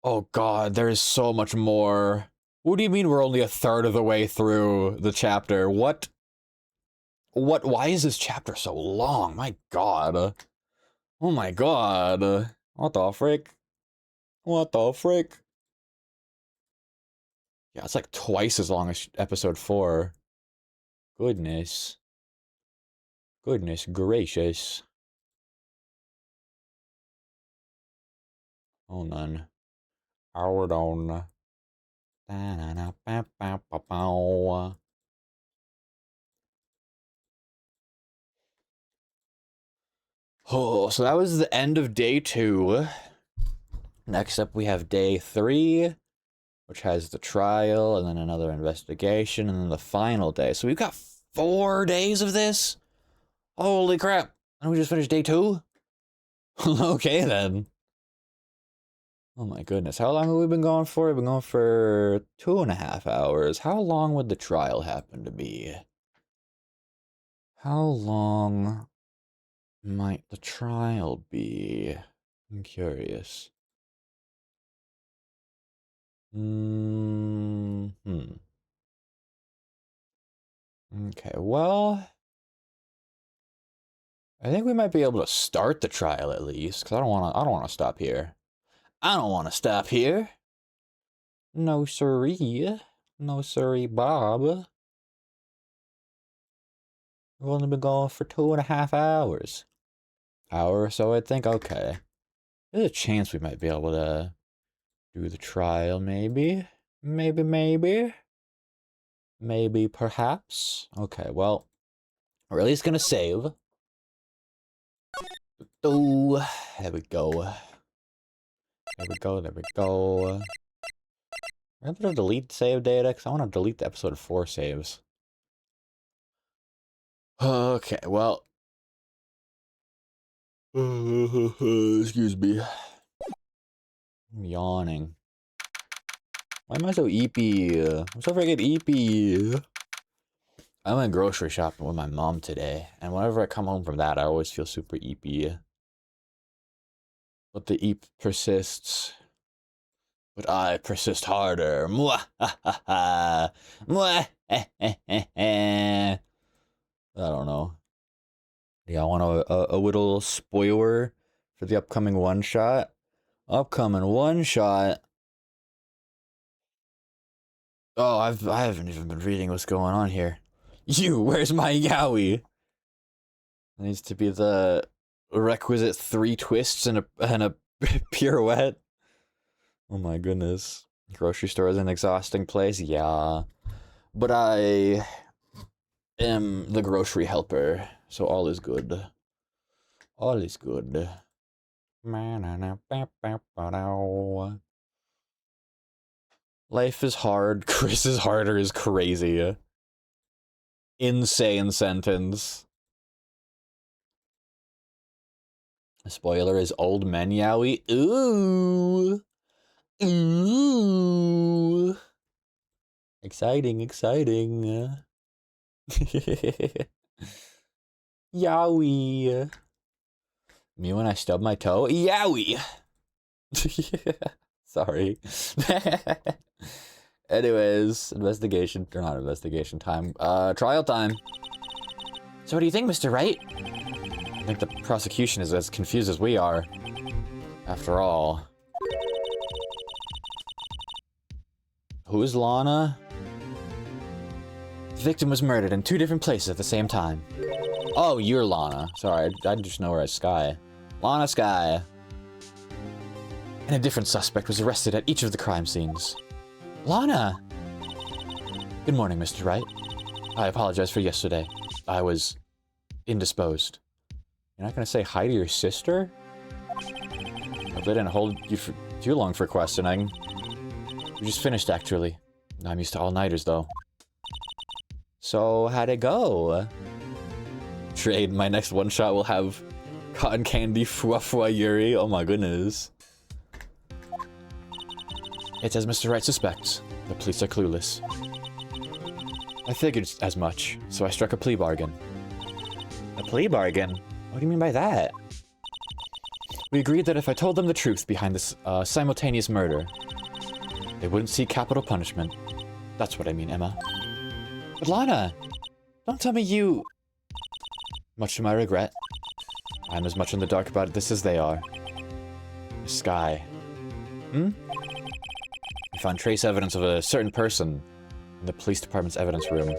Oh god, there is so much more. What do you mean we're only a third of the way through the chapter? What? Why is this chapter so long? My god. Oh my god. What the frick? What the frick? Yeah, it's like twice as long as episode 4. Goodness. Goodness gracious. Hold on. Hold on. Oh, so that was the end of day 2. Next up we have day 3, which has the trial, and then another investigation, and then the final day. So we've got 4 days of this? Holy crap. And we just finished day 2? Okay, then. Oh my goodness. How long have we been going for? We've been going for 2.5 hours. How long would the trial happen to be? How long might the trial be? I'm curious. Okay, well, I think we might be able to start the trial at least, because I don't want to stop here. I don't want to stop here. No siree. No siree, Bob. We've only been going for 2.5 hours. Hour or so, I think. Okay. There's a chance we might be able to do the trial, maybe. Maybe, perhaps. Okay, well, we're at least gonna save. Oh, there we go. There we go. I'm gonna delete save data, because I want to delete the episode 4 saves. Okay, well. Excuse me. I'm yawning. Why am I so eepy? I'm so freaking eepy. I went grocery shopping with my mom today, and whenever I come home from that, I always feel super eepy. But the eep persists. But I persist harder. Mwah, ha, ha, ha. Mwah, I don't know. Yeah, I want a little spoiler for the upcoming one-shot. Upcoming one-shot. Oh, I haven't even been reading what's going on here. Where's my yaoi? It needs to be the requisite 3 twists and a pirouette. Oh my goodness. Grocery store is an exhausting place, yeah. But I am the grocery helper, so all is good. All is good. Life is hard, Chris is harder is crazy. Insane sentence. Spoiler is old men yaoi. Ooh. Ooh. Exciting. Yowie. Me when I stub my toe? Yowie. Sorry. Anyways, investigation, or not investigation time. Trial time. So what do you think, Mr. Wright? I think the prosecution is as confused as we are. After all. Who's Lana? The victim was murdered in 2 different places at the same time. Oh, you're Lana. Sorry, I just know her as Sky. Lana Sky. And a different suspect was arrested at each of the crime scenes. Lana! Good morning, Mr. Wright. I apologize for yesterday. I was indisposed. You're not gonna say hi to your sister? Hope they didn't hold you for too long for questioning. We just finished, actually. I'm used to all-nighters, though. So, how'd it go? Trade, my next one-shot will have cotton candy Fua Yuri. Oh my goodness. It's as Mr. Wright suspects. The police are clueless. I figured as much, so I struck a plea bargain. A plea bargain? What do you mean by that? We agreed that if I told them the truth behind this simultaneous murder, they wouldn't see capital punishment. That's what I mean, Emma. But Lana, don't tell me you... Much to my regret, I'm as much in the dark about this as they are. Sky. Hmm? We found trace evidence of a certain person in the police department's evidence room.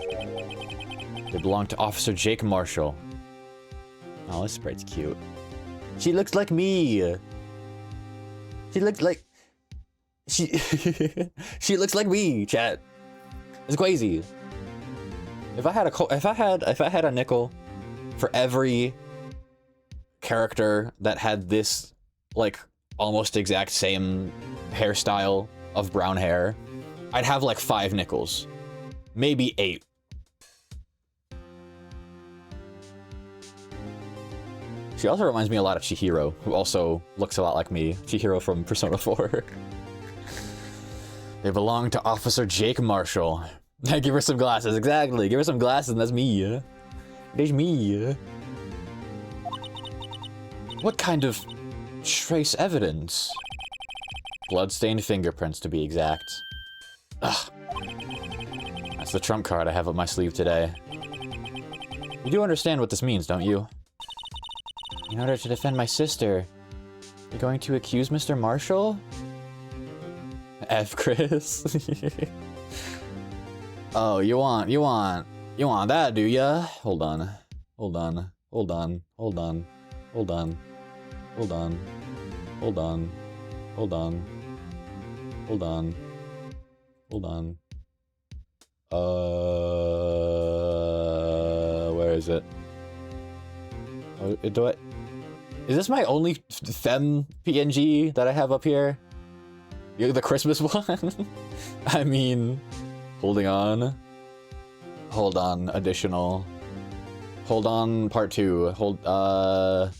They belong to Officer Jake Marshall. Oh, this sprite's cute. She looks like me! She looks like... She... she looks like me, chat. It's crazy. If I had a nickel for every character that had this, like, almost exact same hairstyle of brown hair, I'd have like 5 nickels. Maybe 8. She also reminds me a lot of Chihiro, who also looks a lot like me. Chihiro from Persona 4. They belong to Officer Jake Marshall. Give her some glasses, exactly. Give her some glasses and that's me. There's me. What kind of trace evidence? Bloodstained fingerprints, to be exact. Ugh. That's the trump card I have up my sleeve today. You do understand what this means, don't you? In order to defend my sister, you're going to accuse Mr. Marshall? F. Chris. Oh, you want that, do ya? Hold on. Hold on. Hold on. Hold on. Hold on. Hold on. Hold on. Hold on. Hold on. Hold on. Where is it? Oh, do I... Is this my only femme PNG that I have up here? The Christmas one? I mean... Holding on. Hold on, additional. Hold on, part 2. Hold, 1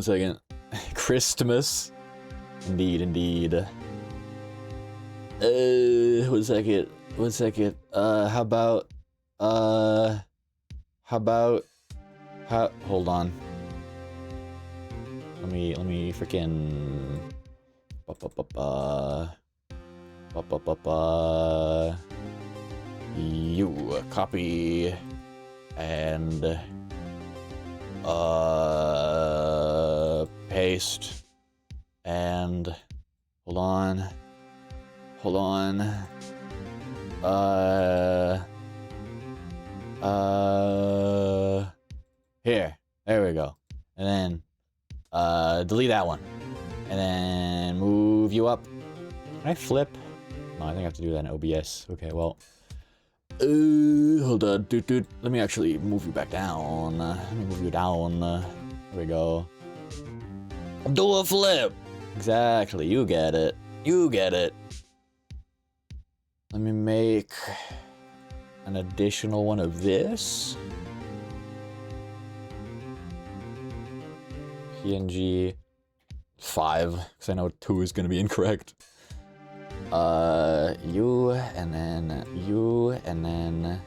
second. Christmas. Indeed, indeed. 1 second. 1 second. How about, hold on. Let me freaking... You copy and paste and hold on here, there we go, and then delete that one and then move you up. Can I flip? No, I think I have to do that in OBS. Okay, well. Hold on, dude. Let me actually move you back down. Let me move you down. There we go. Do a flip! Exactly, you get it. You get it. Let me make an additional one of this. PNG 5, because I know 2 is going to be incorrect. You, and then you, and then,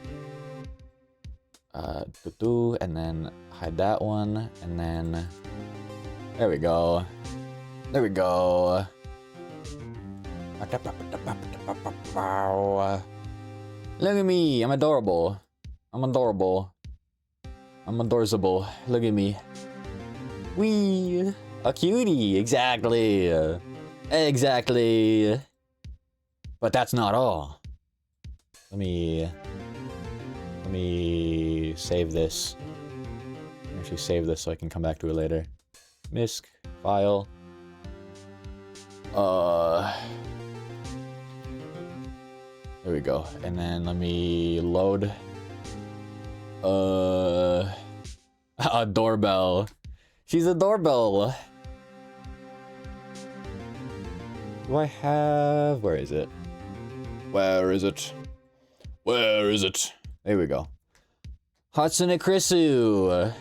and then hide that one, and then, there we go. There we go. Look at me, I'm adorable. I'm adorable. I'm adorzable. Look at me. Wee! A cutie, exactly. Exactly. But that's not all. Let me save this. Actually save this so I can come back to it later. Misc, file. There we go. And then let me load a doorbell. She's a doorbell. Do I have... Where is it? Where is it? Where is it? There we go. Hatsune Krisu.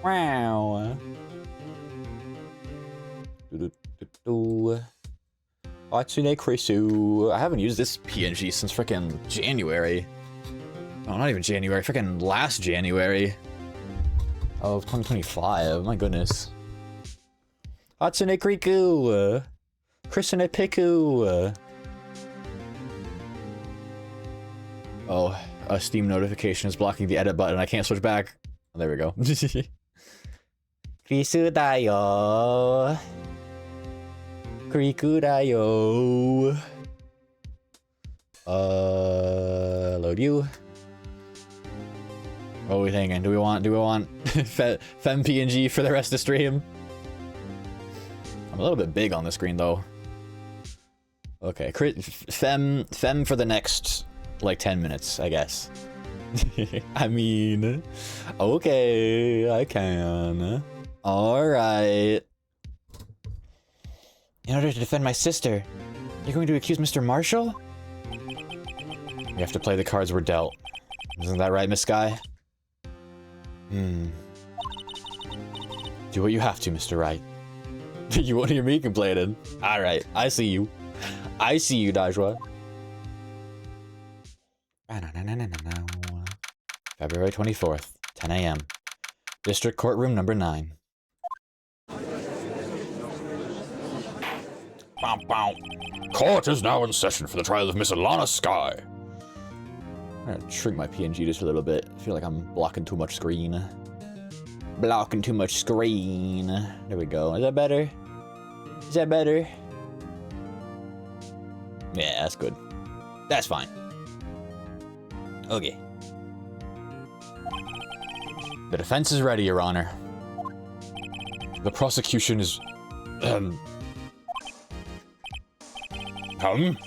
Wow. Hatsune Krisu. I haven't used this PNG since frickin' January. Oh, not even January. Frickin' last January of 2025. My goodness. Hatsune Kriku. Krisune Piku. Oh, a Steam notification is blocking the edit button. I can't switch back. Oh, there we go. Krisu da yo. Kriku da yo. Load you. What are we thinking? Do we want Fem PNG for the rest of the stream? I'm a little bit big on the screen though. Okay, Fem for the next like 10 minutes, I guess. I mean, okay, I can. Alright. In order to defend my sister, you're going to accuse Mr. Marshall? We have to play the cards we're dealt. Isn't that right, Miss Sky? Do what you have to, Mr. Wright. You won't hear me complaining. Alright, I see you. I see you, Dajwa. February 24th, 10 a.m. District Courtroom number 9. Court is now in session for the trial of Miss Alana Sky. I'm gonna shrink my PNG just a little bit. I feel like I'm blocking too much screen. Blocking too much screen. There we go. Is that better? Is that better? Yeah, that's good. That's fine. Okay. The defense is ready, Your Honor. The prosecution is... I'm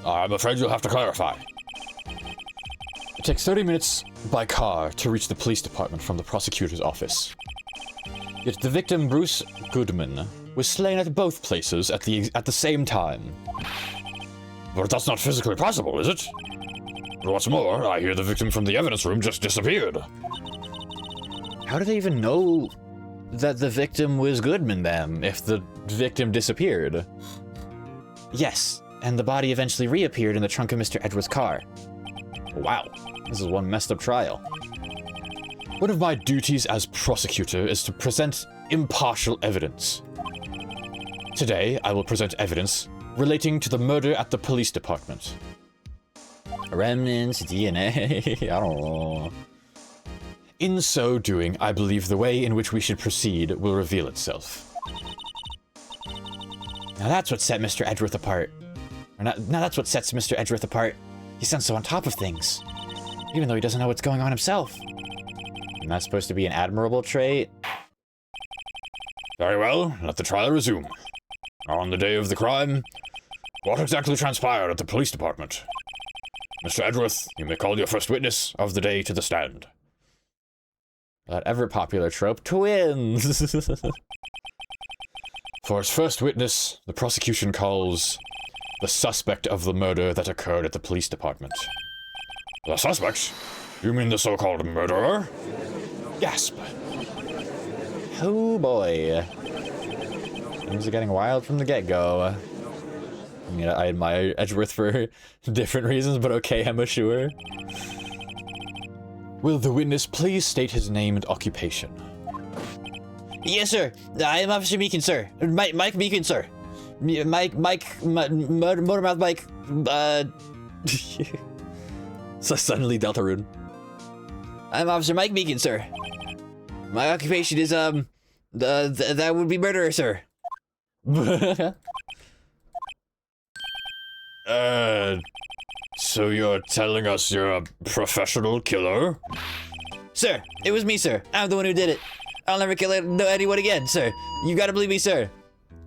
afraid you'll have to clarify. It takes 30 minutes by car to reach the police department from the prosecutor's office. Yet the victim, Bruce Goodman, was slain at both places at the same time. But that's not physically possible, is it? What's more, I hear the victim from the evidence room just disappeared. How do they even know that the victim was Goodman then, if the victim disappeared? Yes, and the body eventually reappeared in the trunk of Mr. Edgeworth's car. Wow, this is one messed up trial. One of my duties as prosecutor is to present impartial evidence. Today, I will present evidence relating to the murder at the police department. Remnants, DNA, I don't know. In so doing, I believe the way in which we should proceed will reveal itself. Now that's what set Mr. Edgeworth apart. Now that's what sets Mr. Edgeworth apart. He sounds so on top of things, even though he doesn't know what's going on himself. And that's supposed to be an admirable trait? Very well, let the trial resume. On the day of the crime, what exactly transpired at the police department? Mr. Edgeworth, you may call your first witness of the day to the stand. That ever-popular trope, twins! For its first witness, the prosecution calls the suspect of the murder that occurred at the police department. The suspect? You mean the so-called murderer? Gasp. Oh boy. Things are getting wild from the get-go. I mean, I admire Edgeworth for different reasons, but okay, I'm sure. Will the witness please state his name and occupation? Yes, sir. I am Officer Meekin, sir. Mike Meekin, sir. Motormouth Mike, So suddenly Deltarune. I'm Officer Mike Meekin, sir. My occupation is, that would be murderer, sir. So you're telling us you're a professional killer? Sir, it was me, sir. I'm the one who did it. I'll never kill anyone again, sir. You gotta believe me, sir.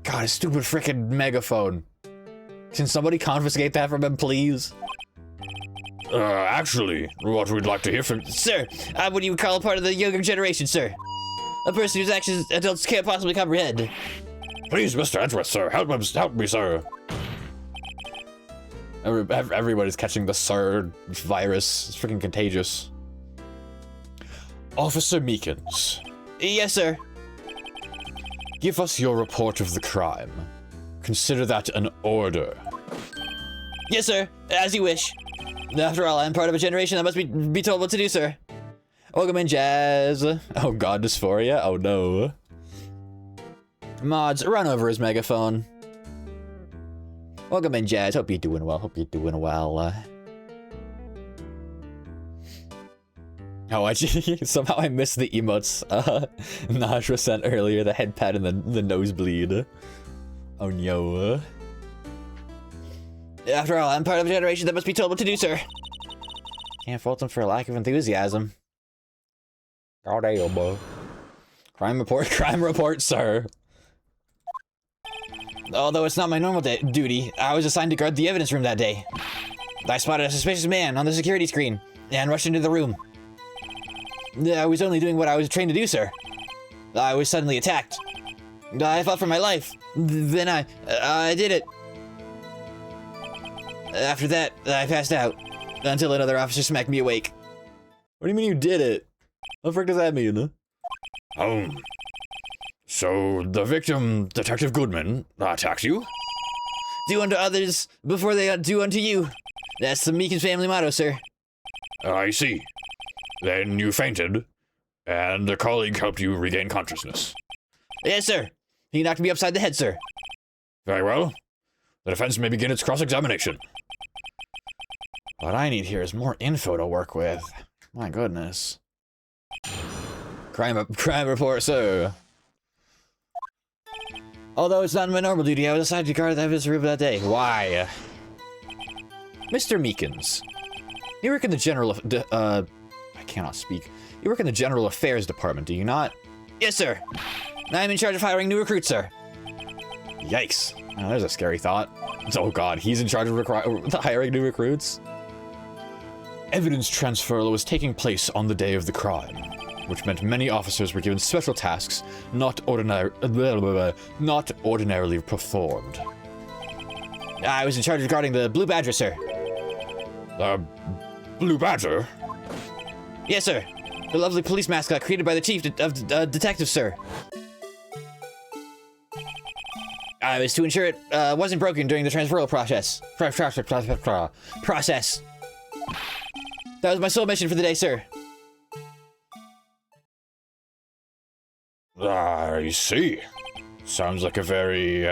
God, a stupid frickin' megaphone. Can somebody confiscate that from him, please? Actually, what we'd like to hear from... Sir, I'm what you would call a part of the younger generation, sir. A person whose actions adults can't possibly comprehend. Please, Mr. Edgeworth, sir, help me, sir. Everybody's catching the SIR virus. It's freaking contagious. Officer Meekins. Yes, sir. Give us your report of the crime. Consider that an order. Yes, sir. As you wish. After all, I'm part of a generation that must be told what to do, sir. Welcome in, Jazz. Oh god, dysphoria? Oh no. Mods, run over his megaphone. Welcome in, Jazz. Hope you're doing well. Oh, somehow I missed the emotes Najra sent earlier, the head pat and the nosebleed. Oh no. After all, I'm part of a generation that must be told what to do, sir. Can't fault him for a lack of enthusiasm. Oh damn, bro. Crime report, sir. Although it's not my normal duty, I was assigned to guard the evidence room that day. I spotted a suspicious man on the security screen and rushed into the room. I was only doing what I was trained to do, sir. I was suddenly attacked. I fought for my life. Then I did it. After that, I passed out until another officer smacked me awake. What do you mean you did it? What the frick does that mean? So the victim, Detective Goodman, attacked you? Do unto others before they do unto you. That's the Meekins family motto, sir. I see. Then you fainted, and a colleague helped you regain consciousness. Yes, sir. He knocked me upside the head, sir. Very well. The defense may begin its cross-examination. What I need here is more info to work with. My goodness. Crime report, sir. Although it's not my normal duty, I was assigned to guard the evidence room that day. Why? Mr. Meekins, you work in the I cannot speak. You work in the General Affairs Department, do you not? Yes, sir. I'm in charge of hiring new recruits, sir. Yikes. Oh, there's a scary thought. Oh god, he's in charge of hiring new recruits? Evidence transfer was taking place on the day of the crime, which meant many officers were given special tasks not ordinarily performed. I was in charge of guarding the Blue Badger, sir. The Blue Badger? Yes, sir. The lovely police mascot created by the chief of detectives, sir. I was to ensure it wasn't broken during the transferal process. That was my sole mission for the day, sir. I see. Sounds like a very,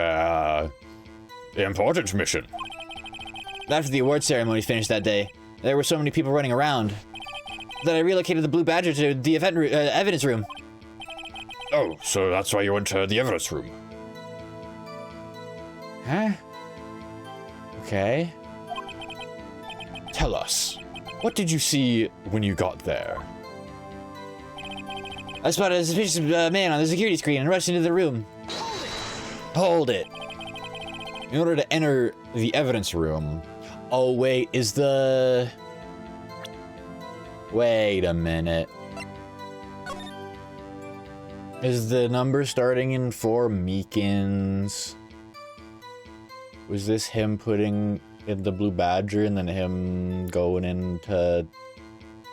important mission. After the award ceremony finished that day, there were so many people running around that I relocated the Blue Badger to the evidence room. Oh, so that's why you went to the evidence room. Huh? Okay. Tell us, what did you see when you got there? I spotted a suspicious man on the security screen and rushed into the room. Hold it. In order to enter the evidence room... Oh, wait, Wait a minute. Is the number starting in 4 Meekins? Was this him putting in the Blue Badger and then him going in to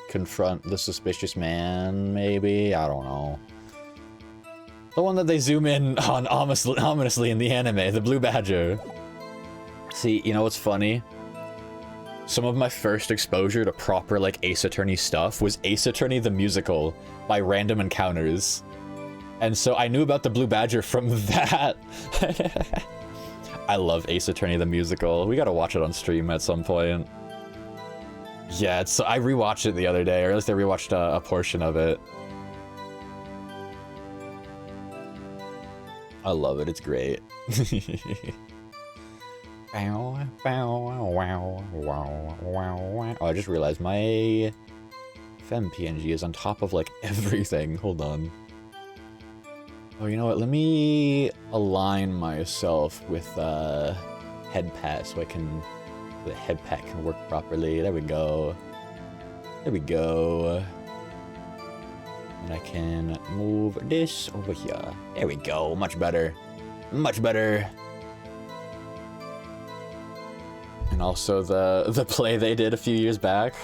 confront the suspicious man, maybe? I don't know. The one that they zoom in on ominously in the anime, the Blue Badger. See, you know what's funny? Some of my first exposure to proper, like, Ace Attorney stuff was Ace Attorney the Musical by Random Encounters. And so I knew about the Blue Badger from that. I love Ace Attorney the Musical. We gotta watch it on stream at some point. Yeah, I rewatched it the other day, or at least I rewatched a portion of it. I love it, it's great. Oh, I just realized my FemPNG is on top of, like, everything. Hold on. Oh, you know what? Let me align myself with head pat so the head pat can work properly. There we go. There we go. And I can move this over here. There we go. Much better. Much better. And also the play they did a few years back.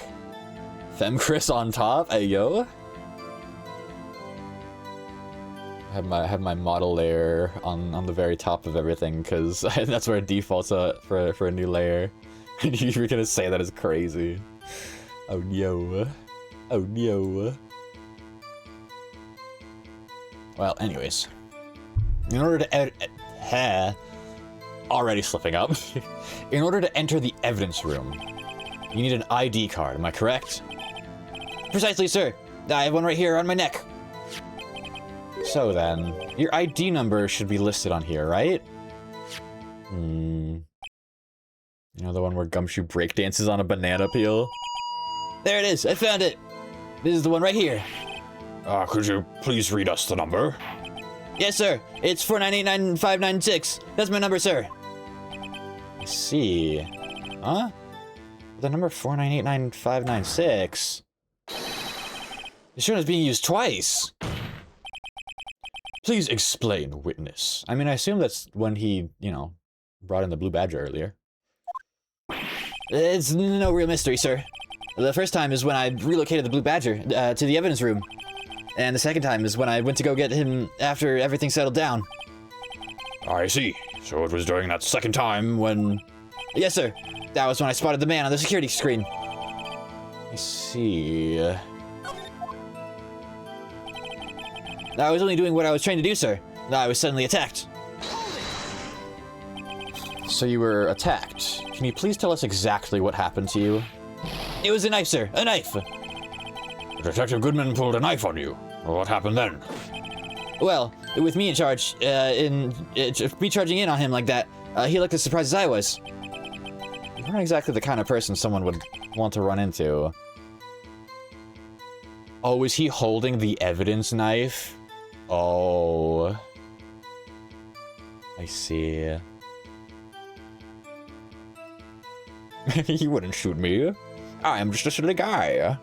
Femchris on top. Hey, yo. I have my model layer on the very top of everything, because that's where it defaults for a new layer. And you're gonna say that is crazy. Oh no. Oh no. Well, anyways. In order to already slipping up. In order to enter the evidence room, you need an ID card, am I correct? Precisely, sir. I have one right here on my neck. So then, your ID number should be listed on here, right? You know, the one where Gumshoe breakdances on a banana peel? There it is, I found it! This is the one right here. Could you please read us the number? Yes, sir. It's 4989596. That's my number, sir. I see. Huh? The number 4989596. This shouldn't is being used twice. Please explain, witness. I mean, I assume that's when he, you know, brought in the blue badger earlier. It's no real mystery, sir. The first time is when I relocated the blue badger to the evidence room. And the second time is when I went to go get him after everything settled down. I see. So it was during that second time when... Yes, sir. That was when I spotted the man on the security screen. I see. I was only doing what I was trained to do, sir. I was suddenly attacked. So you were attacked. Can you please tell us exactly what happened to you? It was a knife, sir. A knife. Detective Goodman pulled a knife on you. What happened then? Well, with me in charge, me charging in on him like that, he looked as surprised as I was. You're not exactly the kind of person someone would want to run into. Oh, is he holding the evidence knife? Oh. I see. He wouldn't shoot me. I'm just a silly guy.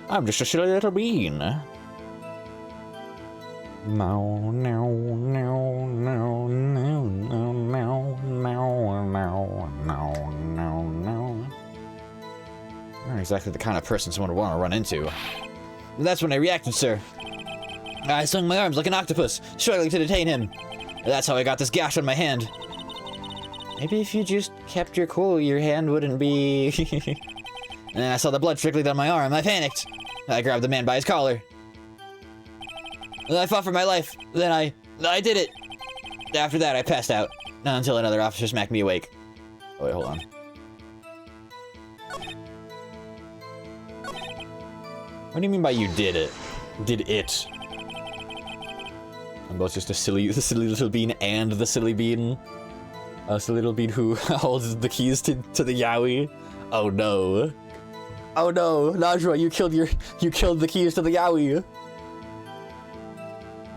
I'm just a silly little bean. No, no, no, no, no, no, no, no, no, no, no, no. Not exactly the kind of person someone would want to run into. That's when I reacted, sir. I swung my arms like an octopus, struggling to detain him. That's how I got this gash on my hand. Maybe if you just kept your cool, your hand wouldn't be... And I saw the blood trickling down my arm. I panicked. I grabbed the man by his collar. I fought for my life. Then I did it. After that, I passed out. Not until another officer smacked me awake. Oh, wait, hold on. What do you mean by you did it? Did it? I'm both just the silly little bean and the silly bean. A silly little bean who holds the keys to the Yowie. Oh no. Oh no, Najwa, you killed the keys to the Yowie.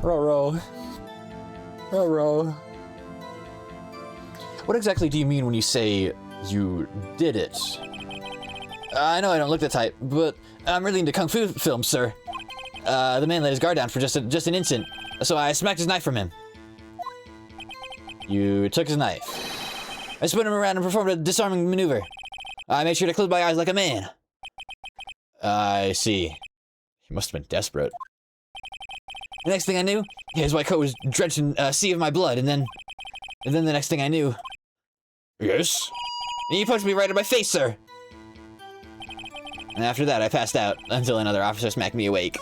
Roro. Roro. What exactly do you mean when you say you did it? I know I don't look the type, but I'm really into kung fu films, sir. The man let his guard down for just an instant, so I smacked his knife from him. You took his knife. I spun him around and performed a disarming maneuver. I made sure to close my eyes like a man. I see. He must have been desperate. The next thing I knew, his white coat was drenched in a sea of my blood, and then the next thing I knew... Yes? He punched me right in my face, sir! And after that, I passed out, until another officer smacked me awake.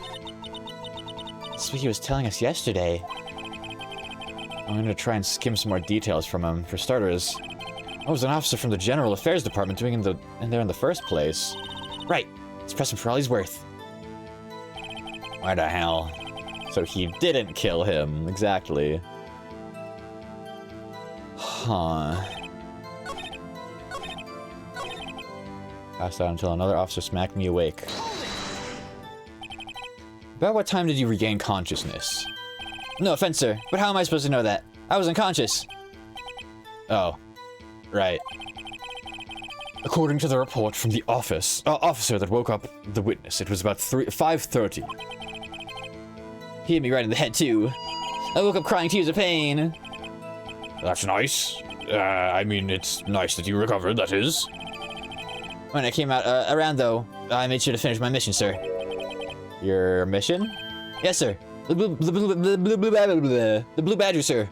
That's what he was telling us yesterday. I'm gonna try and skim some more details from him. For starters, I was an officer from the General Affairs Department doing in there in the first place. Right. Let's press him for all he's worth. Why the hell? So he didn't kill him. Exactly. Huh. Passed out until another officer smacked me awake. About what time did you regain consciousness? No offense, sir, but how am I supposed to know that? I was unconscious. Oh. Right. According to the report from the officer that woke up the witness, it was about 5:30. He hit me right in the head, too. I woke up crying tears of pain. That's nice. I mean, it's nice that you recovered, that is. When I came out around, though, I made sure to finish my mission, sir. Your mission? Yes, sir. The Blue Badger, sir.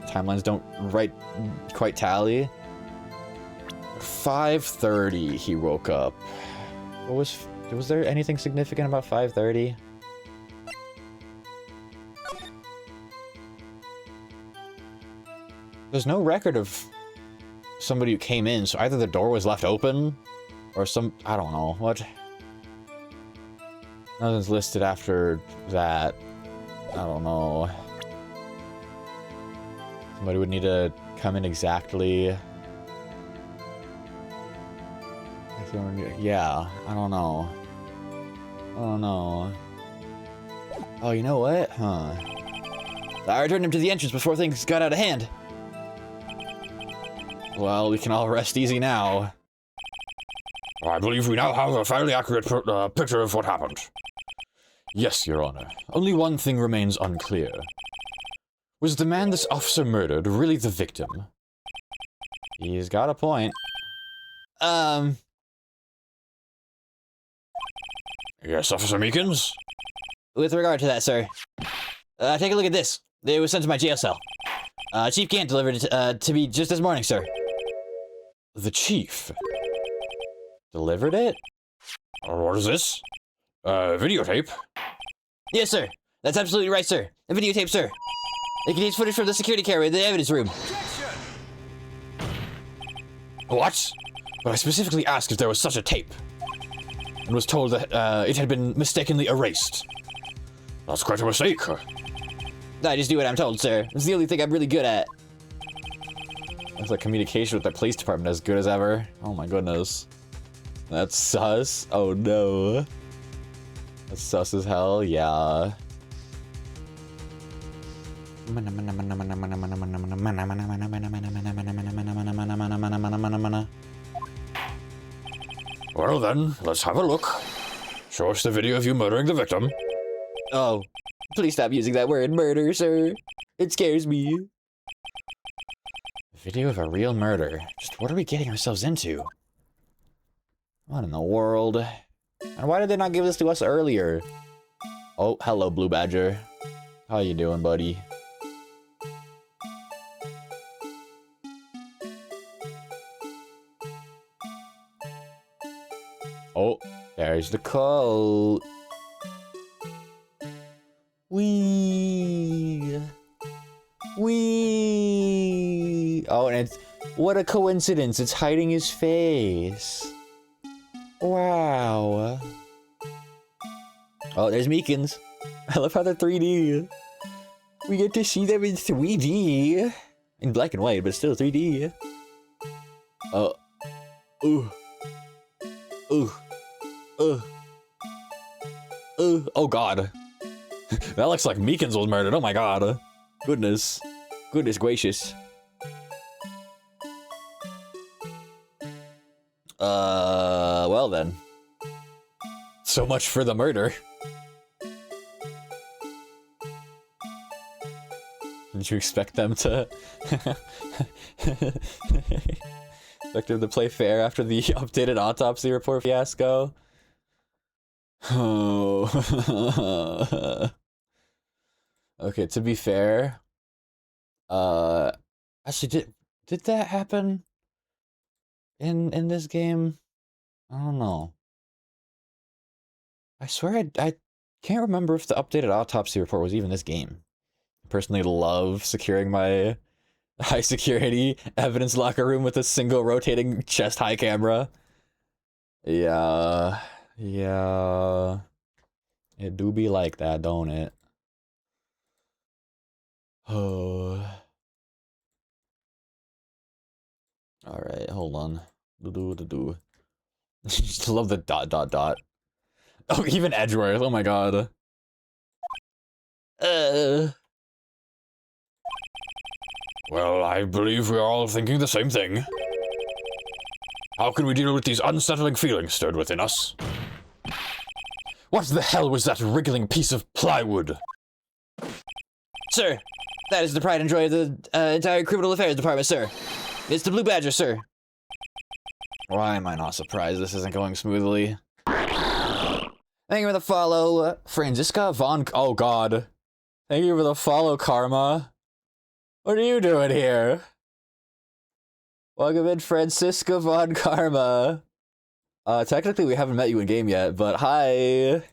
Timelines don't quite tally. 5:30 he woke up. Was there anything significant about 5:30? There's no record of somebody who came in, so either the door was left open or I don't know what. Nothing's listed after that. I don't know. Somebody would need to come in exactly. Yeah, I don't know. Oh, you know what? Huh. I returned him to the entrance before things got out of hand. Well, we can all rest easy now. I believe we now have a fairly accurate picture of what happened. Yes, Your Honor. Only one thing remains unclear. Was the man this officer murdered really the victim? He's got a point. Yes, Officer Meekins? With regard to that, sir, take a look at this. It was sent to my jail cell. Chief Gant delivered it to me just this morning, sir. The Chief? Delivered it? What is this? Videotape? Yes, sir. That's absolutely right, sir. A videotape, sir. It contains footage from the security camera in the evidence room. What? But I specifically asked if there was such a tape, and was told that it had been mistakenly erased. That's quite a mistake. I just do what I'm told, sir. It's the only thing I'm really good at. Looks like communication with the police department as good as ever. Oh my goodness. That's sus. Oh no. That's sus as hell, yeah. Well then, let's have a look. Show us the video of you murdering the victim. Oh, please stop using that word murder, sir. It scares me. Video of a real murder. Just what are we getting ourselves into? What in the world? And why did they not give this to us earlier? Oh, hello, Blue Badger. How you doing, buddy? Oh, there's the code. Wee. Oh, and it's... What a coincidence. It's hiding his face. Wow. Oh, there's Meekins. I love how they're 3D. We get to see them in 3D. In black and white, but still 3D. Oh. Ooh. Ooh. Oh god. That looks like Meekins was murdered. Oh my god. Goodness. Goodness gracious. Well then. So much for the murder. Did you expect them to... expect them to play fair after the updated autopsy report fiasco? Oh. Okay, to be fair, actually, did that happen in this game? I don't know. I swear I can't remember if the updated autopsy report was even this game. I personally love securing my high security evidence locker room with a single rotating chest high camera. Yeah. It do be like that, don't it? Oh. Alright, hold on. Just love the ... Oh, even Edgeworth, oh my god. Well, I believe we're all thinking the same thing. How can we deal with these unsettling feelings stirred within us? What the hell was that wriggling piece of plywood? Sir, That is the pride and joy of the entire criminal affairs department, sir. It's the Blue Badger, sir. Why am I not surprised this isn't going smoothly? Thank you for the follow, Franziska Von... Oh, God. Thank you for the follow, Karma. What are you doing here? Welcome in, Franziska Von Karma. Technically, we haven't met you in game yet, but hi.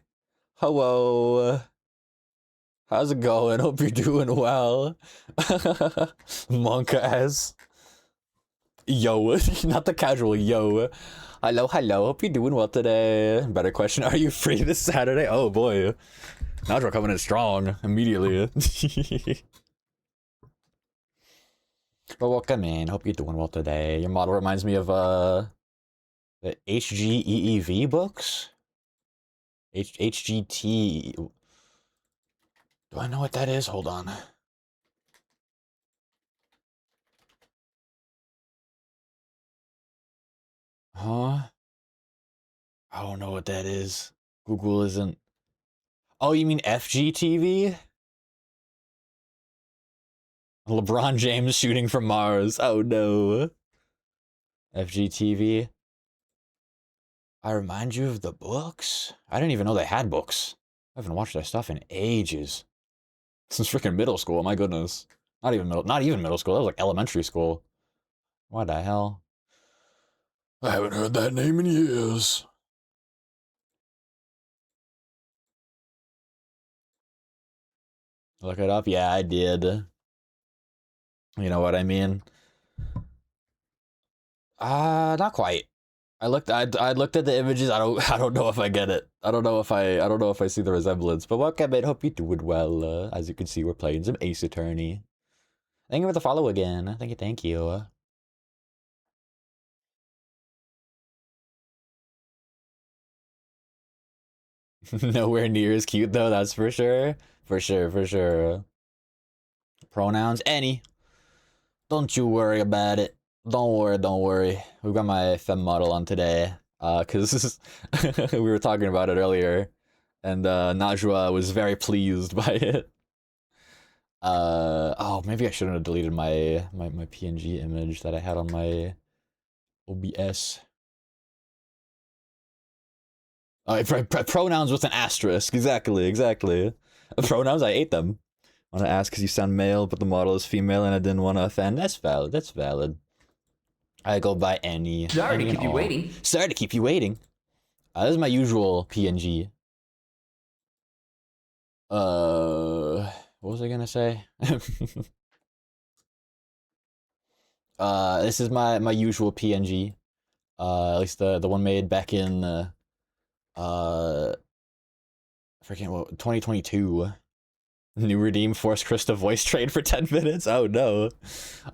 Hello. How's it going? Hope you're doing well. Monk ass. Yo, not the casual yo. Hello, hello. Hope you're doing well today. Better question. Are you free this Saturday? Oh boy. Najwa coming in strong immediately. But welcome in. Hope you're doing well today. Your model reminds me of the HGEEV books. HGT. Do I know what that is? Hold on. Huh? I don't know what that is. Google isn't. Oh, you mean FGTV? LeBron James shooting from Mars. Oh no. FGTV. I remind you of the books? I didn't even know they had books. I haven't watched that stuff in ages. Since freaking middle school, my goodness. Not even middle school, that was like elementary school. What the hell? I haven't heard that name in years. Look it up? Yeah, I did. You know what I mean? Not quite. I looked at the images. I don't know if I get it. I don't know if I see the resemblance. But welcome in. Hope you're doing well. As you can see, we're playing some Ace Attorney. Thank you for the follow again. Thank you. Nowhere near as cute though, that's for sure. For sure. Pronouns, any. Don't you worry about it. Don't worry. We've got my femme model on today. Cause we were talking about it earlier. And Najwa was very pleased by it. Oh, maybe I shouldn't have deleted my PNG image that I had on my OBS. Pronouns with an asterisk. Exactly. Pronouns, I ate them. I want to ask because you sound male, but the model is female, and I didn't want to offend. That's valid. I go by any. Sorry to keep you waiting. Sorry to keep you waiting. This is my usual PNG. What was I gonna say? This is my usual PNG. At least the one made back in freaking what 2022. New redeem force Krista voice trade for 10 minutes. Oh no.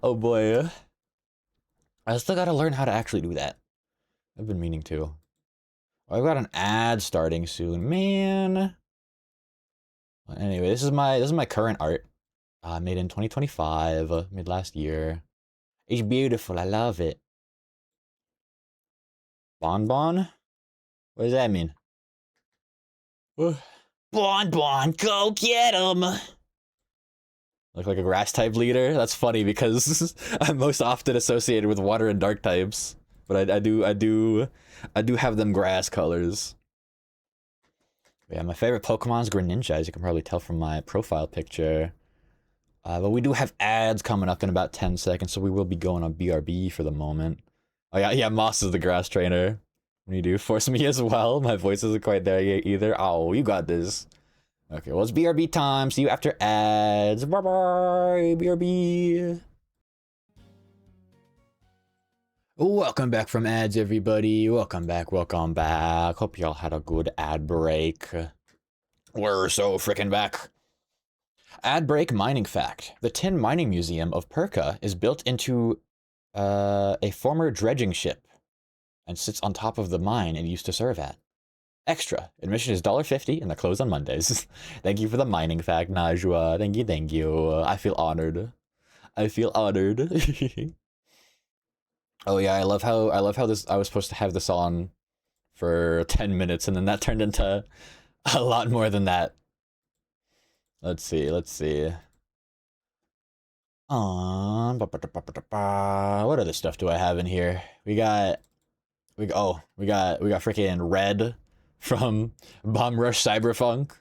Oh boy. I still gotta learn how to actually do that. I've been meaning to. I've got an ad starting soon, man. Anyway, this is my current art. Made in 2025, made last year. It's beautiful. I love it. Bonbon? What does that mean? Bonbon, go get him! Look like a grass type leader? That's funny because I'm most often associated with water and dark types. But I do have them grass colors. Yeah, my favorite Pokemon is Greninja, as you can probably tell from my profile picture. But we do have ads coming up in about 10 seconds, so we will be going on BRB for the moment. Oh yeah, Moss is the grass trainer. What do you do? Force me as well? My voice isn't quite there yet either. Oh, you got this. Okay, well, it's BRB time. See you after ads. Bye-bye, BRB. Welcome back from ads, everybody. Welcome back. Hope y'all had a good ad break. We're so freaking back. Ad break mining fact. The Tin Mining Museum of Perka is built into a former dredging ship and sits on top of the mine it used to serve at. Extra. Admission is $1.50 and they close on Mondays. Thank you for the mining fact, Najwa. Thank you. I feel honored. Oh yeah, I love how this I was supposed to have this on for 10 minutes and then that turned into a lot more than that. Let's see. What other stuff do I have in here? We got freaking Red from Bomb Rush Cyberpunk.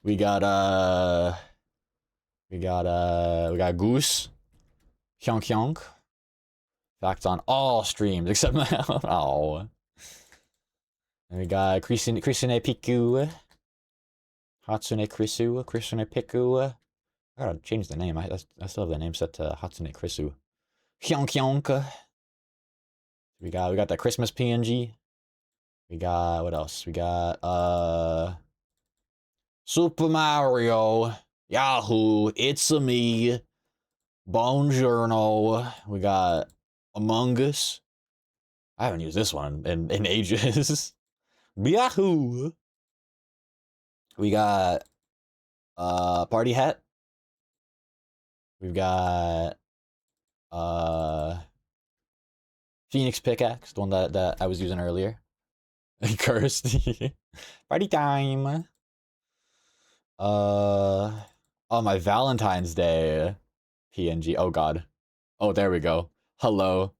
We got Goose. Hyonk Hyonk. Facts on all streams except my own. Oh. And we got Krisune Piku. Hatsune Piku. I gotta change the name. I still have the name set to Hatsune Krisu. Hyonk Hyonk. We got the Christmas PNG. We got what else? We got Super Mario. Yahoo! It's a me. Buongiorno. We got Among Us. I haven't used this one in ages. Yahoo! We got Party Hat. We've got Phoenix Pickaxe, the one that I was using earlier. Cursed. Party time. Oh, my Valentine's Day PNG. Oh god. Oh, there we go. Hello.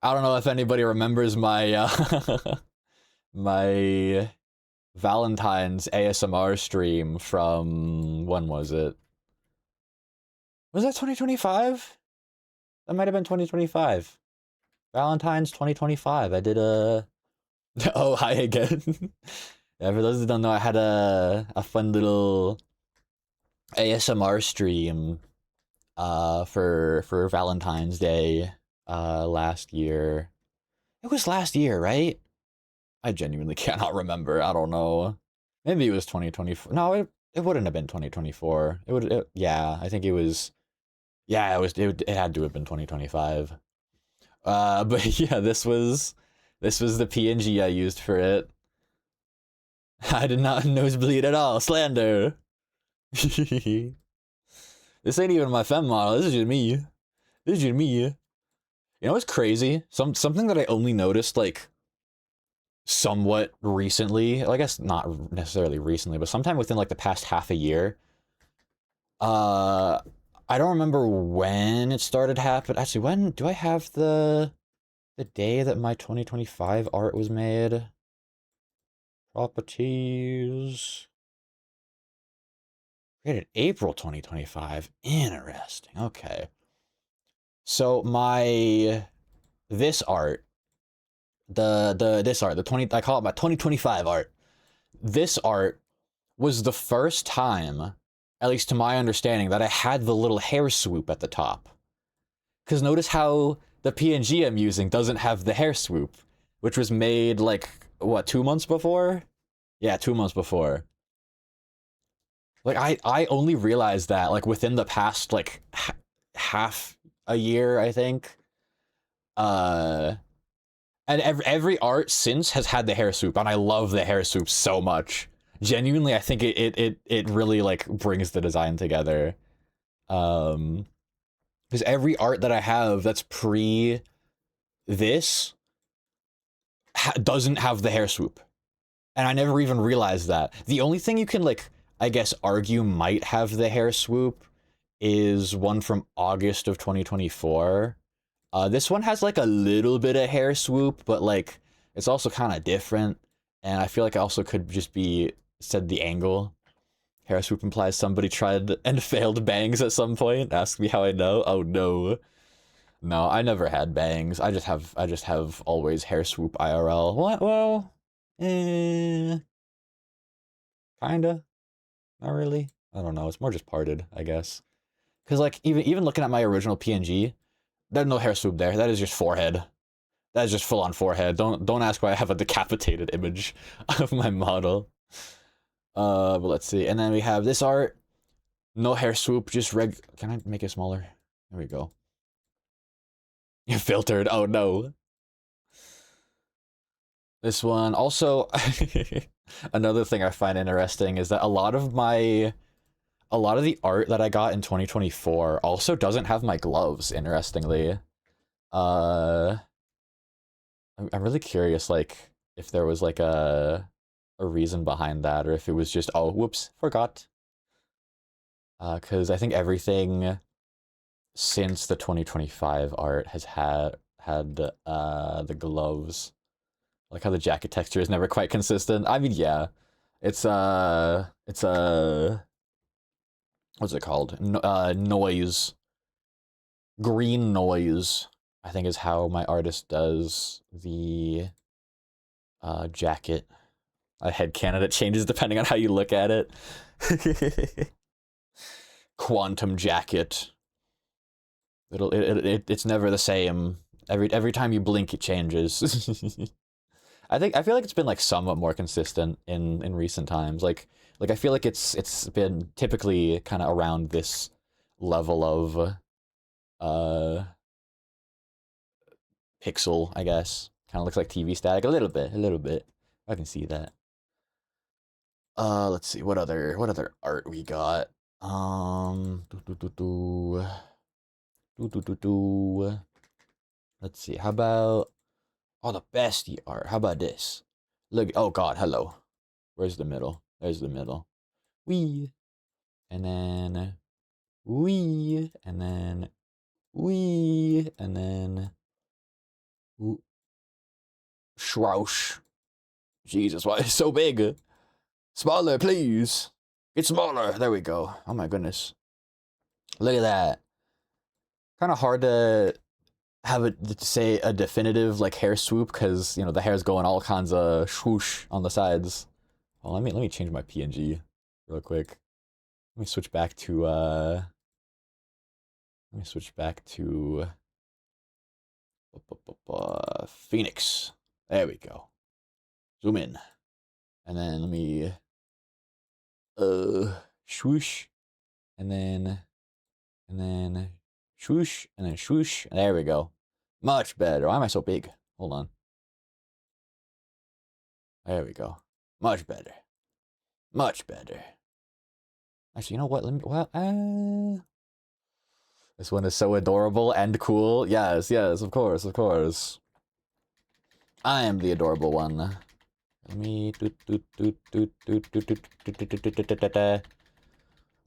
I don't know if anybody remembers my my Valentine's ASMR stream from when was it? Was that 2025? That might have been 2025. Valentine's 2025. I did a oh, hi again. Yeah, for those that don't know, I had a fun little ASMR stream for Valentine's Day last year. It was last year, right? I genuinely cannot remember. I don't know. Maybe it was 2024. No, it wouldn't have been 2024. Yeah, I think it was. Yeah, it had to have been 2025. But yeah, this was the PNG I used for it. I did not nosebleed at all. Slander. This ain't even my fem model. This is just me. This is just me. You know what's crazy? Something that I only noticed like somewhat recently. I guess not necessarily recently, but sometime within like the past half a year. I don't remember when it started happening. Actually, when do I have the day that my 2025 art was made? Properties. Created April 2025. Interesting. Okay. So this art, I call it my 2025 art. This art was the first time, at least to my understanding, that I had the little hair swoop at the top. Because notice how the PNG I'm using doesn't have the hair swoop, which was made like, what, 2 months before? Yeah, 2 months before. Like, I only realized that, like, within the past, like, half a year, I think. And every art since has had the hair swoop, and I love the hair swoop so much. Genuinely, I think it really, like, brings the design together. Because every art that I have that's pre this doesn't have the hair swoop. And I never even realized that. The only thing you can, like, I guess argue might have the hair swoop is one from August of 2024. This one has, like, a little bit of hair swoop, but, like, it's also kind of different. And I feel like it also could just be said the angle. Hair swoop implies somebody tried and failed bangs at some point. Ask me how I know. Oh no. No, I never had bangs. I just have always hair swoop IRL. What? Well, kinda. Not really. I don't know. It's more just parted, I guess. Cause like even looking at my original PNG, there's no hair swoop there. That is just forehead. That is just full on forehead. Don't ask why I have a decapitated image of my model. But let's see. And then we have this art. No hair swoop, just can I make it smaller? There we go. You filtered. Oh no. This one also another thing I find interesting is that a lot of the art that I got in 2024 also doesn't have my gloves, interestingly. I'm really curious, like, if there was like a reason behind that, or if it was just, oh, whoops, forgot. Because I think everything since the 2025 art has had the gloves. Like how the jacket texture is never quite consistent. I mean, yeah, it's what's it called? Noise, green noise. I think is how my artist does the jacket. A headcanon, it changes depending on how you look at it. Quantum jacket. It's never the same. Every time you blink, it changes. I feel like it's been like somewhat more consistent in recent times. Like I feel like it's been typically kind of around this level of pixel, I guess. Kind of looks like TV static a little bit. I can see that. Let's see what other art we got. Do, do, do, do, do, do, do. Let's see. How about the bestie art? How about this? Look. Oh God. Hello. Where's the middle? There's the middle. Wee. And then wee. And then wee. And then Shroush. Jesus, why it's so big? Smaller, please. Get smaller. There we go. Oh my goodness. Look at that. Kind of hard to have it to say a definitive like hair swoop because you know the hair's going all kinds of swoosh on the sides. Well, let me change my PNG real quick. Let me switch back to Phoenix. There we go. Zoom in. And then let me swoosh and then swoosh and then swoosh. There we go. Much better. Why am I so big? Hold on. There we go. Much better. Much better. Actually, you know what? Let me this one is so adorable and cool. Yes, of course, of course. I am the adorable one. Let me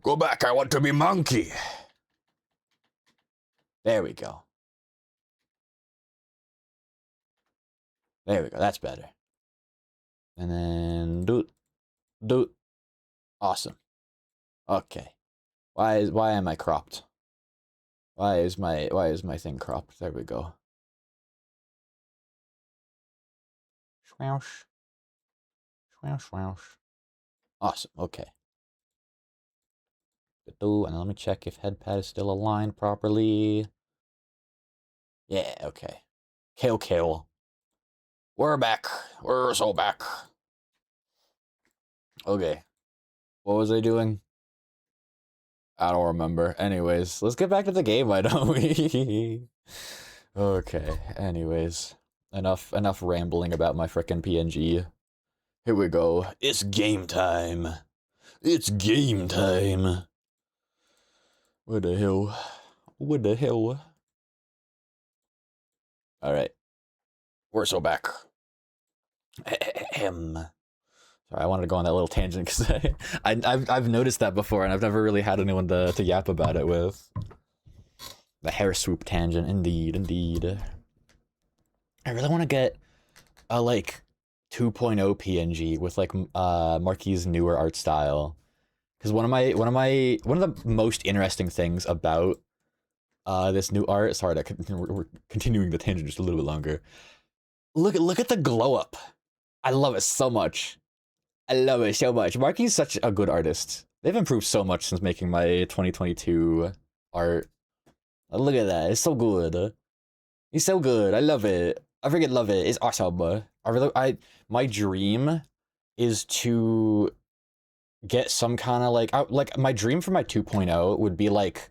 Go back, I want to be monkey. There we go. There we go. That's better. And then do. Awesome. Okay. Why am I cropped? Why is my thing cropped? There we go. Swoosh. Swoosh. Awesome. Okay. And let me check if head pad is still aligned properly. Yeah, okay. Kill. We're back. We're so back. Okay. What was I doing? I don't remember. Anyways, let's get back to the game, why don't we? Okay, anyways. Enough rambling about my frickin' PNG. Here we go. It's game time. It's game time. What the hell? What the hell? Alright. We're so back. Sorry, I wanted to go on that little tangent because I've noticed that before and I've never really had anyone to yap about it with. The hair swoop tangent, indeed. I really want to get a like 2.0 PNG with like Marquis' newer art style. Because one of the most interesting things about this new art. Sorry, we're continuing the tangent just a little bit longer. Look at the glow up. I love it so much. I love it so much. Marquis is such a good artist. They've improved so much since making my 2022 art. Look at that. It's so good. He's so good. I love it. I freaking love it. It's awesome. My dream is to get some kind of like my dream for my 2.0 would be like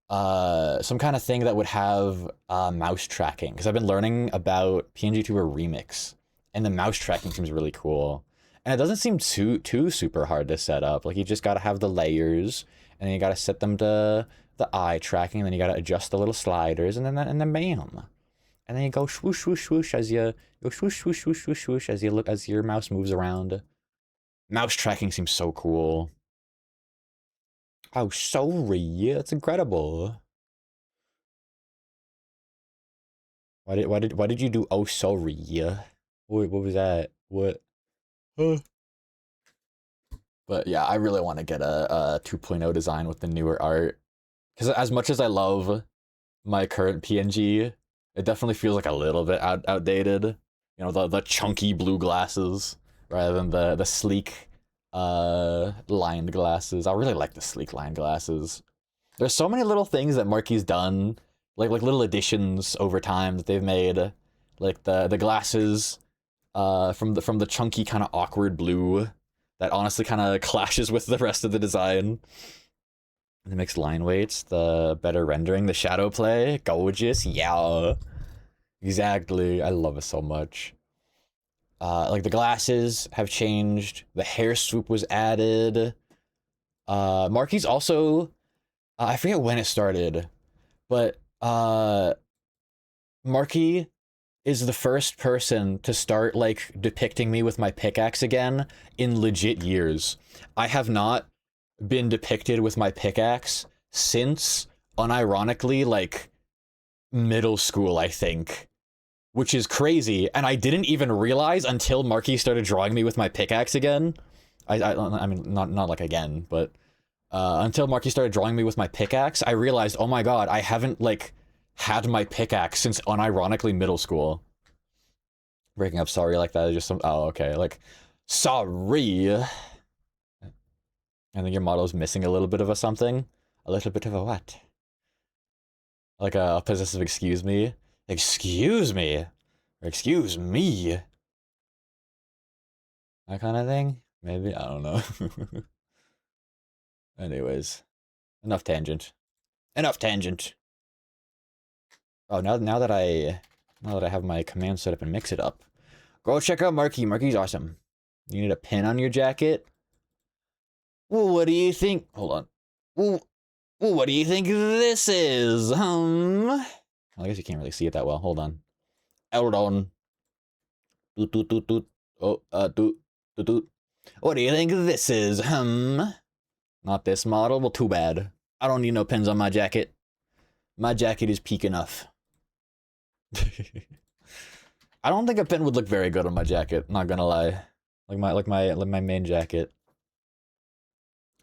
some kind of thing that would have mouse tracking, because I've been learning about PNGtuber Remix and the mouse tracking seems really cool. And it doesn't seem too super hard to set up. Like you just gotta have the layers and then you gotta set them to the eye tracking, and then you gotta adjust the little sliders, and then bam. And then you go swoosh swoosh swoosh as you go swoosh swoosh swoosh swoosh swoosh as your mouse moves around. Mouse tracking seems so cool. Oh, sorry, it's incredible. Why did you do oh sorry? What was that? What? But yeah, I really want to get a 2.0 design with the newer art. Because as much as I love my current PNG, it definitely feels like a little bit outdated. You know, the chunky blue glasses rather than the sleek lined glasses. I really like the sleek lined glasses. There's so many little things that Marky's done, like little additions over time that they've made, like the glasses from the chunky kind of awkward blue that honestly kind of clashes with the rest of the design. The mixed line weights, the better rendering, the shadow play, gorgeous, yeah. Exactly, I love it so much. Like the glasses have changed, the hair swoop was added. Marky's also, I forget when it started, but Marky is the first person to start like depicting me with my pickaxe again in legit years. I have not been depicted with my pickaxe since, unironically, like middle school, I think, which is crazy. And I didn't even realize until Marky started drawing me with my pickaxe again. I mean, not like again, but until Marky started drawing me with my pickaxe, I realized, oh my god, I haven't like had my pickaxe since unironically middle school. Breaking up sorry like that is just some, oh, okay, like, sorry. I think your model's missing a little bit of a something. A little bit of a what? Like a possessive excuse me? Excuse me? Or excuse me? That kind of thing? Maybe? I don't know. Anyways. Enough tangent. Enough tangent! Oh, now that I have my command set up and mix it up. Go check out Marky. Marky's awesome. You need a pin on your jacket? Well, what do you think? Hold on. Well, what do you think this is? Well, I guess you can't really see it that well. Hold on. Hold on. Doot, doot, doot, doot. Oh, doot, doot, doot. What do you think this is? Not this model? Well, too bad. I don't need no pins on my jacket. My jacket is peak enough. I don't think a pin would look very good on my jacket, not gonna lie. Like my main jacket.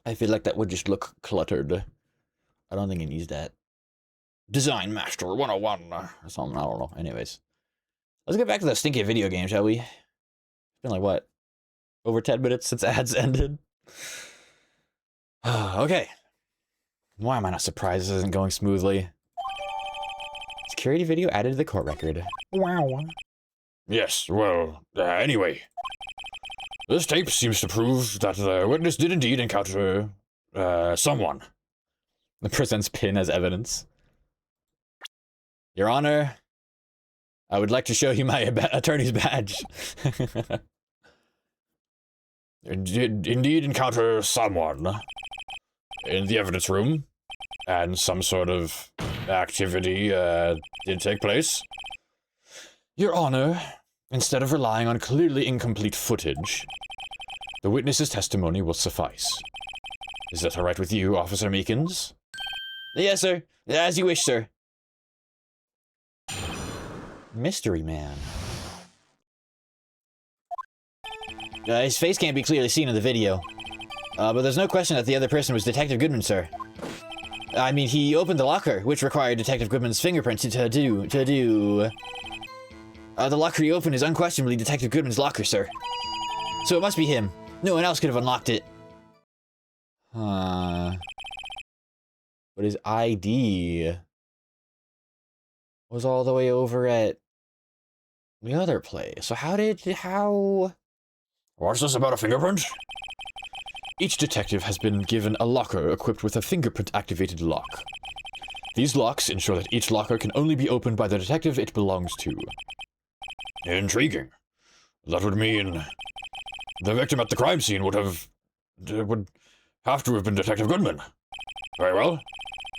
I feel like that would just look cluttered. I don't think it needs that. Design Master 101 or something, I don't know. Anyways. Let's get back to the stinky video game, shall we? It's been like, what? Over 10 minutes since ads ended? Okay. Why am I not surprised this isn't going smoothly? Security video added to the court record. Wow. Yes, well, anyway. This tape seems to prove that the witness did indeed encounter, someone. It presents pin as evidence. Your Honor, I would like to show you my attorney's badge. Did indeed encounter someone in the evidence room, and some sort of activity, did take place. Your Honor, instead of relying on clearly incomplete footage, the witness's testimony will suffice. Is that all right with you, Officer Meekins? Yes, sir. As you wish, sir. Mystery Man. His face can't be clearly seen in the video. But there's no question that the other person was Detective Goodman, sir. I mean, he opened the locker, which required Detective Goodman's fingerprint to do. The locker he opened is unquestionably Detective Goodman's locker, sir. So it must be him. No one else could have unlocked it. But his ID was all the way over at the other place. So how... What's this about a fingerprint? Each detective has been given a locker equipped with a fingerprint-activated lock. These locks ensure that each locker can only be opened by the detective it belongs to. Intriguing. That would mean the victim at the crime scene would have to have been Detective Goodman. Very well.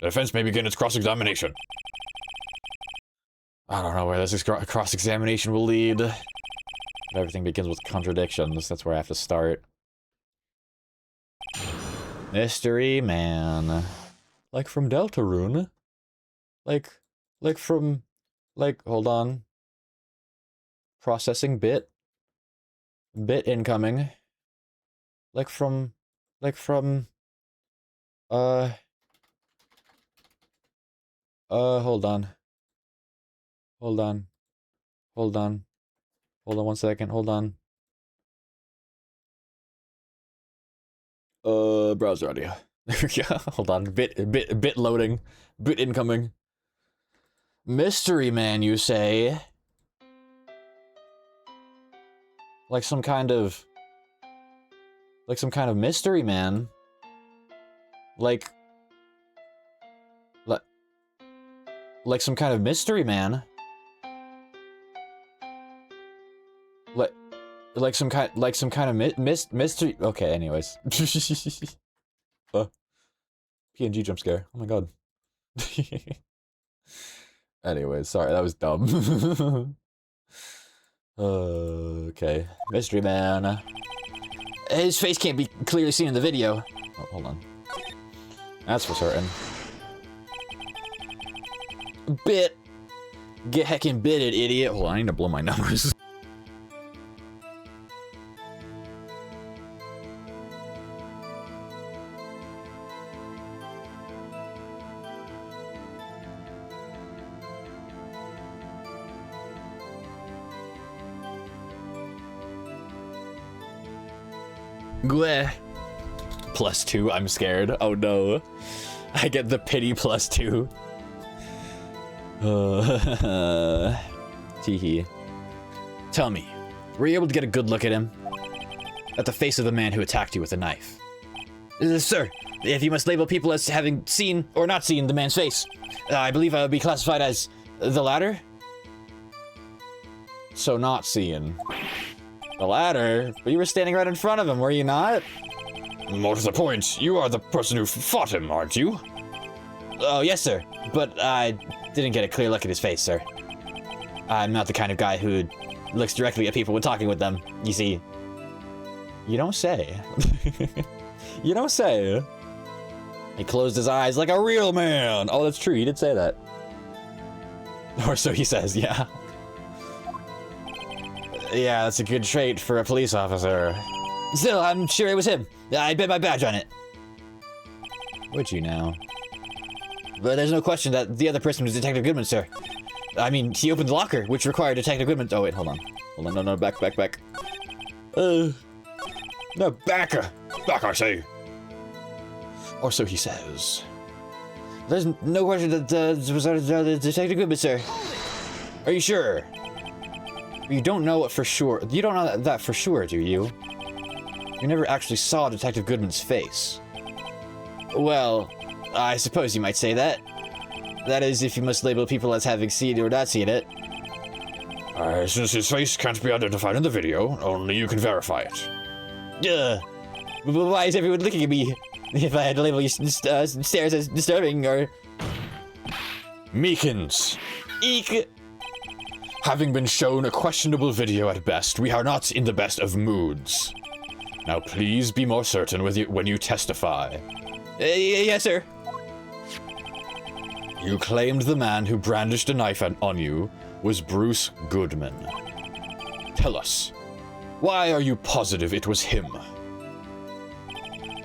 The defense may begin its cross-examination. I don't know where this cross-examination will lead. Everything begins with contradictions. That's where I have to start. Mystery Man. Like from Deltarune? Like from Like, hold on. Processing bit. Bit incoming. Like from, hold on. Hold on. Hold on. Hold on 1 second. Hold on. Browser audio. There we go. Hold on. Bit loading. Bit incoming. Mystery man, you say? Like some kind of mystery man? Like some kind of mystery man? Like some kind of mystery. Okay, anyways. PNG jump scare. Oh my god. Anyways, sorry, that was dumb. Okay. Mystery man. His face can't be clearly seen in the video. Oh, hold on. That's for certain. Bit. Get heckin' bitted, idiot. Hold on, I need to blow my numbers. Gleh. +2, I'm scared. Oh no. I get the pity +2. Teehee. Tell me, were you able to get a good look at him? At the face of the man who attacked you with a knife? Sir, if you must label people as having seen or not seen the man's face, I believe I would be classified as the latter? So not seeing. The latter? But you were standing right in front of him, were you not? More to the point, you are the person who fought him, aren't you? Oh, yes, sir. But I didn't get a clear look at his face, sir. I'm not the kind of guy who looks directly at people when talking with them, you see. You don't say. You don't say. He closed his eyes like a real man. Oh, that's true. He did say that. Or so he says, yeah. Yeah, that's a good trait for a police officer. Still, I'm sure it was him. I bet my badge on it. Would you now? But there's no question that the other person was Detective Goodman, sir. I mean, he opened the locker, which required Detective Goodman. Oh, wait, hold on. Hold on, no, back. No, back, I say. Or so he says. There's no question that it was Detective Goodman, sir. Are you sure? You don't know it for sure. You don't know that for sure, do you? You never actually saw Detective Goodman's face. Well, I suppose you might say that. That is, if you must label people as having seen or not seen it. Since his face can't be identified in the video, only you can verify it. But why is everyone looking at me? If I had to label your stares as disturbing, or... Meekins. Eek! Having been shown a questionable video at best, we are not in the best of moods. Now please be more certain when you testify. Yes, sir. You claimed the man who brandished a knife on you was Bruce Goodman. Tell us, why are you positive it was him?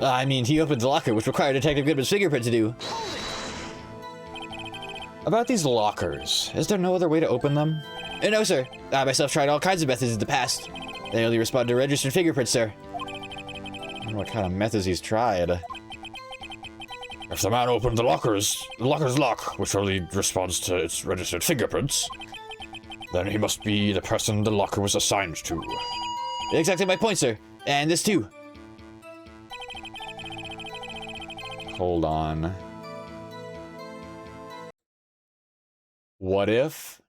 I mean, he opened the locker, which required Detective Goodman's fingerprint to do. About these lockers, is there no other way to open them? No, sir. I myself tried all kinds of methods in the past. They only respond to registered fingerprints, sir. I wonder what kind of methods he's tried. If the man opened the locker's lock, which only responds to its registered fingerprints, then he must be the person the locker was assigned to. Exactly my point, sir. And this too. Hold on. What if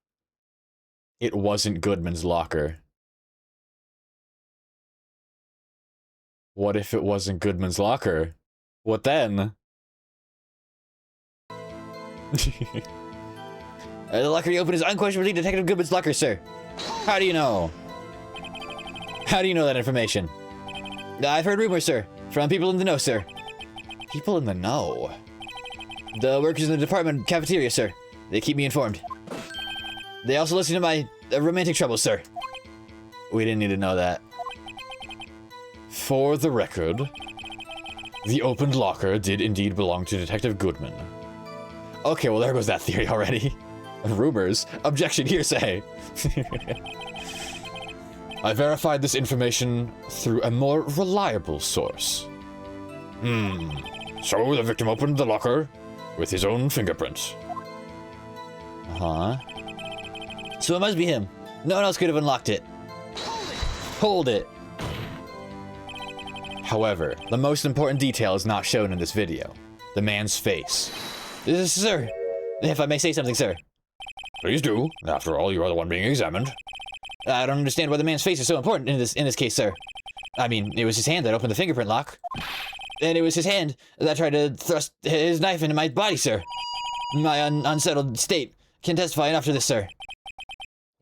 it wasn't Goodman's locker? What if it wasn't Goodman's locker? What then? The locker you opened is unquestionably Detective Goodman's locker, sir. How do you know? How do you know that information? I've heard rumors, sir. From people in the know, sir. People in the know? The workers in the department cafeteria, sir. They keep me informed. They also listen to my romantic troubles, sir. We didn't need to know that. For the record, the opened locker did indeed belong to Detective Goodman. Okay, well, there goes that theory already. Rumors. Objection, hearsay. I verified this information through a more reliable source. So the victim opened the locker with his own fingerprints. Uh-huh. So it must be him. No one else could have unlocked it. Hold it! However, the most important detail is not shown in this video. The man's face. Sir, if I may say something, sir. Please do. After all, you are the one being examined. I don't understand why the man's face is so important in this case, sir. I mean, it was his hand that opened the fingerprint lock. And it was his hand that tried to thrust his knife into my body, sir. My unsettled state can testify enough to this, sir.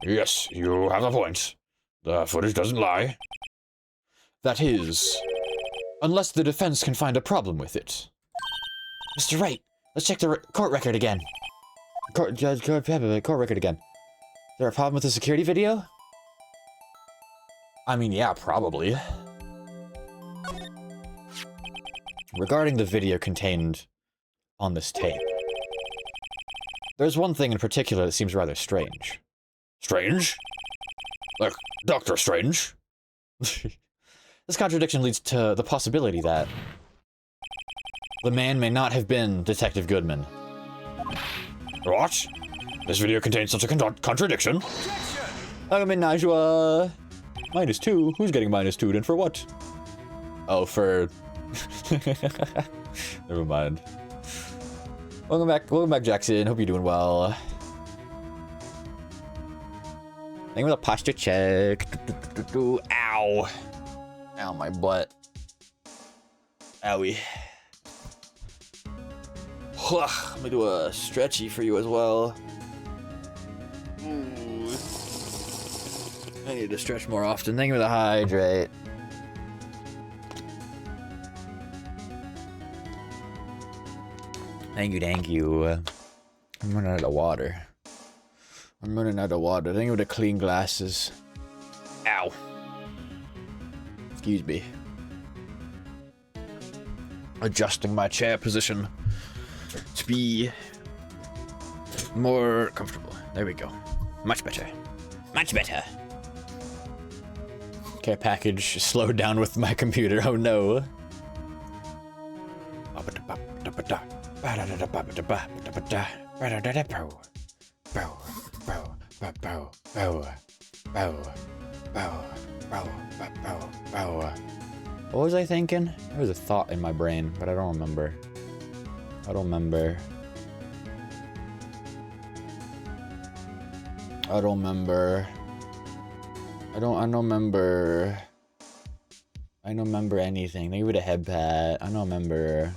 Yes, you have a point. The footage doesn't lie. That is, unless the defense can find a problem with it. Mr. Wright, let's check the court record again. Court record again. Is there a problem with the security video? I mean, yeah, probably. Regarding the video contained on this tape, there's one thing in particular that seems rather strange. Strange? Like Doctor Strange? This contradiction leads to the possibility that the man may not have been Detective Goodman. What? This video contains such a contradiction? I'm in Najwa. -2. Who's getting -2 and for what? Oh, for... Never mind. Welcome back, Jackson. Hope you're doing well. Thank you for the posture check. Ow. Ow, my butt. Owie. I'm gonna do a stretchy for you as well. I need to stretch more often. Thank you for the hydrate. Thank you. I'm running out of water. Thank you for the clean glasses. Ow. Excuse me. Adjusting my chair position to be more comfortable. There we go. Much better. Much better. Care package slowed down with my computer. Oh no. What was I thinking? There was a thought in my brain, but I don't remember. I don't remember. Anything. Maybe with a head pat. I don't remember.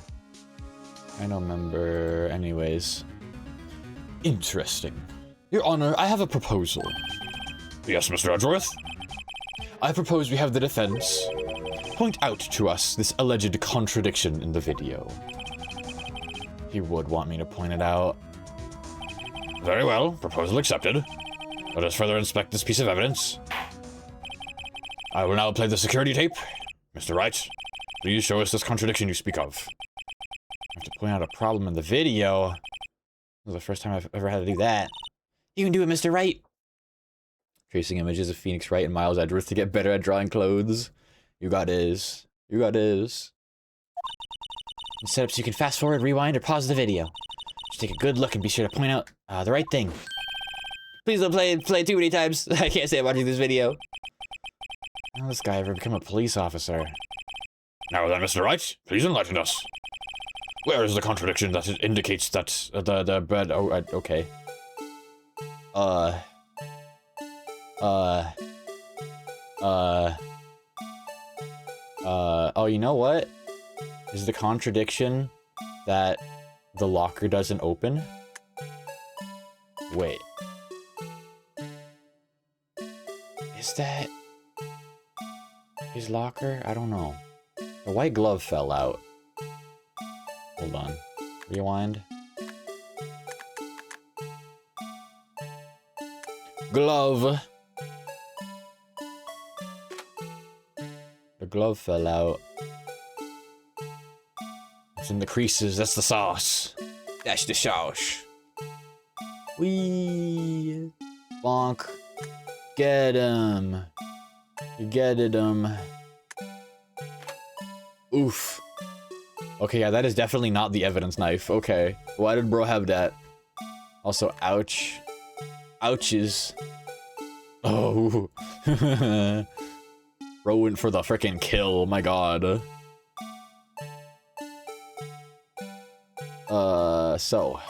Anyways. Interesting. Your Honor, I have a proposal. Yes, Mr. Edgeworth? I propose we have the defense point out to us this alleged contradiction in the video. He would want me to point it out. Very well. Proposal accepted. Let us further inspect this piece of evidence. I will now play the security tape. Mr. Wright, please show us this contradiction you speak of. I have to point out a problem in the video. This is the first time I've ever had to do that. You can do it, Mr. Wright. Tracing images of Phoenix Wright and Miles Edgeworth to get better at drawing clothes. You got this. Set up so you can fast forward, rewind, or pause the video. Just take a good look and be sure to point out the right thing. Please don't play it too many times. I can't say I'm watching this video. How did this guy ever become a police officer? Now then, Mr. Wright, please enlighten us. Where is the contradiction that indicates that the bed... Oh, okay. Oh, you know what? Is the contradiction that the locker doesn't open? Wait. Is that his locker? I don't know. The white glove fell out. Hold on. Rewind. Glove. The glove fell out. It's in the creases. That's the sauce. That's the sauce. Wee. Bonk. Get him. You get it, Oof. Okay, yeah, that is definitely not the evidence knife. Okay. Why did bro have that? Also, ouch. Ouches. Oh. Bro went for the frickin' kill. My god. So.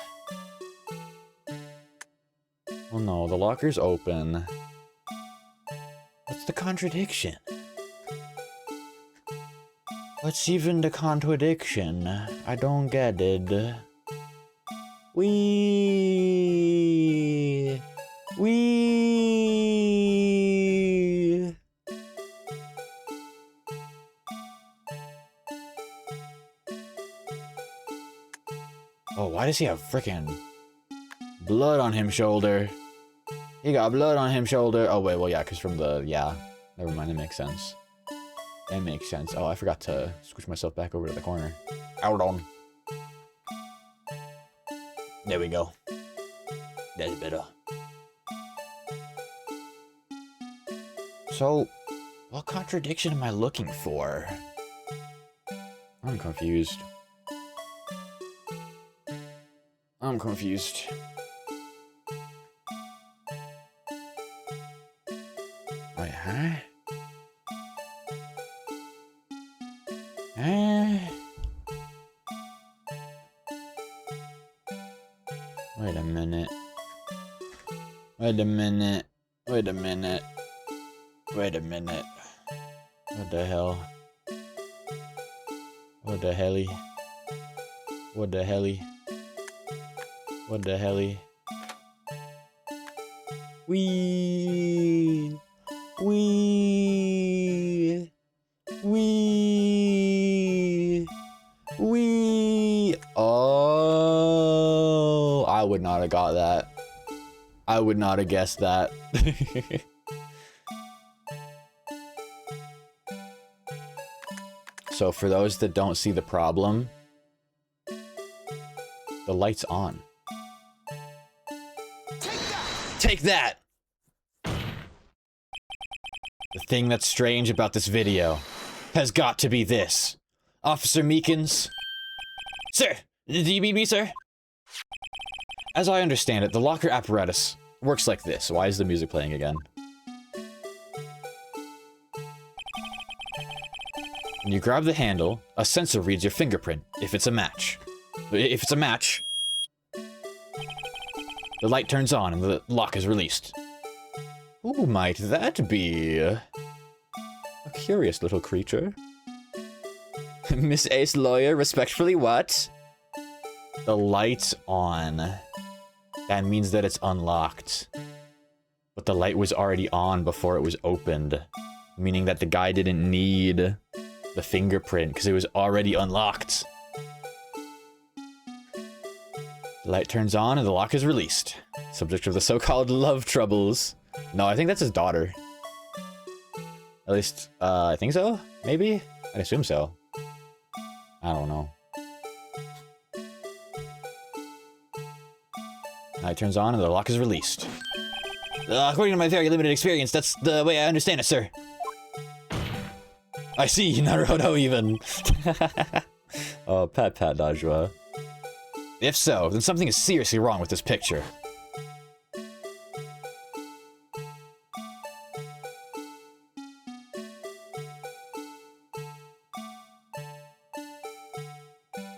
Oh no, the locker's open. What's the contradiction? What's even the contradiction? I don't get it. Wee. Oh, why does he have frickin' blood on him shoulder? He got blood on him shoulder. Oh, wait, well, yeah, because from the... Yeah. Never mind, it makes sense. That makes sense. Oh, I forgot to squish myself back over to the corner. Out on. There we go. That's better. So, what contradiction am I looking for? I'm confused. I'm confused. Wait, huh? Wait a minute. Wait a minute. Wait a minute. Wait a minute. What the hell? What the helly? What the helly? What the helly? Wee! Wee! Wee! Wee! Oh! I would not have got that. I would not have guessed that. So for those that don't see the problem, the light's on. Take that! The thing that's strange about this video has got to be this. Officer Meekins? Sir! Do you mean me, sir? As I understand it, the locker apparatus works like this. Why is the music playing again? When you grab the handle, a sensor reads your fingerprint, if it's a match. If it's a match, the light turns on and the lock is released. Who might that be? A curious little creature. Miss Ace Lawyer, respectfully, what? The light's on. That means that it's unlocked. But the light was already on before it was opened. Meaning that the guy didn't need the fingerprint because it was already unlocked. The light turns on and the lock is released. Subject of the so-called love troubles. No, I think that's his daughter. At least, I think so? Maybe? I assume so. I don't know. Light turns on and the lock is released. According to my very limited experience, that's the way I understand it, sir. I see, Naruto even. Oh, pat pat, Najwa. If so, then something is seriously wrong with this picture.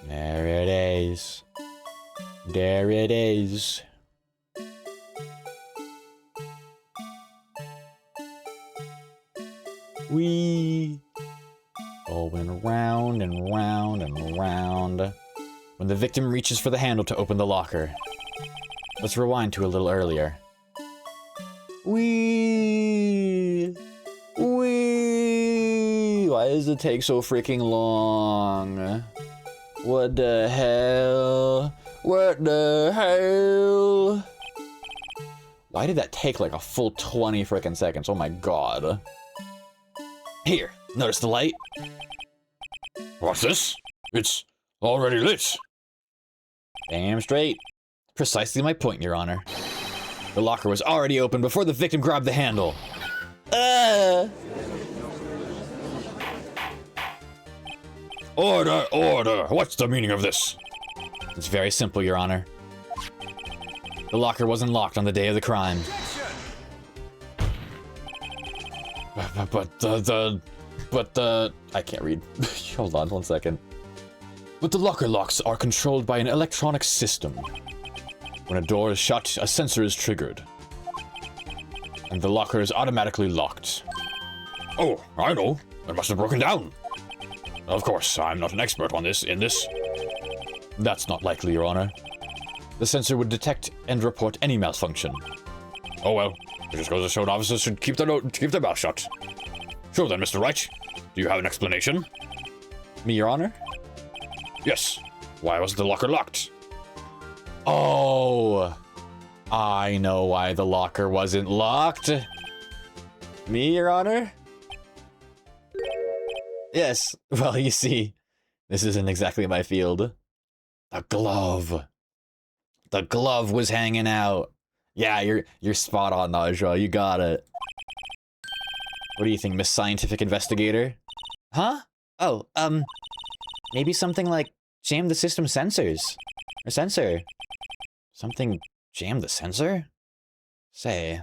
There it is. There it is. Wee. Going round and round and round. When the victim reaches for the handle to open the locker. Let's rewind to a little earlier. Wee! Wee! Why does it take so freaking long? What the hell? What the hell? Why did that take like a full 20 frickin' seconds? Oh my god. Here, notice the light? What's this? It's already lit. Damn straight. Precisely my point, Your Honor. The locker was already open before the victim grabbed the handle. Order, order. What's the meaning of this? It's very simple, Your Honor. The locker wasn't locked on the day of the crime. But the... I can't read. Hold on 1 second. But the locker locks are controlled by an electronic system. When a door is shut, a sensor is triggered. And the locker is automatically locked. Oh, I know. It must have broken down. Of course, I'm not an expert on this. That's not likely, Your Honor. The sensor would detect and report any malfunction. Oh well, it just goes to show officers should keep their mouth shut. So then, Mr. Wright, do you have an explanation? Me, Your Honor? Yes. Why was the locker locked? Oh, I know why the locker wasn't locked. Me, Your Honor? Yes. Well, you see, this isn't exactly my field. The glove. The glove was hanging out. Yeah, you're spot on, Najwa. You got it. What do you think, Miss Scientific Investigator? Huh? Oh, maybe something like jam the system sensors. Or sensor. Something jam the sensor? Say.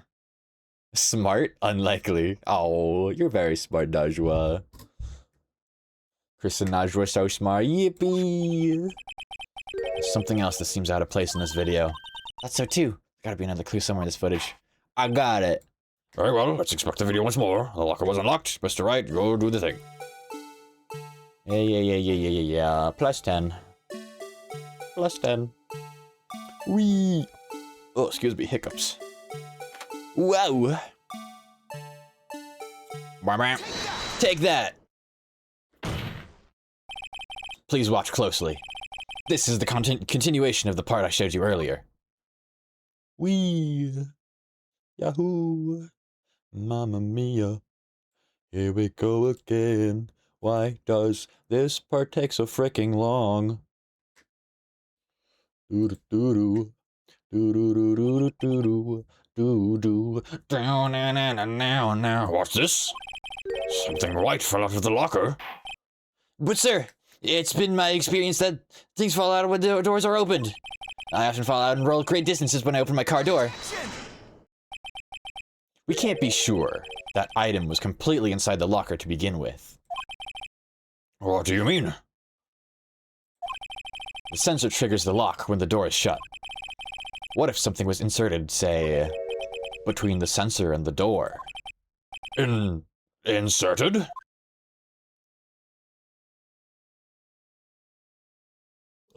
Smart? Unlikely. Oh, you're very smart, Najwa. Chris and Najwa are so smart. Yippee! There's something else that seems out of place in this video. That's so too. Gotta be another clue somewhere in this footage. I got it. Very well, let's expect the video once more. The locker wasn't locked. Mr. Wright, go do the thing. Yeah. Plus 10. Plus 10. Wee. Oh, excuse me, hiccups. Wow. Take that. Please watch closely. This is the continuation of the part I showed you earlier. Wee. Yahoo. Mamma mia. Here we go again. Why does this part take so freaking long? Doo-doo-doo-doo. Doo-doo-doo-doo-doo-doo. Doo-doo. Now. What's this? Something white fell out of the locker. But sir, it's been my experience that things fall out when the doors are opened. I often fall out and roll great distances when I open my car door. We can't be sure that item was completely inside the locker to begin with. What do you mean? The sensor triggers the lock when the door is shut. What if something was inserted, say, between the sensor and the door? Inserted?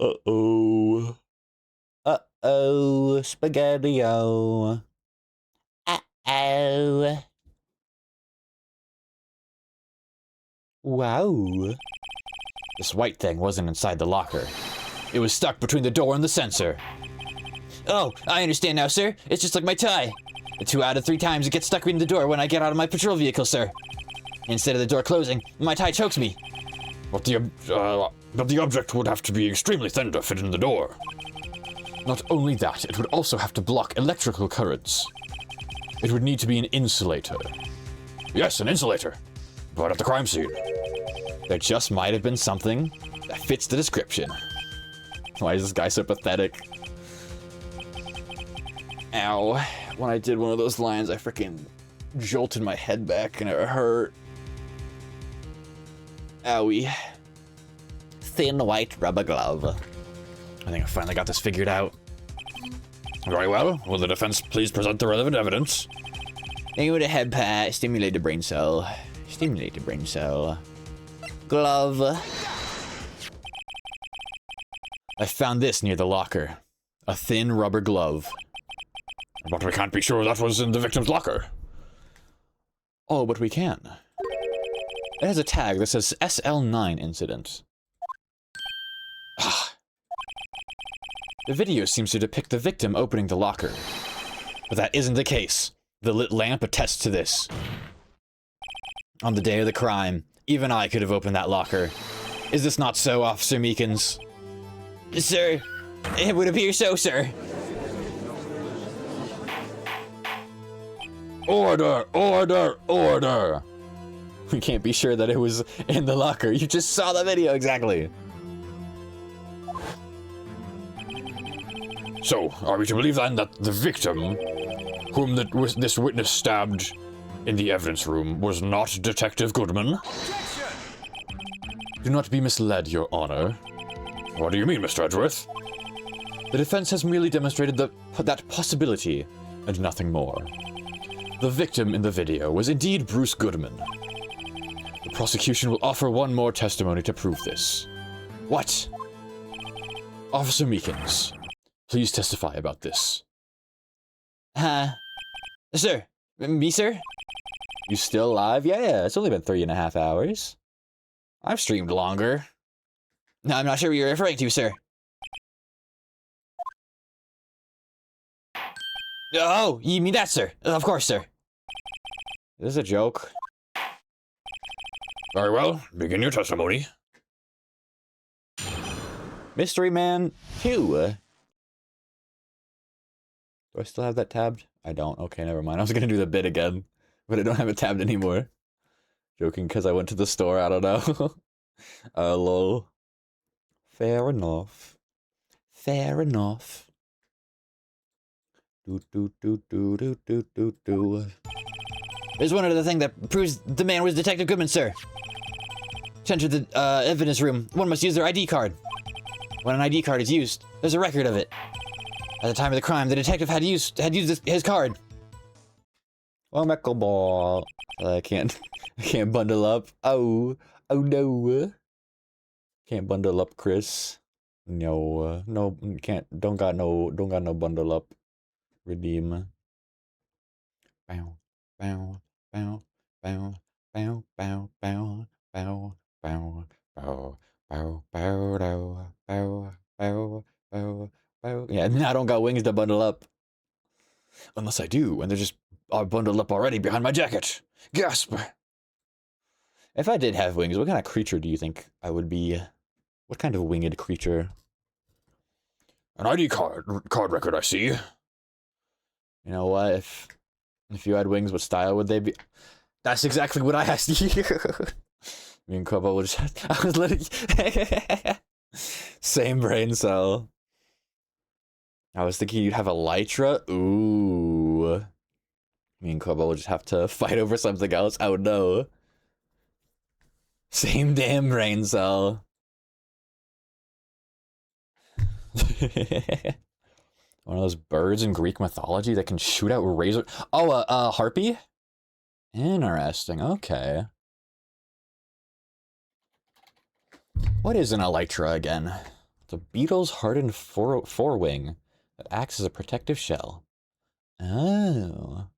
Uh-oh. Uh-oh, spaghetti-o. Uh-oh. Wow. This white thing wasn't inside the locker. It was stuck between the door and the sensor. Oh, I understand now, sir. It's just like my tie. 2 out of 3 times it gets stuck in the door when I get out of my patrol vehicle, sir. Instead of the door closing, my tie chokes me. But the object would have to be extremely thin to fit in the door. Not only that, it would also have to block electrical currents. It would need to be an insulator. Yes, an insulator. But at the crime scene. There just might have been something that fits the description. Why is this guy so pathetic? Ow. When I did one of those lines, I freaking jolted my head back and it hurt. Owie. Thin white rubber glove. I think I finally got this figured out. Very well. Will the defense please present the relevant evidence? Thank you with a head pat. Stimulate the brain cell. Stimulate the brain cell. Glove. I found this near the locker. A thin rubber glove. But we can't be sure that was in the victim's locker. Oh, but we can. It has a tag that says SL9 incident. The video seems to depict the victim opening the locker. But that isn't the case. The lit lamp attests to this. On the day of the crime, even I could have opened that locker. Is this not so, Officer Meekins? Sir, it would appear so, sir. Order! Order! Order! We can't be sure that it was in the locker. You just saw the video exactly. So, are we to believe then that the victim, whom this witness stabbed in the evidence room, was not Detective Goodman? Do not be misled, Your Honor. What do you mean, Mr. Edgeworth? The defense has merely demonstrated that possibility, and nothing more. The victim in the video was indeed Bruce Goodman. The prosecution will offer one more testimony to prove this. What? Officer Meekins, please testify about this. Sir? Me, sir? You still alive? Yeah, it's only been 3.5 hours. I've streamed longer. No, I'm not sure what you're referring to, sir. Oh, you mean that, sir? Of course, sir. This is a joke. Very well, begin your testimony. Mystery Man 2. Do I still have that tabbed? I don't. Okay, never mind. I was gonna do the bit again, but I don't have it tabbed anymore. Joking, because I went to the store. I don't know. Lol. Fair enough. Fair enough. There's one other thing that proves the man was Detective Goodman, sir. To enter the evidence room, one must use their ID card. When an ID card is used, there's a record of it. At the time of the crime, the detective had used his card. Oh, Meckle Ball. I can't bundle up. Oh no. Can't bundle up, Chris. No, no, can't. Don't got no bundle up. Redeem. Bow, bow, bow, bow, bow, bow, bow, bow, bow, bow, bow, bow, bow, bow, bow, bow, bow. Yeah, I don't got wings to bundle up. Unless I do, and they're just bundled up already behind my jacket. Gasp! If I did have wings, what kind of creature do you think I would be? What kind of winged creature? An ID card record, I see. You know what? If you had wings, what style would they be? That's exactly what I asked you. Me and Kobo would just. I was literally. Same brain cell. I was thinking you'd have a Lytra. Ooh. Me and Kobo would just have to fight over something else. I would know. Same damn brain cell. One of those birds in Greek mythology that can shoot out razor. Oh, harpy? Interesting. Okay. What is an elytra again? It's a beetle's hardened forewing that acts as a protective shell. Oh.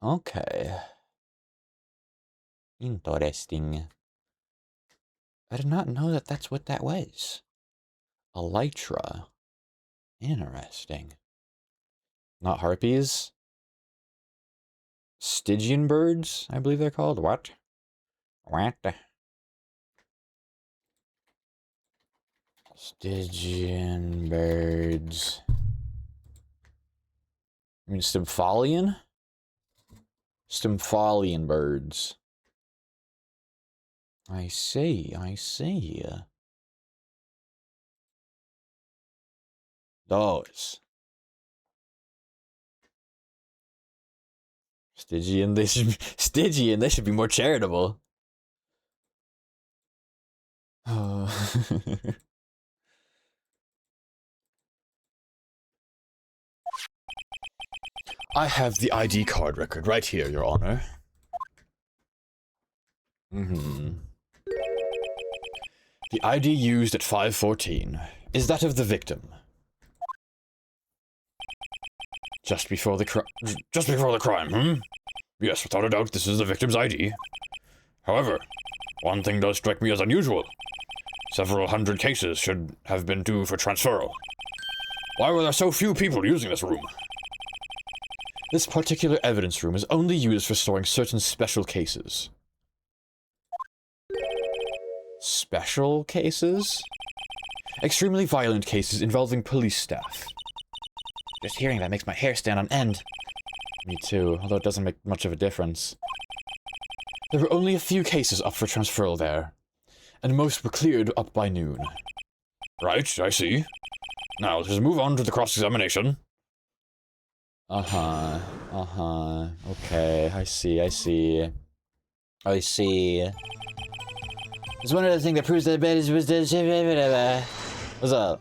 Okay. Interesting. I did not know that that's what that was. Elytra. Interesting. Not harpies? Stygian birds, I believe they're called. What? What? Stygian birds. I mean, Stymphalian? Stymphalian birds. I see, I see. Those. Stygian, they should be more charitable. Oh. I have the ID card record right here, Your Honor. The ID used at 5:14 is that of the victim. Just before the crime, Yes, without a doubt, this is the victim's ID. However, one thing does strike me as unusual. Several hundred cases should have been due for transferal. Why were there so few people using this room? This particular evidence room is only used for storing certain special cases. Special cases? Extremely violent cases involving police staff. Just hearing that makes my hair stand on end. Me too, although it doesn't make much of a difference. There were only a few cases up for transferal there, and most were cleared up by noon. Right, I see. Now, let's move on to the cross-examination. Okay, I see. There's one other thing that proves that bed is... What's up?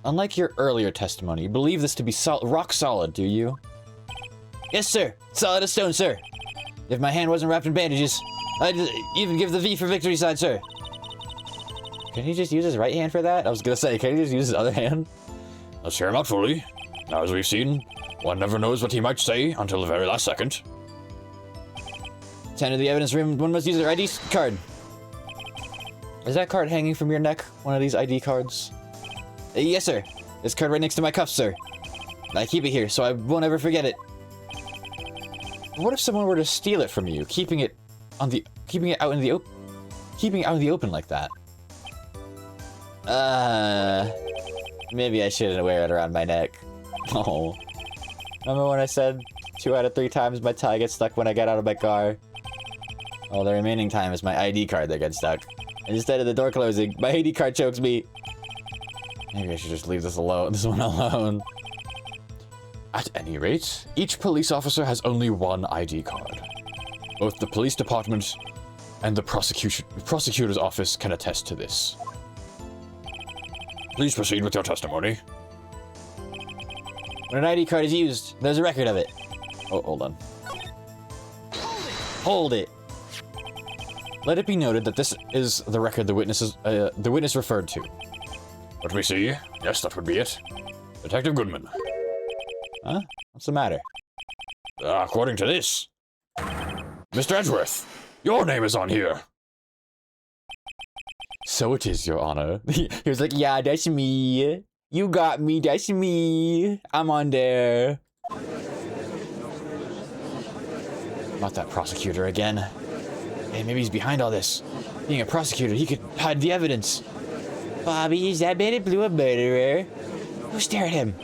Unlike your earlier testimony, you believe this to be rock solid, do you? Yes, sir. Solid as stone, sir. If my hand wasn't wrapped in bandages, I'd even give the V for victory sign, sir. Can he just use his right hand for that? I was gonna say, can he just use his other hand? Let's hear him out fully. Now, as we've seen, one never knows what he might say until the very last second. To enter the evidence room, one must use their ID card. Is that card hanging from your neck? One of these ID cards? Yes, sir. This card right next to my cuff, sir. I keep it here, so I won't ever forget it. What if someone were to steal it from you, keeping it out in the open like that? Maybe I shouldn't wear it around my neck. Oh. Remember when I said 2 out of 3 times my tie gets stuck when I get out of my car? Well, the remaining time is my ID card that gets stuck. And instead of the door closing, my ID card chokes me. Maybe I should just leave this one alone. At any rate, each police officer has only one ID card. Both the police department and the prosecutor's office can attest to this. Please proceed with your testimony. When an ID card is used, there's a record of it. Oh, hold on. Hold it! Let it be noted that this is the record the witness referred to. Let me see. Yes, that would be it. Detective Goodman. Huh? What's the matter? According to this, Mr. Edgeworth, your name is on here. So it is, Your Honor. He was like, yeah, that's me. You got me, that's me. I'm on there. Not that prosecutor again. Hey, maybe he's behind all this. Being a prosecutor, he could hide the evidence. Bobby, is that Bandit Blue a murderer? Who stared at him?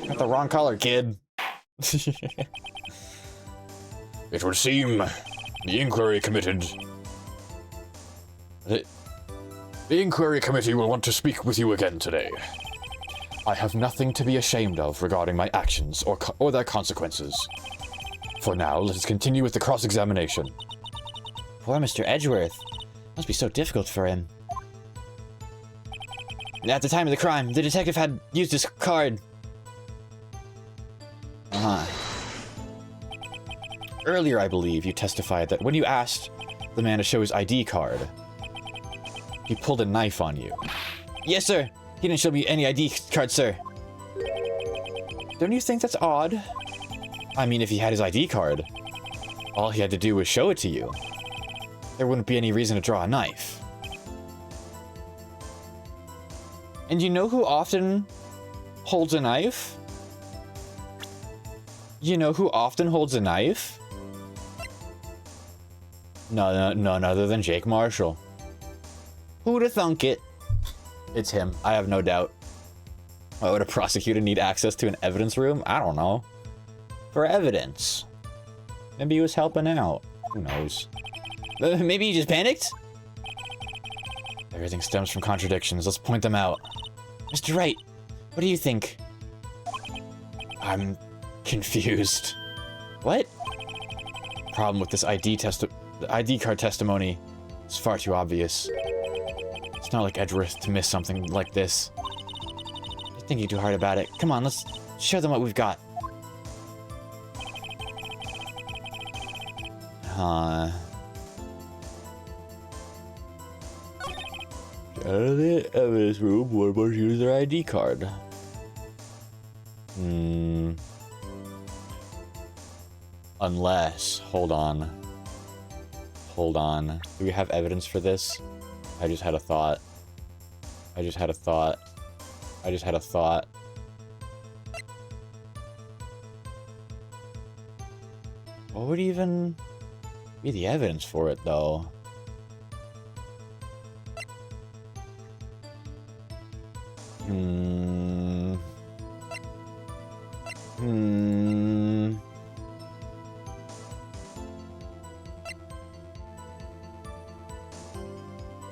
Got the wrong color, kid. It would seem the inquiry committee will want to speak with you again today. I have nothing to be ashamed of regarding my actions or their consequences. For now, let us continue with the cross-examination. Poor Mr. Edgeworth. Must be so difficult for him. At the time of the crime, the detective had used his card. Earlier, I believe, you testified that when you asked the man to show his ID card, he pulled a knife on you. Yes, sir. He didn't show me any ID card, sir. Don't you think that's odd? I mean, if he had his ID card, all he had to do was show it to you. There wouldn't be any reason to draw a knife. And you know who often holds a knife? You know who often holds a knife? None other than Jake Marshall. Who'da thunk it? It's him, I have no doubt. Why would a prosecutor need access to an evidence room? I don't know. For evidence. Maybe he was helping out. Who knows? Maybe he just panicked? Everything stems from contradictions. Let's point them out. Mr. Wright, what do you think? I'm confused. What? Problem with this ID card testimony is far too obvious. It's not like Edgeworth to miss something like this. You're thinking too hard about it. Come on, let's show them what we've got. Out of the evidence room, one must use their ID card. Unless, hold on. Do we have evidence for this? I just had a thought. What would even be the evidence for it, though?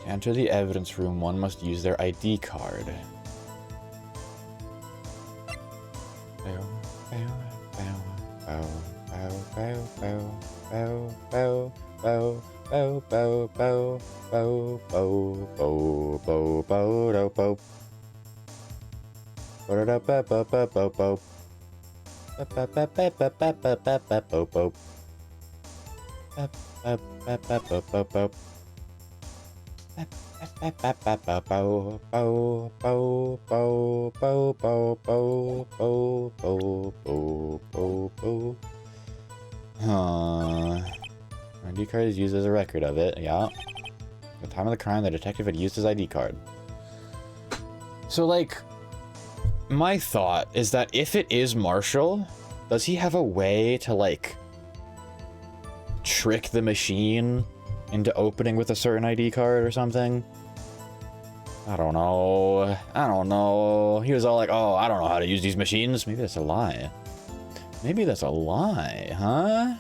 To enter the evidence room, one must use their ID card. ID card is used as a record of it, yeah. At the time of the crime, the detective had used his ID card. So, like, my thought is that if it is Marshall, does he have a way to, like, trick the machine into opening with a certain ID card or something? I don't know. I don't know. He was all like, oh, I don't know how to use these machines. Maybe that's a lie. Maybe that's a lie, huh?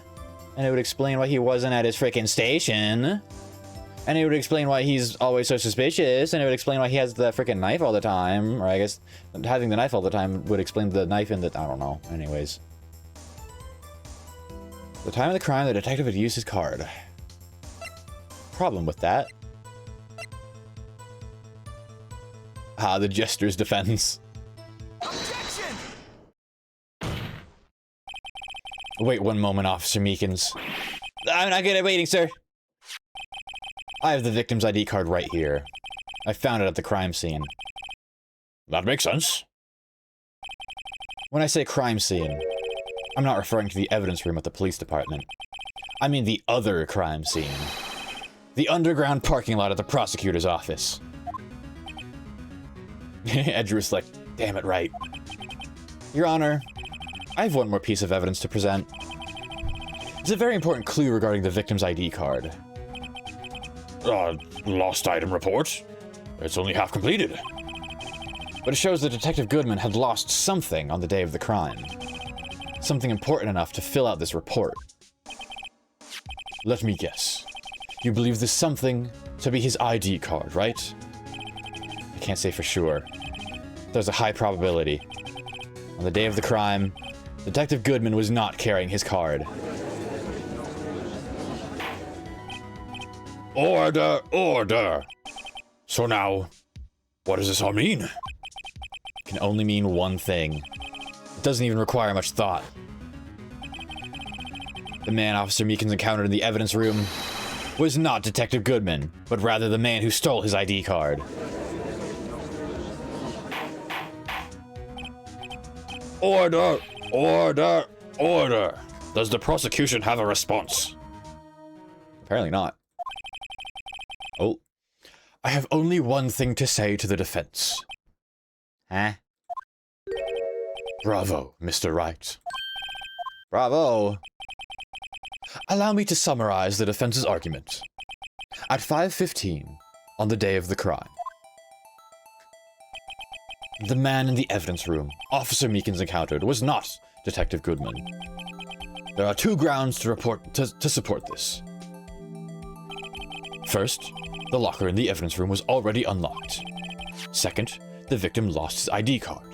And it would explain why he wasn't at his freaking station. And it would explain why he's always so suspicious. And it would explain why he has the freaking knife all the time. Or I guess having the knife all the time would explain the knife in the... I don't know. Anyways. The time of the crime, the detective had used his card. Problem with that. Ah, the jester's defense. Objection! Wait one moment, Officer Meekins. I'm not good at waiting, sir. I have the victim's ID card right here. I found it at the crime scene. That makes sense. When I say crime scene, I'm not referring to the evidence room at the police department. I mean the other crime scene. The underground parking lot at the prosecutor's office. Edrew's like, damn it right. Your Honor, I have one more piece of evidence to present. It's a very important clue regarding the victim's ID card. Lost item report? It's only half completed. But it shows that Detective Goodman had lost something on the day of the crime. Something important enough to fill out this report. Let me guess. You believe this something to be his ID card, right? I can't say for sure. There's a high probability. On the day of the crime, Detective Goodman was not carrying his card. Order! Order! So now, what does this all mean? It can only mean one thing. It doesn't even require much thought. The man Officer Meekins encountered in the evidence room was not Detective Goodman, but rather the man who stole his ID card. Order! Order! Order! Does the prosecution have a response? Apparently not. Oh. I have only one thing to say to the defense. Huh? Bravo, Mr. Wright. Bravo! Allow me to summarize the defense's argument. At 5:15, on the day of the crime, The man in the evidence room Officer Meekins encountered was not Detective Goodman. there are two grounds to support this. First, the locker in the evidence room was already unlocked. Second, the victim lost his ID card.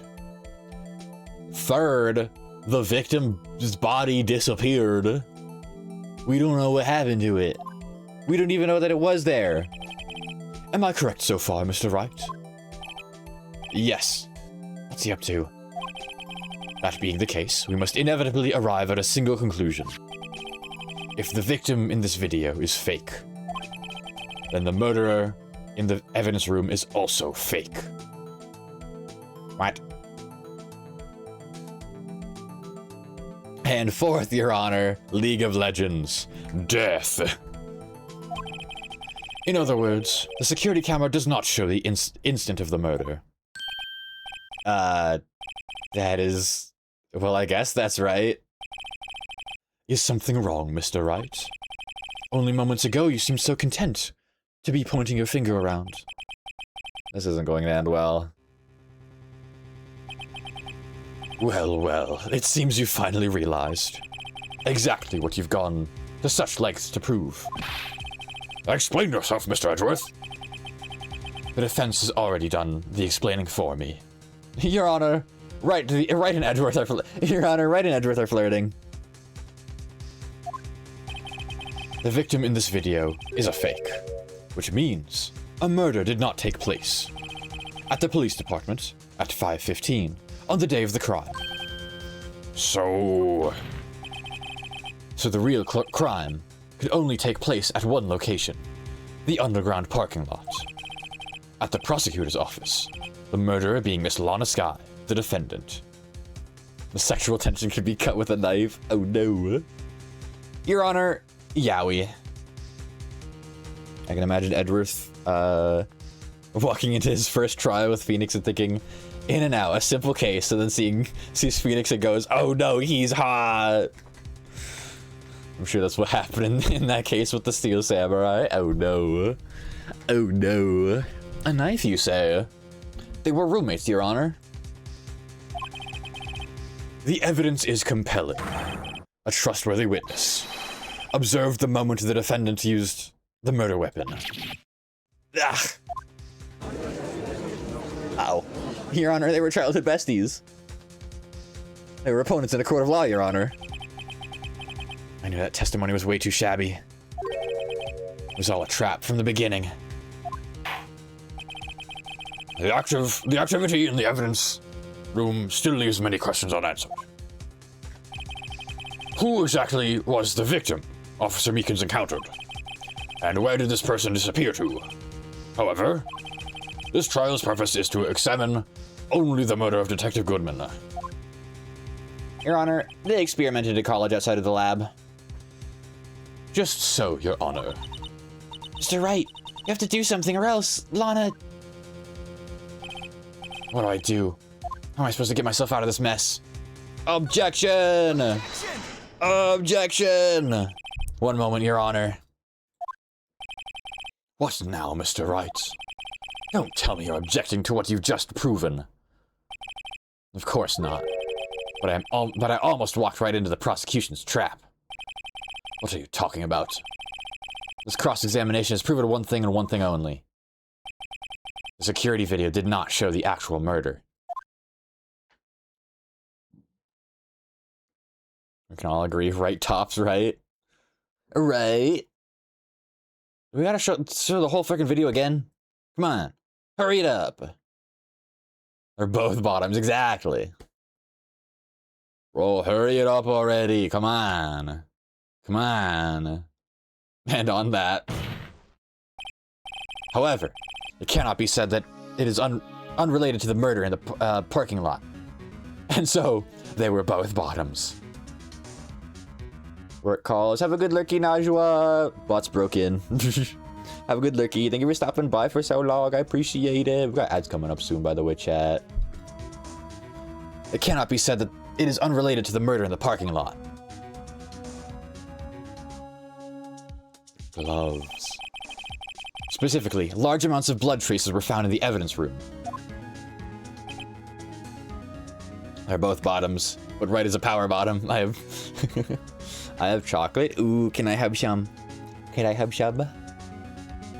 Third, the victim's body disappeared. We don't know what happened to it. We don't even know that it was there. Am I correct so far, Mr. Wright? Yes. What's he up to? That being the case, we must inevitably arrive at a single conclusion. If the victim in this video is fake, then the murderer in the evidence room is also fake. What? And fourth, Your Honor, League of Legends. Death. In other words, the security camera does not show the instant of the murder. That is... Well, I guess that's right. Is something wrong, Mr. Wright? Only moments ago you seemed so content to be pointing your finger around. This isn't going to end well. Well, well, it seems you finally realized exactly what you've gone to such lengths to prove. Explain yourself, Mr. Edgeworth. The defense has already done the explaining for me. Your Honor, Wright and Edgeworth are flirting. The victim in this video is a fake, which means a murder did not take place at the police department at 5:15 on the day of the crime. So the real crime could only take place at one location, the underground parking lot. At the prosecutor's office, the murderer being Miss Lana Skye, the defendant. The sexual tension could be cut with a knife. Oh no. Your Honor, yowie. I can imagine Edgeworth walking into his first trial with Phoenix and thinking, in and out, a simple case, and then sees Phoenix and goes, oh no, he's hot. I'm sure that's what happened in that case with the Steel Samurai. Oh no. Oh no. A knife, you say? They were roommates, Your Honor. The evidence is compelling. A trustworthy witness observed the moment the defendant used the murder weapon. Ah. Ow. Your Honor, they were childhood besties. They were opponents in a court of law, Your Honor. I knew that testimony was way too shabby. It was all a trap from the beginning. the activity in the evidence room still leaves many questions unanswered. Who exactly was the victim Officer Meekins encountered? And where did this person disappear to? However, this trial's purpose is to examine only the murder of Detective Goodman. Your Honor, they experimented at college outside of the lab. Just so, Your Honor. Mr. Wright, you have to do something or else Lana... What do? How am I supposed to get myself out of this mess? Objection! Objection! One moment, Your Honor. What now, Mr. Wright? Don't tell me you're objecting to what you've just proven. Of course not. But I almost walked right into the prosecution's trap. What are you talking about? This cross-examination has proven one thing and one thing only. The security video did not show the actual murder. We can all agree, right, Tops, right? Right? We gotta show the whole freaking video again? Come on. Hurry it up. They're both bottoms, exactly. Bro, hurry it up already. Come on. Come on. And on that. However, it cannot be said that it is unrelated to the murder in the parking lot. And so, they were both bottoms. Work calls. Have a good lurky, Najwa. Bot's broken. Have a good lurky. Thank you for stopping by for so long. I appreciate it. We've got ads coming up soon, by the way, chat. It cannot be said that it is unrelated to the murder in the parking lot. Gloves. Specifically, large amounts of blood traces were found in the evidence room. They're both bottoms, but Wright is a power bottom. I have... I have chocolate. Ooh, can I have some? Can I have some?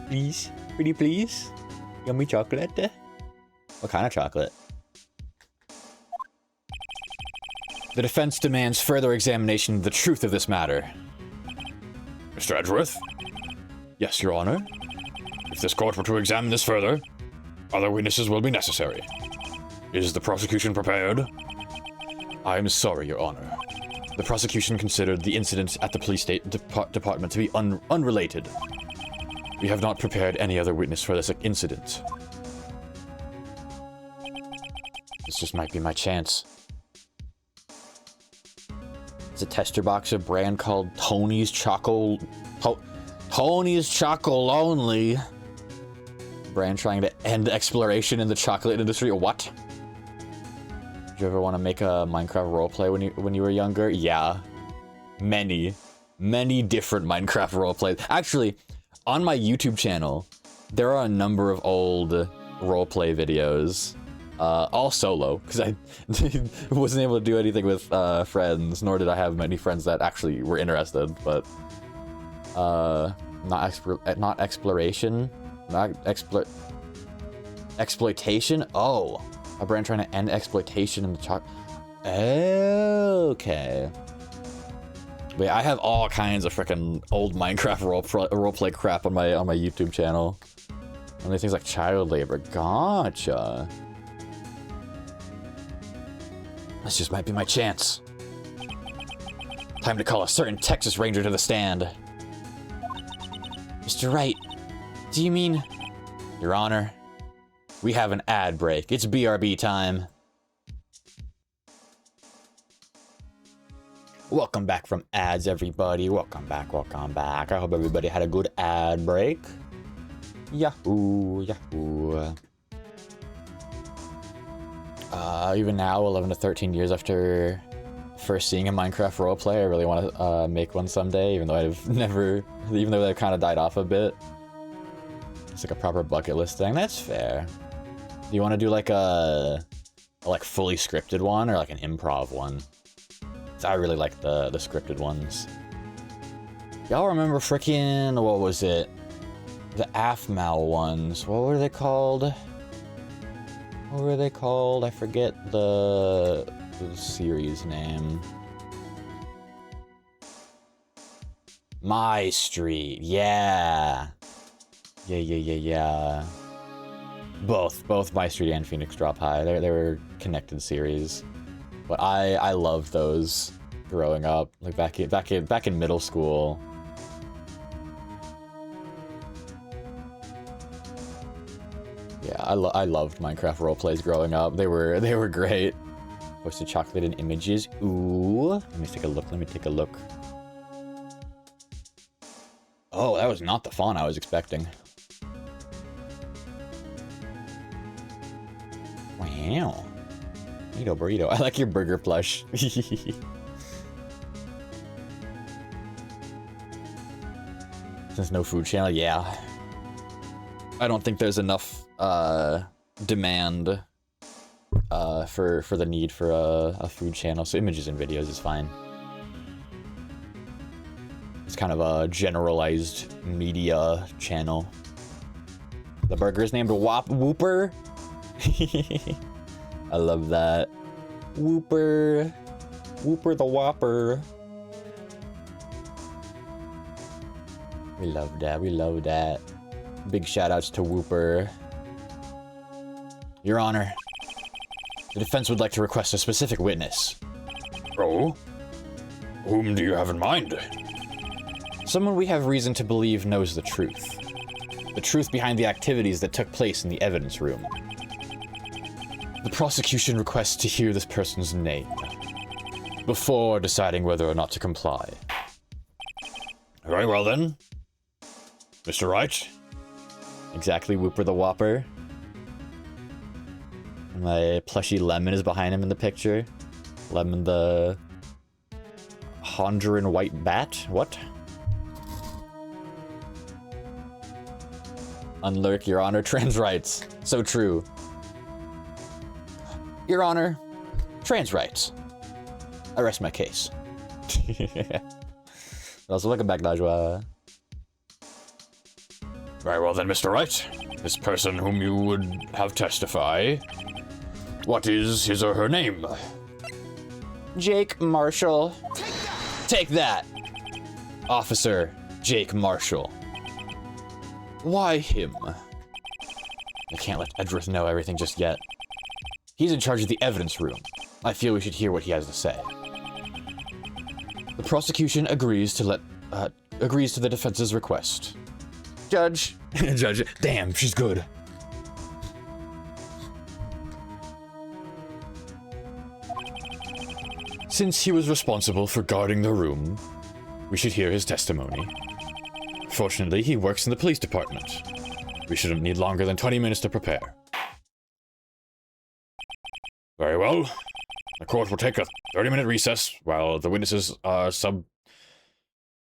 Please? Pretty please? Yummy chocolate? What kind of chocolate? The defense demands further examination of the truth of this matter. Mr. Edgeworth? Yes, Your Honor? If this court were to examine this further, other witnesses will be necessary. Is the prosecution prepared? I am sorry, Your Honor. The prosecution considered the incident at the police department to be unrelated. We have not prepared any other witness for this incident. This just might be my chance. It's a tester box, a brand called Tony's Choco... Tony's Choco Only. Brand trying to end exploration in the chocolate industry. What? Did you ever want to make a Minecraft roleplay when you were younger? Yeah. many different Minecraft roleplays. Actually, on my YouTube channel, there are a number of old roleplay videos, all solo, because I wasn't able to do anything with friends, nor did I have many friends that actually were interested, but exploitation? Oh, a brand trying to end exploitation in the chalk. Okay. Wait, I have all kinds of freaking old Minecraft roleplay crap on my YouTube channel. And these things like child labor. Gotcha. This just might be my chance. Time to call a certain Texas Ranger to the stand. Mr. Wright, do you mean... Your Honor, we have an ad break. It's BRB time. Welcome back from ads, everybody. Welcome back, welcome back. I hope everybody had a good ad break. Yahoo, yahoo. Even now, 11 to 13 years after first seeing a Minecraft roleplay, I really want to make one someday, even though they've kind of died off a bit. It's like a proper bucket list thing. That's fair. Do you want to do like a fully scripted one or like an improv one? I really like the scripted ones. Y'all remember frickin', what was it? The AFMAL ones. What were they called? What were they called? I forget the series name. My Street. Yeah. Yeah. Both My Street and Phoenix Drop High. They were connected series. But I loved those growing up, like back in middle school. Yeah, I loved Minecraft roleplays growing up. They were great. Posted chocolate and images. Ooh, let me take a look. Oh, that was not the font I was expecting. Wow. Burrito. I like your burger plush. Since no food channel, yeah. I don't think there's enough demand for the need for a food channel, so images and videos is fine. It's kind of a generalized media channel. The burger is named Whooper. I love that. Whooper the Whopper. We love that. Big shout outs to Whooper. Your Honor, the defense would like to request a specific witness. Oh? Whom do you have in mind? Someone we have reason to believe knows the truth. The truth behind the activities that took place in the evidence room. The prosecution requests to hear this person's name before deciding whether or not to comply. Very well then. Mr. Wright? Exactly, Whooper the Whopper. And my plushy Lemon is behind him in the picture. Lemon the Honduran white bat? What? Unlurk, Your Honor. Trans rights. So true. Your Honor. Trans rights. I rest my case. Also, welcome back, Najwa. Very well then, Mr. Wright. This person whom you would have testify, what is his or her name? Jake Marshall. Take that! Officer Jake Marshall. Why him? I can't let Edgeworth know everything just yet. He's in charge of the evidence room. I feel we should hear what he has to say. The prosecution agrees to the defense's request. Judge. Judge. Damn, she's good. Since he was responsible for guarding the room, we should hear his testimony. Fortunately, he works in the police department. We shouldn't need longer than 20 minutes to prepare. Very well. The court will take a 30-minute recess while the witnesses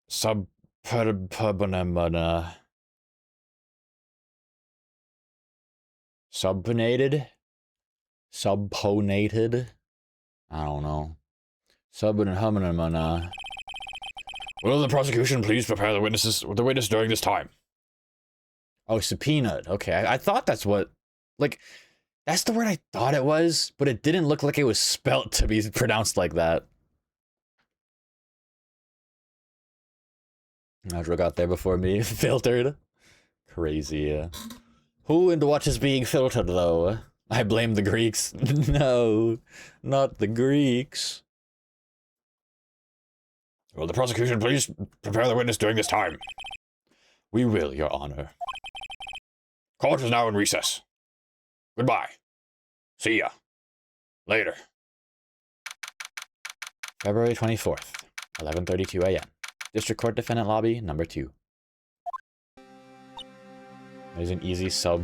Subpurbanamana. Subponated? Subponated? I don't know. Subpurbanamana. Will the prosecution please prepare the witness during this time? Oh, subpoenaed. Okay, I thought that's what... Like, that's the word I thought it was, but it didn't look like it was spelt to be pronounced like that. Nadra got there before me. Filtered. Crazy. Who and what is being filtered, though? I blame the Greeks. No, not the Greeks. Will the prosecution please prepare the witness during this time? We will, Your Honor. Court is now in recess. Goodbye. See ya. Later. February 24th, 11:32 a.m. District Court Defendant Lobby, number 2. There's an easy sub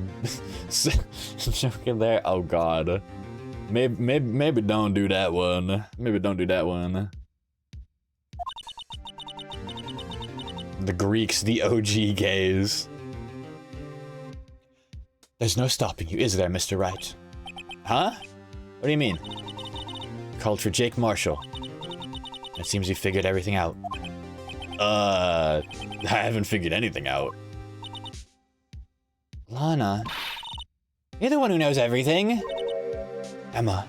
joke in there. Oh god. Maybe don't do that one. Maybe don't do that one. The Greeks, the OG gays. There's no stopping you, is there, Mr. Wright? Huh? What do you mean? Called for Jake Marshall. It seems you figured everything out. I haven't figured anything out. Lana, you're the one who knows everything. Emma,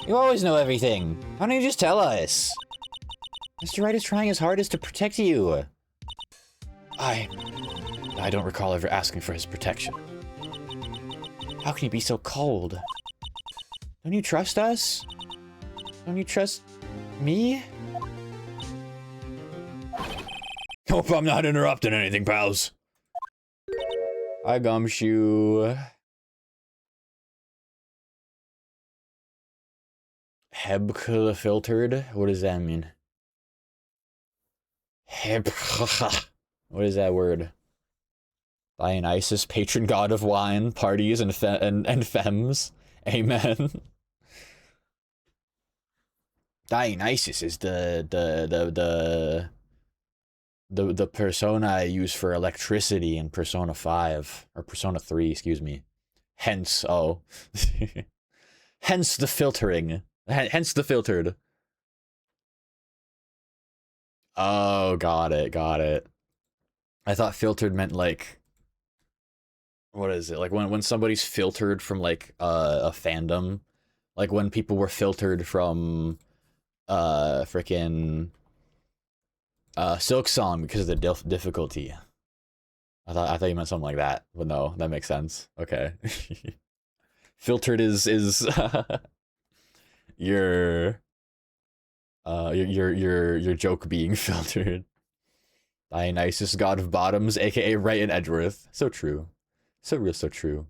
you always know everything. Why don't you just tell us? Mr. Wright is trying his hardest to protect you. I don't recall ever asking for his protection. How can you be so cold? Don't you trust us? Don't you trust me? Hope I'm not interrupting anything, pals. Hi, Gumshoe. Hebkla filtered? What does that mean? What is that word? Dionysus, patron god of wine, parties, and femmes. Amen. Dionysus is the persona I use for electricity in Persona 5, or Persona 3, excuse me. Hence, oh. Hence the filtering. Hence the filtered. Oh, got it. I thought filtered meant like... What is it? Like when somebody's filtered from like a fandom? Like when people were filtered from frickin' Silk Song because of the difficulty. I thought you meant something like that, but no, that makes sense. Okay. Filtered is your joke being filtered. Dionysus, god of bottoms, aka Wright and Edgeworth. So true. So real, so true.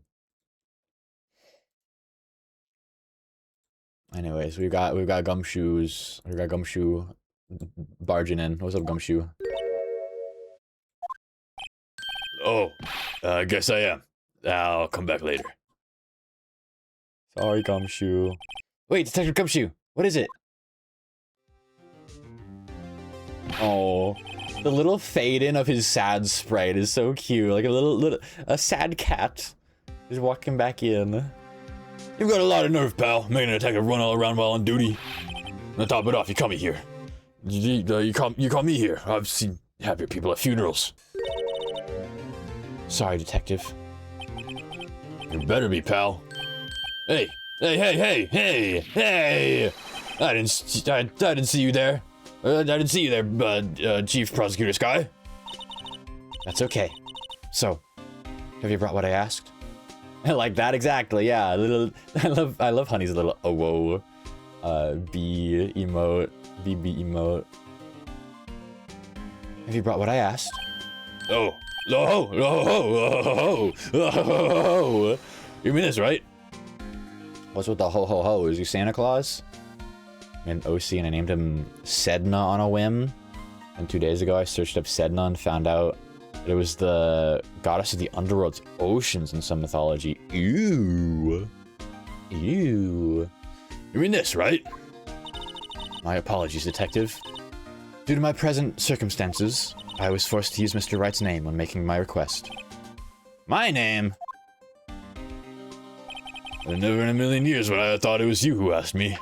Anyways, we've got Gumshoes. We got Gumshoe barging in. What's up, Gumshoe? Oh, I guess I am. I'll come back later. Sorry, Gumshoe. Wait, Detective Gumshoe, what is it? Oh, the little fade in of his sad sprite is so cute. Like a sad cat is walking back in. You've got a lot of nerve, pal. Making a detective run all around while on duty. To top it off, you call me here. You call me here. I've seen happier people at funerals. Sorry, Detective. You better be, pal. Hey! I didn't see you there. I didn't see you there, Chief Prosecutor Sky. That's okay. So, have you brought what I asked? Like that exactly, yeah. I love Honey's little oh whoa, B emote, BB emote. Have you brought what I asked? Oh, you mean this, right? What's with the ho ho ho? Is you Santa Claus? I'm an OC and I named him Sedna on a whim. And 2 days ago I searched up Sedna and found out that it was the goddess of the underworld's oceans in some mythology. Ew. You mean this, right? My apologies, Detective. Due to my present circumstances, I was forced to use Mr. Wright's name when making my request. My name? Never in a million years would I have thought it was you who asked me.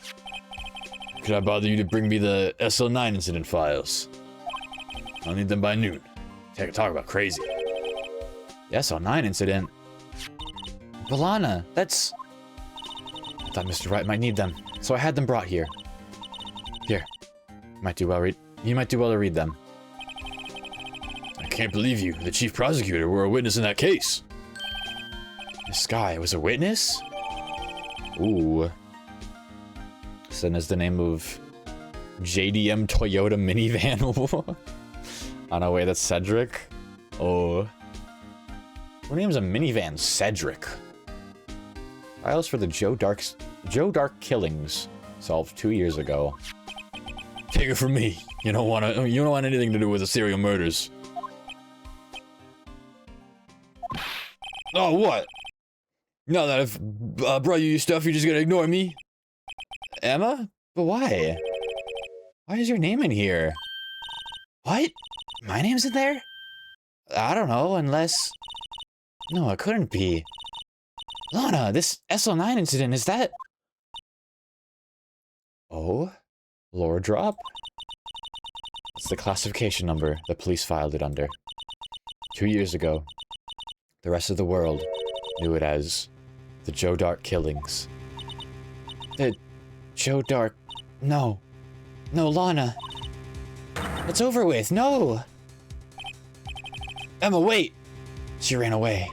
Could I bother you to bring me the SL9 incident files? I'll need them by noon. Talk about crazy. The SL9 incident? Balana, that's... I thought Mr. Wright might need them, so I had them brought here. Here. You might do well to read them. I can't believe you, the chief prosecutor, were a witness in that case. This guy was a witness? Ooh. So is the name of JDM Toyota minivan. On our way, that's Cedric. Oh. What name's a minivan? Cedric. Files for the Joe Dark killings solved 2 years ago. Take it from me. You don't want anything to do with the serial murders. Oh, what? Now that I've brought you stuff, you're just gonna ignore me? Emma? But why? Why is your name in here? What? My name's in there? I don't know, unless... No, it couldn't be. Lana, this SL9 incident, is that... Oh? Lore drop? It's the classification number the police filed it under. 2 years ago, the rest of the world knew it as the Joe Dark killings. The Joe Dark... No. No, Lana. It's over with. No! Emma, wait! She ran away.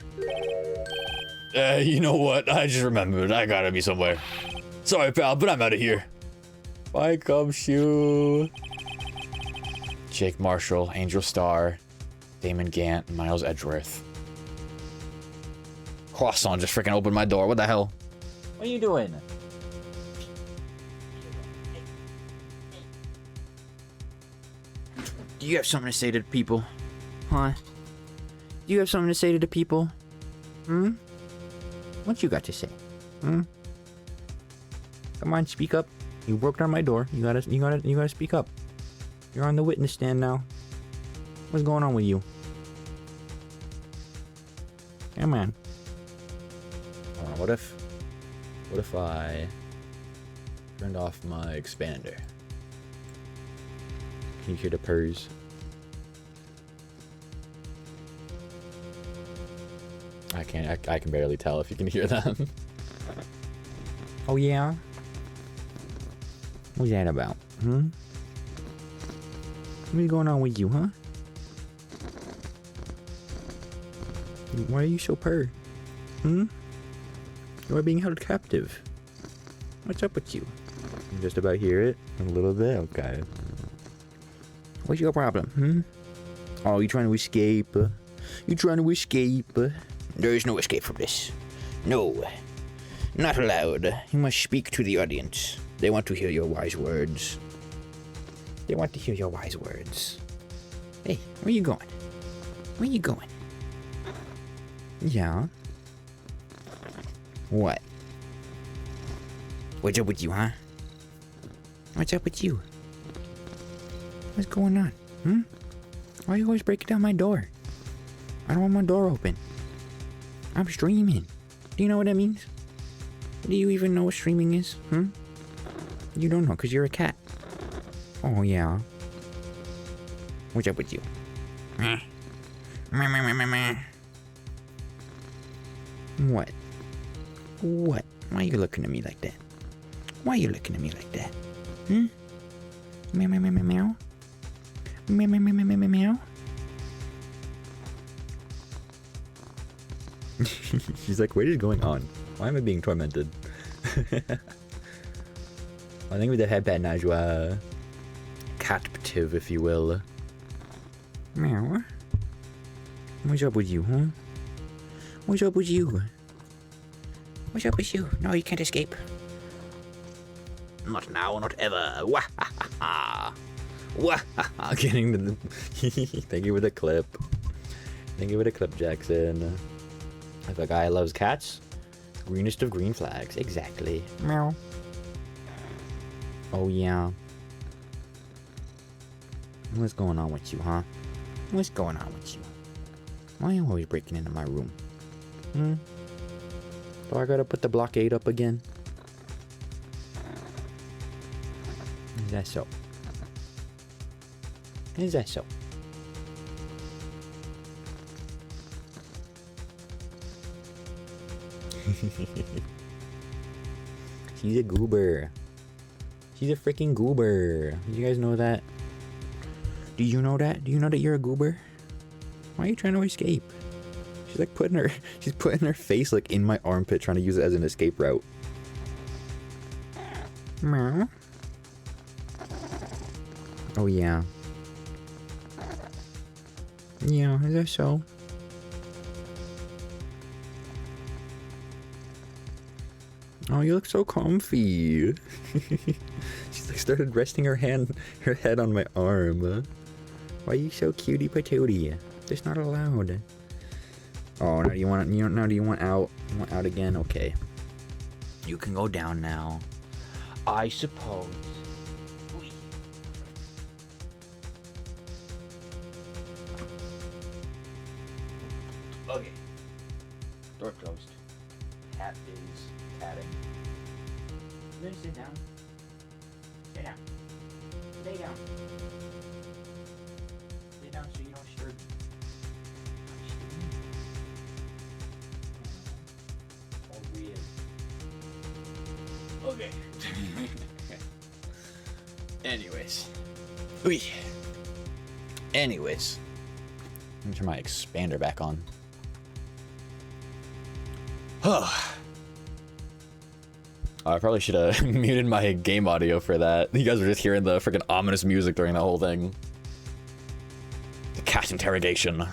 You know what? I just remembered. I gotta be somewhere. Sorry, pal, but I'm out of here. Bye, Gumshoe. Jake Marshall, Angel Starr, Damon Gant, and Miles Edgeworth. Croissant just freaking opened my door. What the hell? What are you doing? Do you have something to say to the people? Huh? Do you have something to say to the people? Hmm? What you got to say? Hmm? Come on, speak up. You broke down my door. You gotta speak up. You're on the witness stand now. What's going on with you? Come on. What if I turned off my expander? Can you hear the purrs? I can barely tell if you can hear them. Oh yeah? What's that about? Hmm? What's going on with you, huh? Why are you so purr? Hmm? You are being held captive. What's up with you? You just about hear it? A little bit? Okay. What's your problem, hmm? Oh, you trying to escape? You trying to escape? There is no escape from this. No. Not allowed. You must speak to the audience. They want to hear your wise words. They want to hear your wise words. Hey, where you going? Where you going? Yeah? What? What's up with you, huh? What's up with you? What's going on? Hmm? Why are you always breaking down my door? I don't want my door open. I'm streaming. Do you know what that means? Do you even know what streaming is? Hmm? You don't know because you're a cat. Oh, yeah. What's up with you? Meh. Meh, meh, meh, meh, meh. What? What? Why are you looking at me like that? Why are you looking at me like that? Hmm? Meow, meow, meow, meow, meow. Meow, meow, meow, meow, meow, meow. She's like, what is going on? Why am I being tormented? I think with the headband Najwa. Captive, if you will. Meow. What's up with you, huh? What's up with you? What's up with you? No, you can't escape. Not now, not ever. Wah ha ha ha. Wah ha ha. Getting the... Thank you for the clip. Thank you for the clip, Jackson. If a guy loves cats, greenest of green flags. Exactly. Meow. Oh, yeah. What's going on with you, huh? What's going on with you? Why are you always breaking into my room? Do I gotta put the blockade up again? Is that so? Is that so? She's a goober. She's a freaking goober. You guys know that? Do you know that? Do you know that you're a goober? Why are you trying to escape? She's like she's putting her face like in my armpit trying to use it as an escape route. Meow. Oh yeah. Yeah, is that so? Oh, you look so comfy. She's like started resting her head on my arm. Why are you so cutie patootie? That's not allowed. Oh, now do you want now do you want out? You want out again? Okay. You can go down now. I suppose. Okay. Door closed. Cat is catting. You gonna sit down? Sit down. Lay down. Lay down so you don't disturb me. Oh, weird. Okay. Anyways. Ooh. Anyways. Let me turn my expander back on. I probably should have muted my game audio for that. You guys were just hearing the freaking ominous music during the whole thing. The cat interrogation.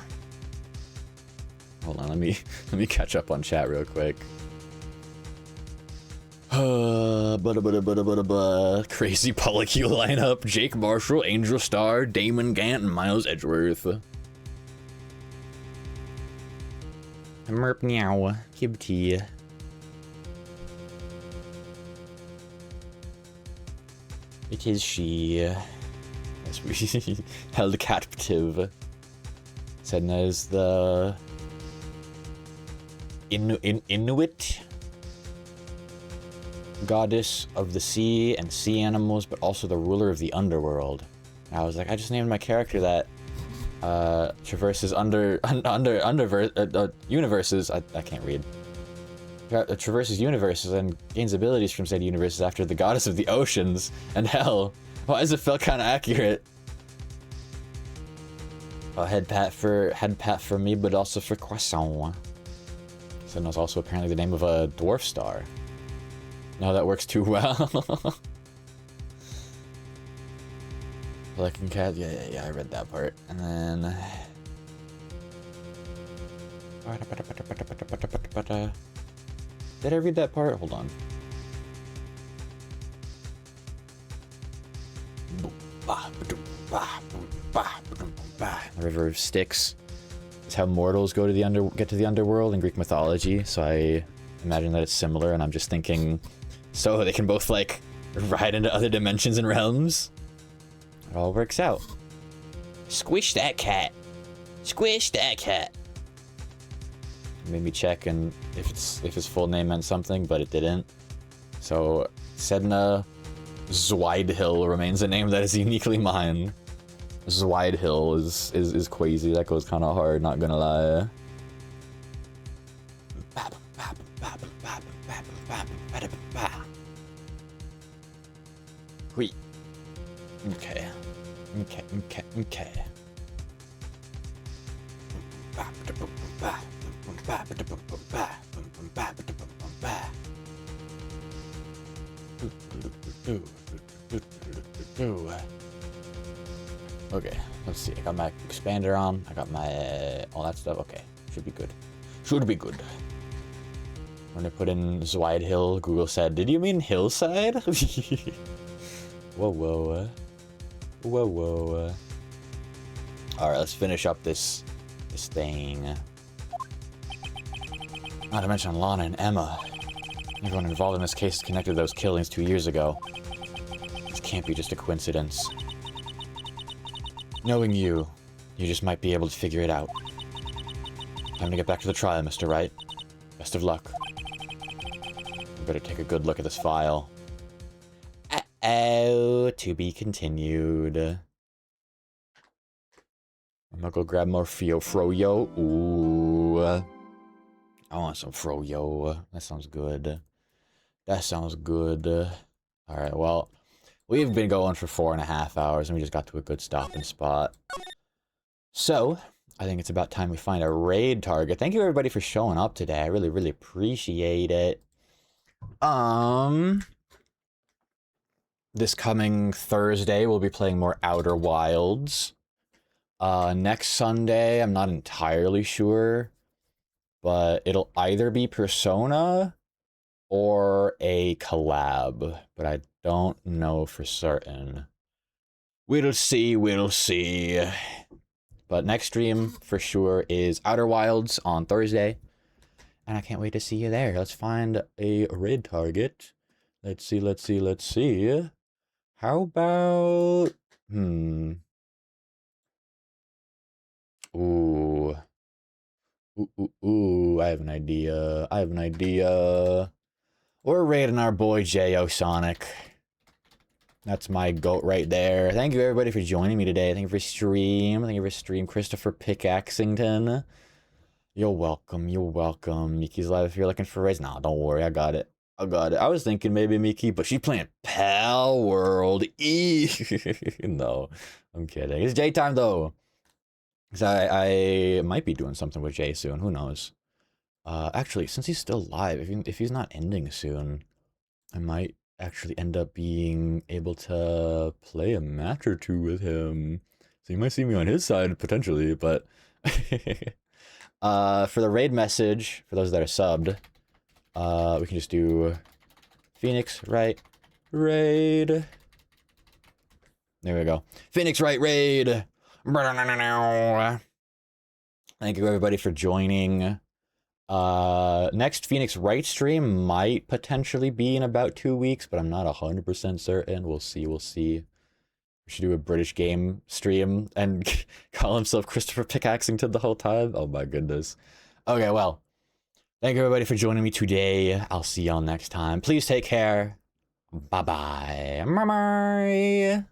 Hold on, let me catch up on chat real quick. Crazy Polycule lineup: Jake Marshall, Angel Starr, Damon Gant, and Miles Edgeworth. Merp meow. Kibty. It is she. As we held captive. Sedna is the Inuit goddess of the sea and sea animals, but also the ruler of the underworld. And I was like, I just named my character that. Traverses universes. I can't read. Traverses universes and gains abilities from said universes after the goddess of the oceans and hell. Why does it feel kind of accurate? A head pat for me, but also for croissant. So that's also apparently the name of a dwarf star. No, that works too well. Collecting cat, yeah, I read that part. And then did I read that part? Hold on. The River of Styx. It's how mortals get to the underworld in Greek mythology, so I imagine that it's similar, and I'm just thinking, so they can both like ride into other dimensions and realms? It all works out. Squish that cat. Squish that cat. Made me check and if his full name meant something, but it didn't. So Sedna Zweidhill remains a name that is uniquely mine. Zweidhill is crazy. That goes kind of hard, not gonna lie. Wait. Okay. Okay, let's see. I got my expander on. I got my all that stuff. Okay, should be good. Should be good. When I put in Zweidhill, Google said, "Did you mean hillside?" Whoa. All right, let's finish up this thing. Not to mention Lana and Emma. Everyone involved in this case is connected to those killings 2 years ago. This can't be just a coincidence. Knowing you, you just might be able to figure it out. Time to get back to the trial, Mr. Wright. Best of luck. You better take a good look at this file. Uh-oh, to be continued. I'm gonna go grab more froyo. Ooh. I want some froyo. That sounds good. That sounds good. Alright, well, we've been going for 4.5 hours and we just got to a good stopping spot. So, I think it's about time we find a raid target. Thank you everybody for showing up today. I really, really appreciate it. This coming Thursday, we'll be playing more Outer Wilds. Next Sunday, I'm not entirely sure, but it'll either be Persona or a collab, but I don't know for certain. We'll see, we'll see. But next stream, for sure, is Outer Wilds on Thursday. And I can't wait to see you there. Let's find a raid target. Let's see, let's see, let's see. How about... Ooh. Ooh, I have an idea. I have an idea. We're raiding our boy J.O. Sonic. That's my goat right there. Thank you everybody for joining me today. Thank you for stream. Thank you for stream, Christopher Pickaxington. You're welcome. You're welcome. Miki's live if you're looking for raids. Nah, don't worry. I got it. I got it. I was thinking maybe Miki, but she's playing Pal World. No, I'm kidding. It's J time though. Cause I might be doing something with Jay soon. Who knows? Actually, since he's still live, if he's not ending soon, I might actually end up being able to play a match or two with him. So you might see me on his side potentially, but for the raid message, for those that are subbed, we can just do Phoenix Wright raid. There we go. Phoenix Wright raid. Thank you everybody for joining. Next Phoenix Wright stream might potentially be in about 2 weeks, but I'm not 100% certain. We'll see, we'll see. We should do a British game stream and call himself Christopher Pickaxington the whole time. Oh my goodness. Okay, well, thank you everybody for joining me today. I'll see y'all next time. Please take care. Bye-bye. Bye-bye.